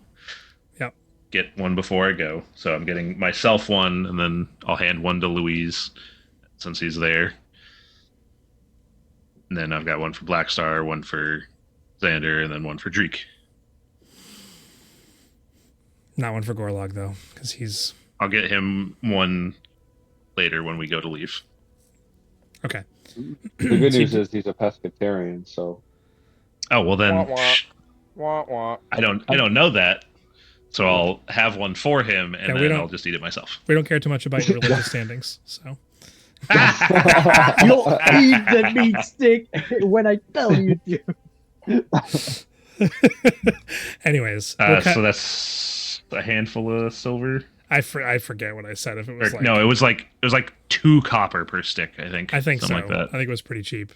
Yep. Get one before I go. So I'm getting myself one, and then I'll hand one to Louise since he's there. And then I've got one for Blackstar, one for Xander, and then one for Dreek. Not one for Gorlog though, because he's I'll get him one later when we go to leave. okay. The good news is he's a pescatarian, so Oh well, then Wah, wah. Wah, wah. I don't know that. So I'll have one for him, and Yeah, we then don't- I'll just eat it myself. We don't care too much about your religious standings, so You'll eat the meat stick when I tell you to. anyways, we'll cut- So that's a handful of silver. I forget what I said. If it was like No, it was like 2 copper per stick. I think. I think so. Something like I that. think it was pretty cheap.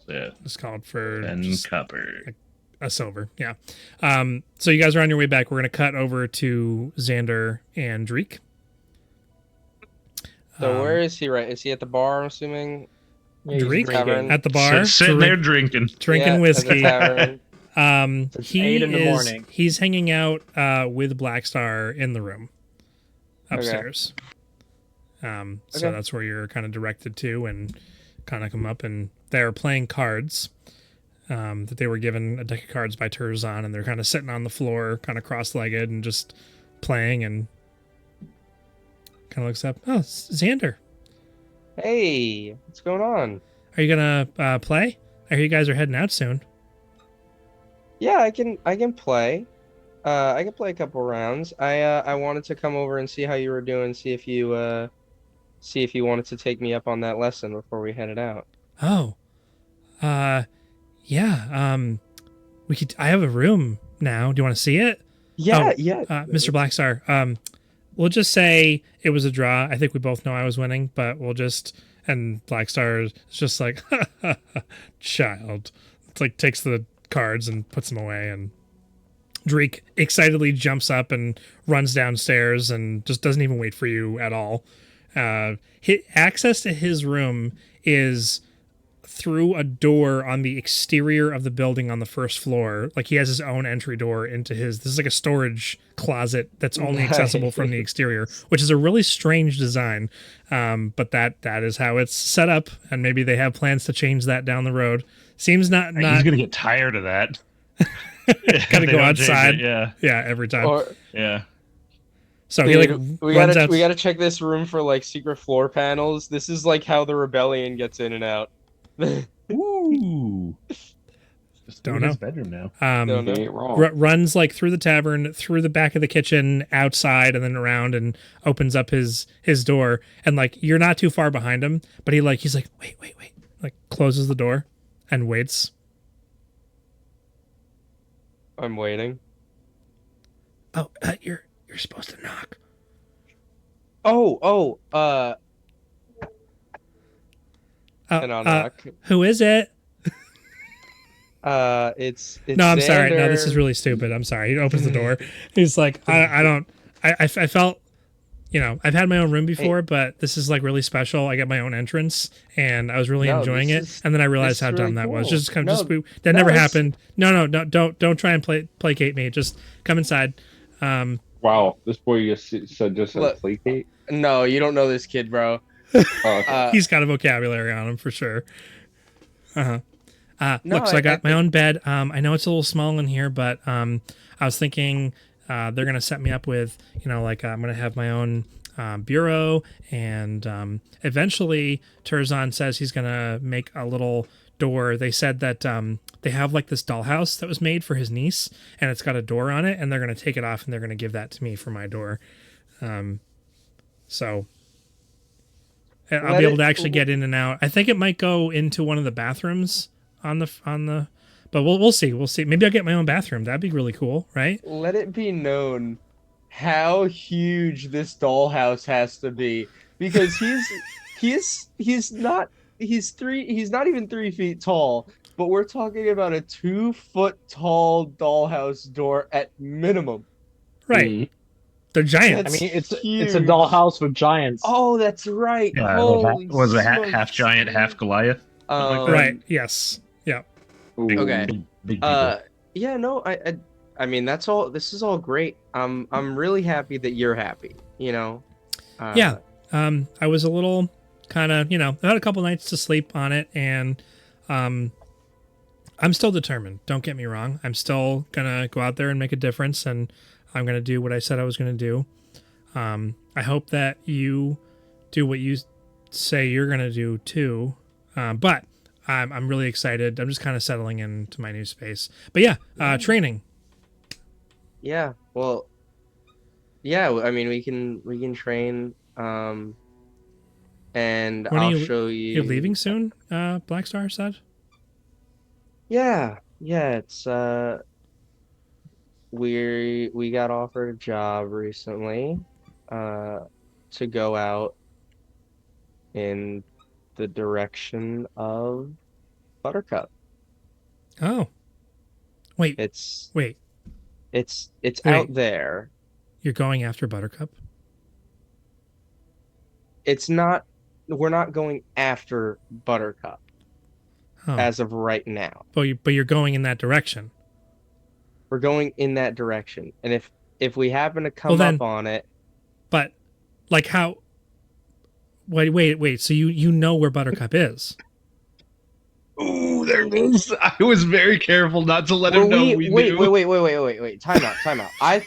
So, yeah, It's called for 10 just copper. a silver. Yeah. So you guys are on your way back. We're gonna cut over to Xander and Dreek. So where is he? Right? Is he at the bar? I'm assuming. Dreek Tavern. at the bar, Sitting there drinking. drinking Yeah, at the whiskey. tavern. It's He 8 in the is. morning. He's hanging out with Blackstar in the room upstairs. So Okay. that's where you're kind of directed to, and kind of come up, and they're playing cards. That they were given a deck of cards by Turzan, and they're kind of sitting on the floor, kind of cross-legged, and just playing. And kind of looks up. Oh, Xander, Hey, what's going on? are you gonna play? I hear you guys are heading out soon. Yeah, I can play. I can play a couple rounds. I wanted to come over and see how you were doing, see if you wanted to take me up on that lesson before we headed out. Oh, yeah. We could. I have a room now. Do you want to see it? Yeah, Oh, yeah. Mr. Blackstar. We'll just say it was a draw. I think we both know I was winning, but we'll just. And Blackstar is just like, child. It's like takes the cards and puts them away, and Dreek excitedly jumps up and runs downstairs and just doesn't even wait for you at all. Access to his room is through a door on the exterior of the building on the first floor. Like he has his own entry door into his. This is like a storage closet that's only accessible from the exterior, which is a really strange design. But that is how it's set up, and maybe they have plans to change that down the road. Seems not. He's gonna get tired of that. Gotta They go don't change outside. it, Yeah, Every time. Or, yeah. So dude, he like we runs gotta out. we gotta check this room for like secret floor panels. This is like how the rebellion gets in and out. Ooh. Just Don't in know. his bedroom now. Don't know. you ain't wrong. Runs like through the tavern, through the back of the kitchen, outside, and then around, and opens up his door. And like you're not too far behind him, but he's like, wait, like closes the door and waits. I'm waiting. Oh, you're supposed to knock. And I'll knock. Who is it? It's No, I'm sorry. No, this Xander. is really stupid. I'm sorry. He opens the door. He's like, I felt, I've had my own room before, but this is like really special. I get my own entrance, and I was really No, enjoying it. this is- And then I realized this how is dumb really that was. cool. Just come, No, that never it's- happened. No, don't try and placate me. Just come inside. Wow, this boy just said Look. placate. No, you don't know this kid, bro. Okay. He's got a vocabulary on him for sure. No, Look, so I got I- my own bed. I know it's a little small in here, but I was thinking they're gonna set me up with, like I'm gonna have my own bureau, and eventually Turzan says he's gonna make a little door. They said that they have like this dollhouse that was made for his niece, and it's got a door on it, and they're gonna take it off and they're gonna give that to me for my door. So I'll Let be able it- to actually get in and out. I think it might go into one of the bathrooms on the, but we'll see. We'll see. Maybe I'll get my own bathroom. That'd be really cool, right? Let it be known how huge this dollhouse has to be, because he's not even 3 feet tall, but we're talking about a 2-foot tall dollhouse door at minimum. Right. Mm. They're giants. I That's mean, it's a huge. dollhouse with giants. Oh, that's right. Yeah, Holy was it smokes. half giant, half Goliath? Something like that? Right. Yes. Yeah. Big, Okay. big people. Yeah, no, I mean, that's all. This is all great. I'm really happy that you're happy. You know. Yeah. I was a little kind of, I had a couple nights to sleep on it, and I'm still determined. Don't get me wrong. I'm still gonna go out there and make a difference, and I'm gonna do what I said I was gonna do. I hope that you do what you say you're gonna do too. But I'm really excited. I'm just kind of settling into my new space. But yeah, training. Yeah. Well. Yeah. I mean, we can train. And When are I'll you- show you. You're leaving soon, Black Star said? Yeah. Yeah. It's we got offered a job recently, to go out in the direction of Buttercup. Oh. Wait. It's Wait. it's Wait. out there. You're going after Buttercup? It's not. We're not going after Buttercup Oh. as of right now. But you're going in that direction. We're going in that direction, and if we happen to come Well, then- up on it, But like how? Wait. So you know where Buttercup is? Ooh, there it is. I was very careful not to let him know we wait, knew. wait. Time out. I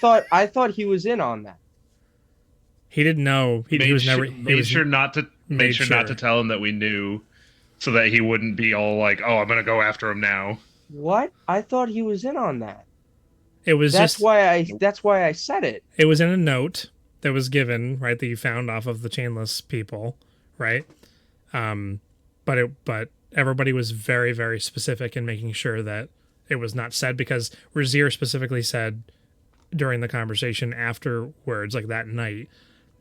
thought he was in on that. He didn't know. He was never. Made sure not to tell him that we knew, so that he wouldn't be all like, "Oh, I'm gonna go after him now." What? I thought he was in on that. It was That's just. why I said it. It was in a note that was given, right, that you found off of the chainless people, right? But everybody was very, very specific in making sure that it was not said, because Razier specifically said during the conversation afterwards, like that night,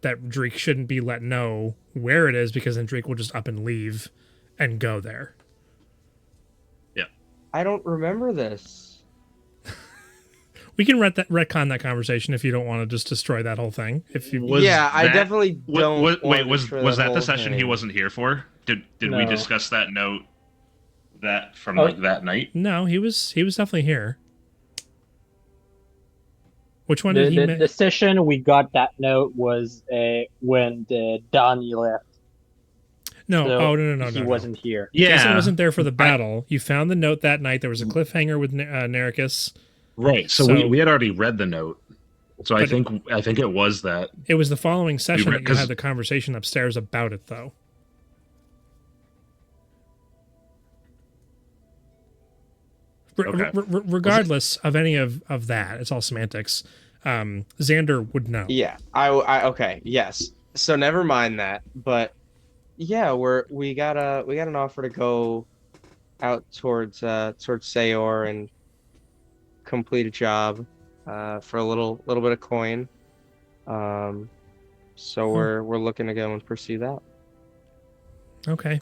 that Drake shouldn't be let know where it is, because then Drake will just up and leave and go there. I don't remember this. We can retcon that conversation if you don't want to just destroy that whole thing. If you, I definitely don't. Wait, want to was destroy that the whole session he thing. wasn't here for? Did we No. discuss that note from Oh. like that night? no, he was definitely here. Which one did he? The session we got that note was when Donnie left. No, So no. he no. wasn't here. Jason wasn't there for the battle. You found the note that night. There was a cliffhanger with Nericus. Right. So, So- we had already read the note. So I think it was that. It was the following session that you 'cause- had the conversation upstairs about it, though. Okay. Regardless of any of that, it's all semantics. Xander would know. Yeah. Okay. Yes. So never mind that. But yeah, we got an offer to go out towards Sayor and complete a job for a little bit of coin. So we're looking to go and pursue that. Okay.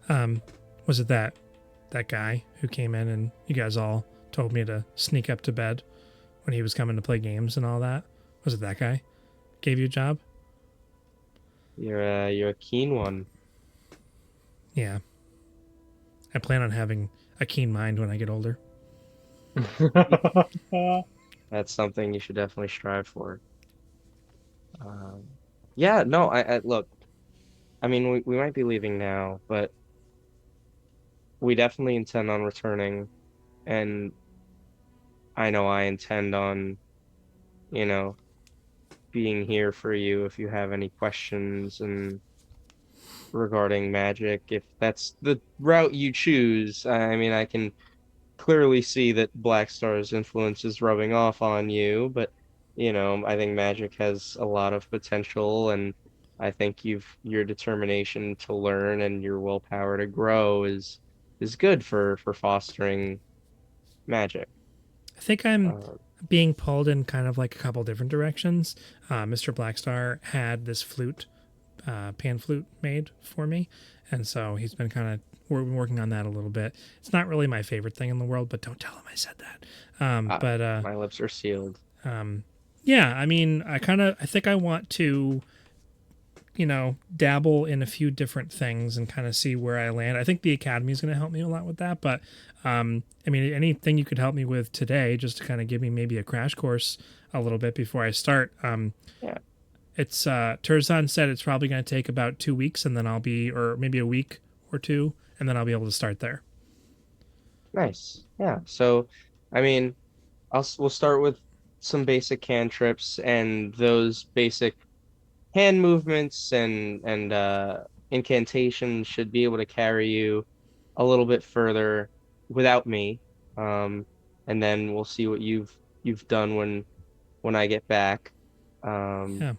Was it that guy who came in and you guys all told me to sneak up to bed when he was coming to play games and all that? Was it that guy? Gave you a job? You're a keen one. Yeah. I plan on having a keen mind when I get older. That's something you should definitely strive for. Yeah, no, I look. I mean, we might be leaving now, but we definitely intend on returning, and I know I intend on, being here for you if you have any questions and regarding magic. If that's the route you choose, I mean, I can clearly see that Black Star's influence is rubbing off on you, but I think magic has a lot of potential, and I think your determination to learn and your willpower to grow is good for fostering magic. I think I'm being pulled in kind of like a couple different directions. Mr. Blackstar had this flute pan flute made for me, and so he's been we're working on that a little bit. It's not really my favorite thing in the world, but don't tell him I said that. My lips are sealed. Yeah, I mean, I think I want to, dabble in a few different things and kind of see where I land. I think the academy is going to help me a lot with that, but I mean, anything you could help me with today, just to kind of give me maybe a crash course a little bit before I start. Yeah. It's Turzan said it's probably going to take about 2 weeks, and then or maybe a week or two, and then I'll be able to start there. Nice. Yeah. So, I mean, we'll start with some basic cantrips and those basic hand movements and incantations should be able to carry you a little bit further without me. And then we'll see what you've done when I get back. Yeah. So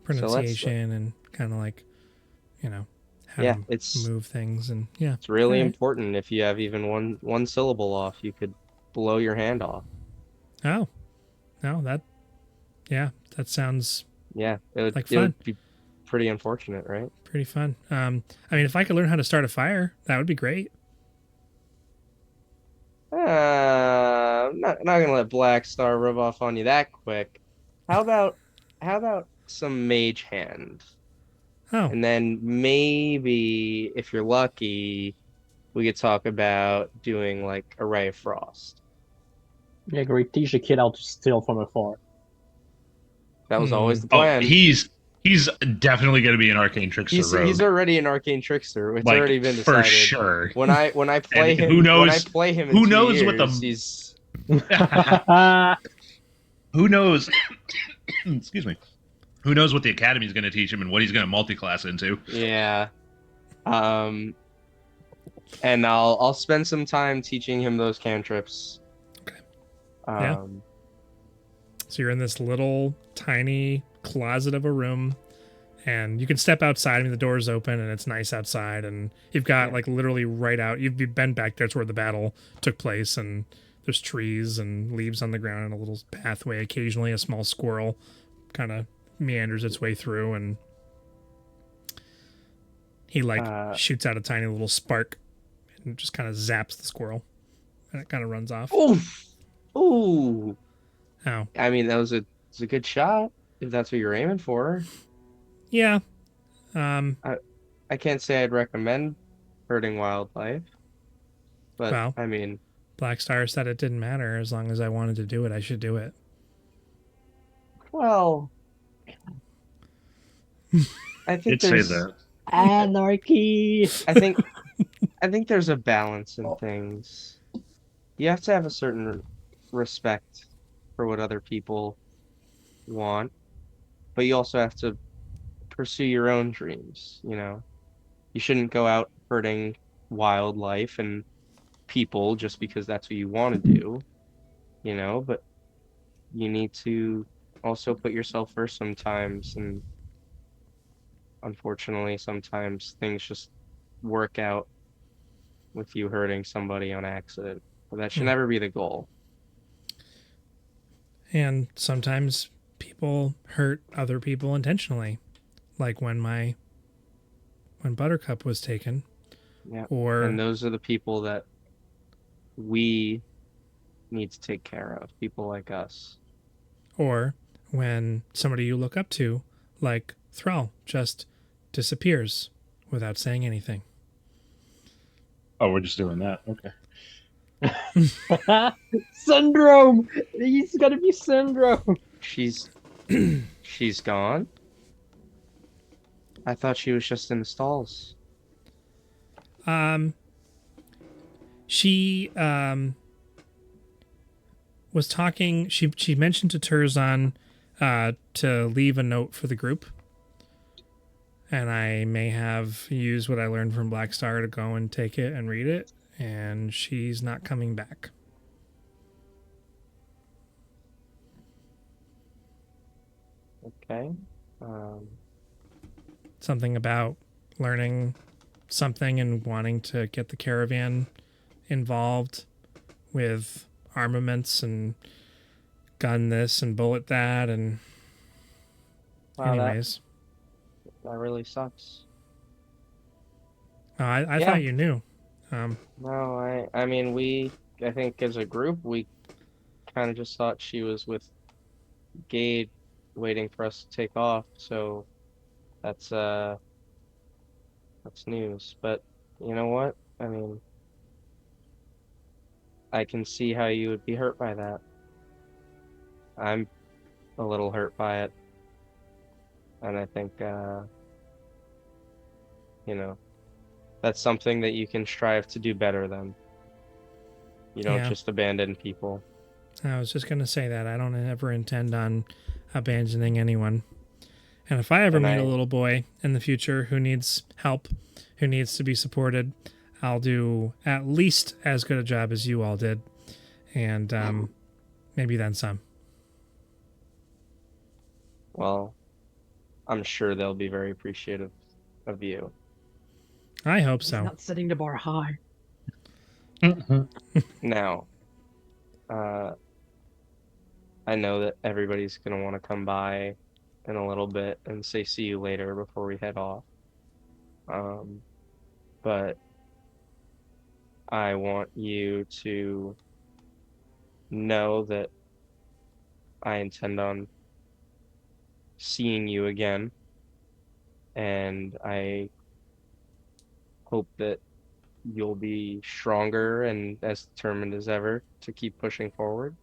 Pronunciation and kind of like, how to move things, and it's really All right. important. If you have even one syllable off, you could blow your hand off. Oh, no, that sounds It like it fun. would be pretty unfortunate, right? Pretty fun. I mean, if I could learn how to start a fire, that would be great. I'm not gonna let Black Star rub off on you that quick. How about some mage hand? Oh, And then maybe if you're lucky, we could talk about doing like a Ray of Frost. Yeah, great. Teach a kid how to steal from afar. That was always the Oh, plan. he's definitely going to be an arcane trickster rogue. He's already an arcane trickster. It's like, already been for decided. sure. When I play And him, who knows? when I play him in Who 2 knows what years, the? he's Who knows? Excuse me. Who knows what the academy is going to teach him and what he's going to multi-class into? yeah. And I'll spend some time teaching him those cantrips. Okay. Yeah. So you're in this little tiny closet of a room, and you can step outside. I mean, the door's open and it's nice outside, and you've got like literally right out. You've been back there. It's where the battle took place, and there's trees and leaves on the ground and a little pathway. Occasionally, a small squirrel kind of meanders its way through, and he shoots out a tiny little spark and just kind of zaps the squirrel, and it kind of runs off. Ooh. Oh. I mean, that was a good shot if that's what you're aiming for. Yeah. I can't say I'd recommend hurting wildlife, but Well, I mean, Black Star said it didn't matter as long as I wanted to do it. I should do it. well, I think Say there's that. Anarchy. I think there's a balance in things. You have to have a certain respect for what other people want, but you also have to pursue your own dreams, You shouldn't go out hurting wildlife and people just because that's what you want to do, but you need to also put yourself first sometimes, and unfortunately sometimes things just work out with you hurting somebody on accident. But that should never be the goal. And sometimes people hurt other people intentionally, like when Buttercup was taken. Yeah. Or And those are the people that we need to take care of, people like us. Or when somebody you look up to, like Thrall, just disappears without saying anything. Oh, we're just doing that. Okay. Syndrome. He's gonna be syndrome. She's gone. I thought she was just in the stalls. She was talking. She mentioned to Turzan to leave a note for the group, and I may have used what I learned from Black Star to go and take it and read it. And she's not coming back. Okay. Something about learning something and wanting to get the caravan involved with armaments and gun this and bullet that, and Wow, anyways, really sucks. I Yeah. thought you knew. No, I mean, I think as a group, we kind of just thought she was with Gade waiting for us to take off. So that's, that's news. But you know what? I mean, I can see how you would be hurt by that. I'm a little hurt by it. And I think, you know, that's something that you can strive to do better than. You don't Yeah. just abandon people. I was just going to say that. I don't ever intend on abandoning anyone. And if I ever And meet I- a little boy in the future who needs help, who needs to be supported, I'll do at least as good a job as you all did. And maybe then some. Well, I'm sure they'll be very appreciative of you. I hope He's so. not setting the bar high. Now, I know that everybody's gonna want to come by in a little bit and say see you later before we head off. But I want you to know that I intend on seeing you again, and I hope that you'll be stronger and as determined as ever to keep pushing forward.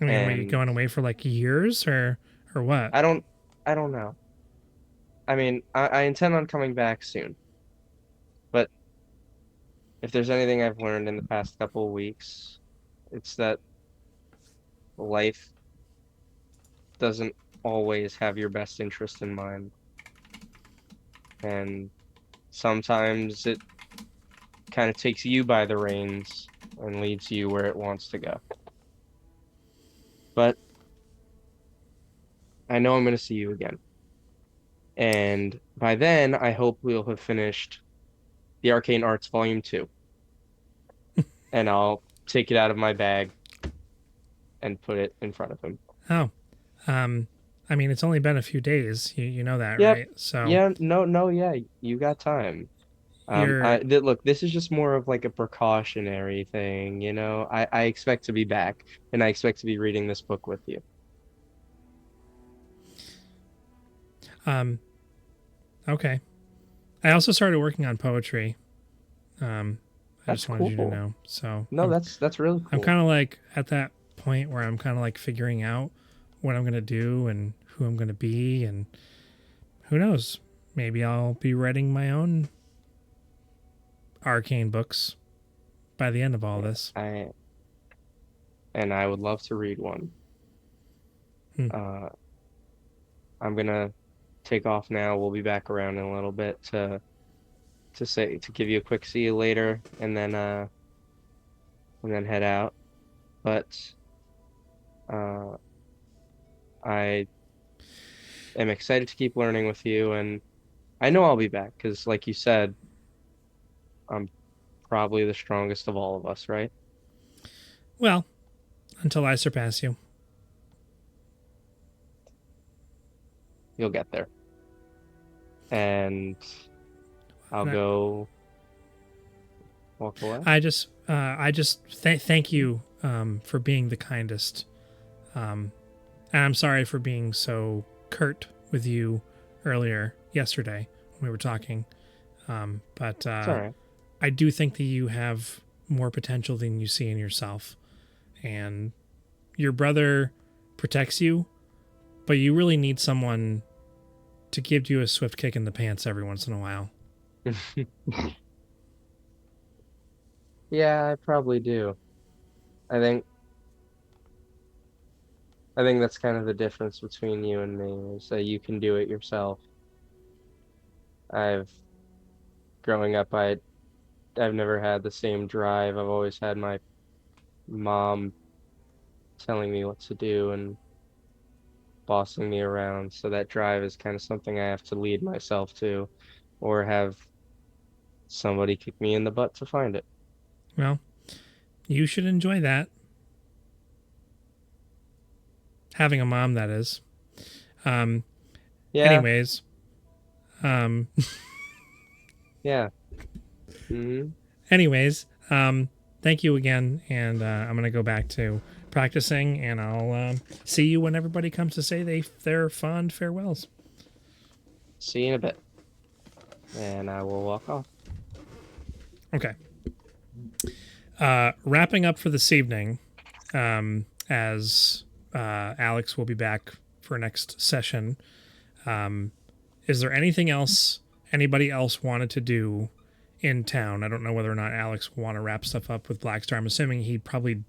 I mean, are you And going away for like years or what? I don't know. I mean, I intend on coming back soon. But if there's anything I've learned in the past couple of weeks, it's that life doesn't always have your best interest in mind. And sometimes it kind of takes you by the reins and leads you where it wants to go. But I know I'm going to see you again. And by then, I hope we'll have finished the Arcane Arts Volume 2. And I'll take it out of my bag and put it in front of him. Oh, I mean, it's only been a few days. You know that, Yep. right? So Yeah, no, yeah, you got time. you're Look, this is just more of like a precautionary thing, you know. I expect to be back, and I expect to be reading this book with you. okay. I also started working on poetry. I That's just wanted you to cool. know. So No, I'm, that's really cool. I'm kind of like at that point where I'm kind of like figuring out what I'm gonna do and who I'm gonna be, and who knows, maybe I'll be writing my own arcane books by the end of all this. I would love to read one. Hmm. I'm gonna take off now. We'll be back around in a little bit to give you a quick see you later, and then head out. But I am excited to keep learning with you, and I know I'll be back because, like you said, I'm probably the strongest of all of us, right? Well, until I surpass you. You'll get there. And I'll Right. go walk away. I just thank you for being the kindest. And I'm sorry for being so curt with you yesterday when we were talking. But It's all right. I do think that you have more potential than you see in yourself. And your brother protects you, but you really need someone to give you a swift kick in the pants every once in a while. Yeah, I probably do. I think that's kind of the difference between you and me is that you can do it yourself. I've growing up I've never had the same drive. I've always had my mom telling me what to do and bossing me around. So that drive is kind of something I have to lead myself to or have somebody kick me in the butt to find it. Well, you should enjoy that. Having a mom, that is. Yeah. Anyways, Yeah. Hmm. Anyways, thank you again, and I'm gonna go back to practicing, and I'll see you when everybody comes to say their fond farewells. See you in a bit. And I will walk off. Okay. Wrapping up for this evening, as Alex will be back for next session. Is there anything else anybody else wanted to do in town? I don't know whether or not Alex will want to wrap stuff up with Blackstar. I'm assuming he probably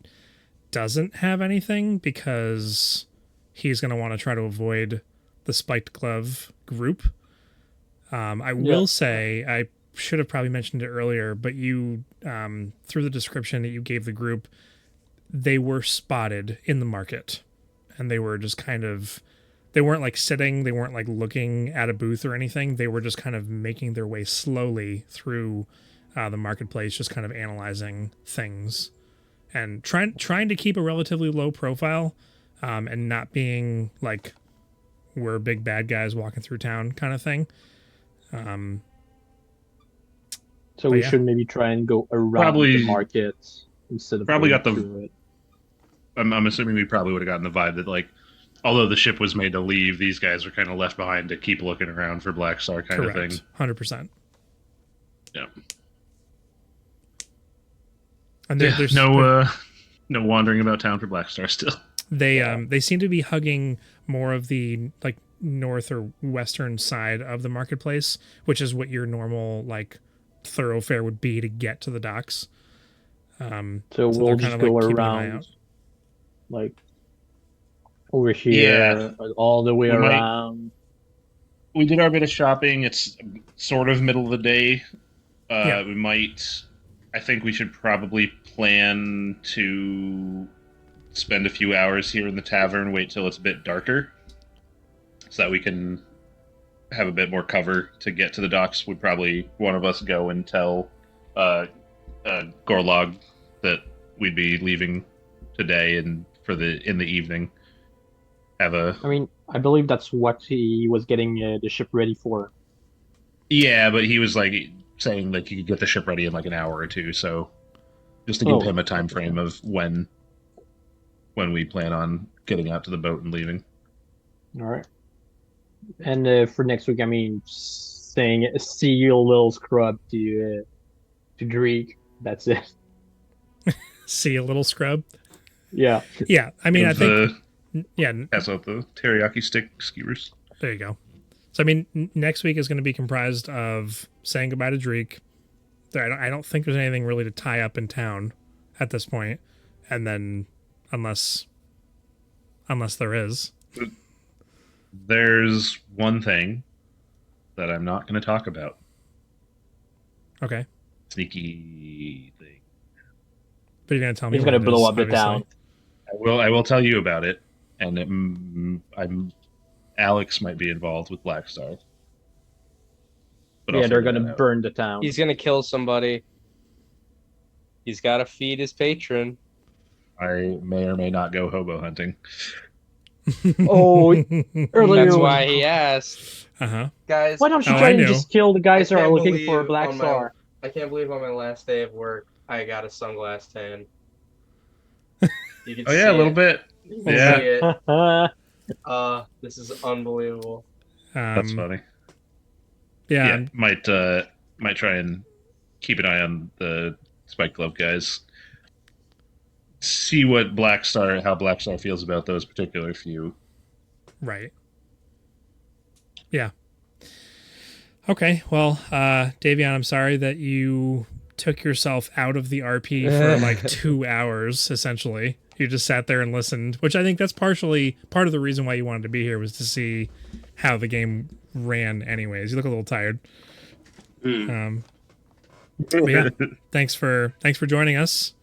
doesn't have anything because he's going to want to try to avoid the Spiked Glove group. I will say, I should have probably mentioned it earlier, but you, through the description that you gave the group, they were spotted in the market, and they were just kind of, they weren't like sitting, they weren't like looking at a booth or anything. They were just kind of making their way slowly through the marketplace, just kind of analyzing things and trying to keep a relatively low profile, and not being like we're big bad guys walking through town kind of thing. So we yeah. should maybe try and go around Probably- the market instead of probably going got the- through it. I'm assuming we probably would have gotten the vibe that, like, although the ship was made to leave, these guys are kind of left behind to keep looking around for Black Star kind of thing. 100%. Yeah. And Yeah, there's no wandering about town for Black Star still. they seem to be hugging more of the like north or western side of the marketplace, which is what your normal like thoroughfare would be to get to the docks. So they're we'll kinda, just go like, keeping an eye around, out. like over here, like, all the way We might- around. We did our bit of shopping. It's sort of middle of the day. Yeah. We might. I think we should probably plan to spend a few hours here in the tavern, wait till it's a bit darker, so that we can have a bit more cover to get to the docks. Would probably one of us go and tell Gorlog that we'd be leaving today and in the evening. Have a I mean, I believe that's what he was getting the ship ready for. yeah, but he was like saying like you could get the ship ready in like an hour or two, so just to give Oh. him a time frame of when we plan on getting out to the boat and leaving. All right. And for next week, I mean, saying see you little scrub to Drake. That's it. See a little scrub. Yeah. Yeah, I mean, I think yeah, pass out the teriyaki stick skewers. there you go. So I mean, next week is going to be comprised of saying goodbye to Drake. I don't think there's anything really to tie up in town at this point, and then unless there is. There's one thing that I'm not going to talk about. Okay, Sneaky thing. but you're going to tell me He's what gonna it blow is, up the obviously. town. I will tell you about it, and Alex might be involved with Black Star. But I'll Yeah, they're figure gonna that out. burn the town. He's gonna kill somebody. He's got to feed his patron. I may or may not go hobo hunting. Oh, earlier. That's why he asked. Uh-huh. Guys, Why don't you Oh, try I and know. just kill the guys I that are can't looking for a believe Black on my- Star? I can't believe on my last day of work, I got a sunglass tan. You can Oh yeah, a little it. bit. You can Yeah. see it. This is unbelievable. That's funny. Yeah, Might try and keep an eye on the Spike Glove guys. See what how Black Star feels about those particular few. right. Yeah. Okay, well, Davion, I'm sorry that you took yourself out of the RP for like 2 hours, essentially. You just sat there and listened, which I think that's partially part of the reason why you wanted to be here was to see how the game ran anyways. You look a little tired. But yeah, thanks for joining us.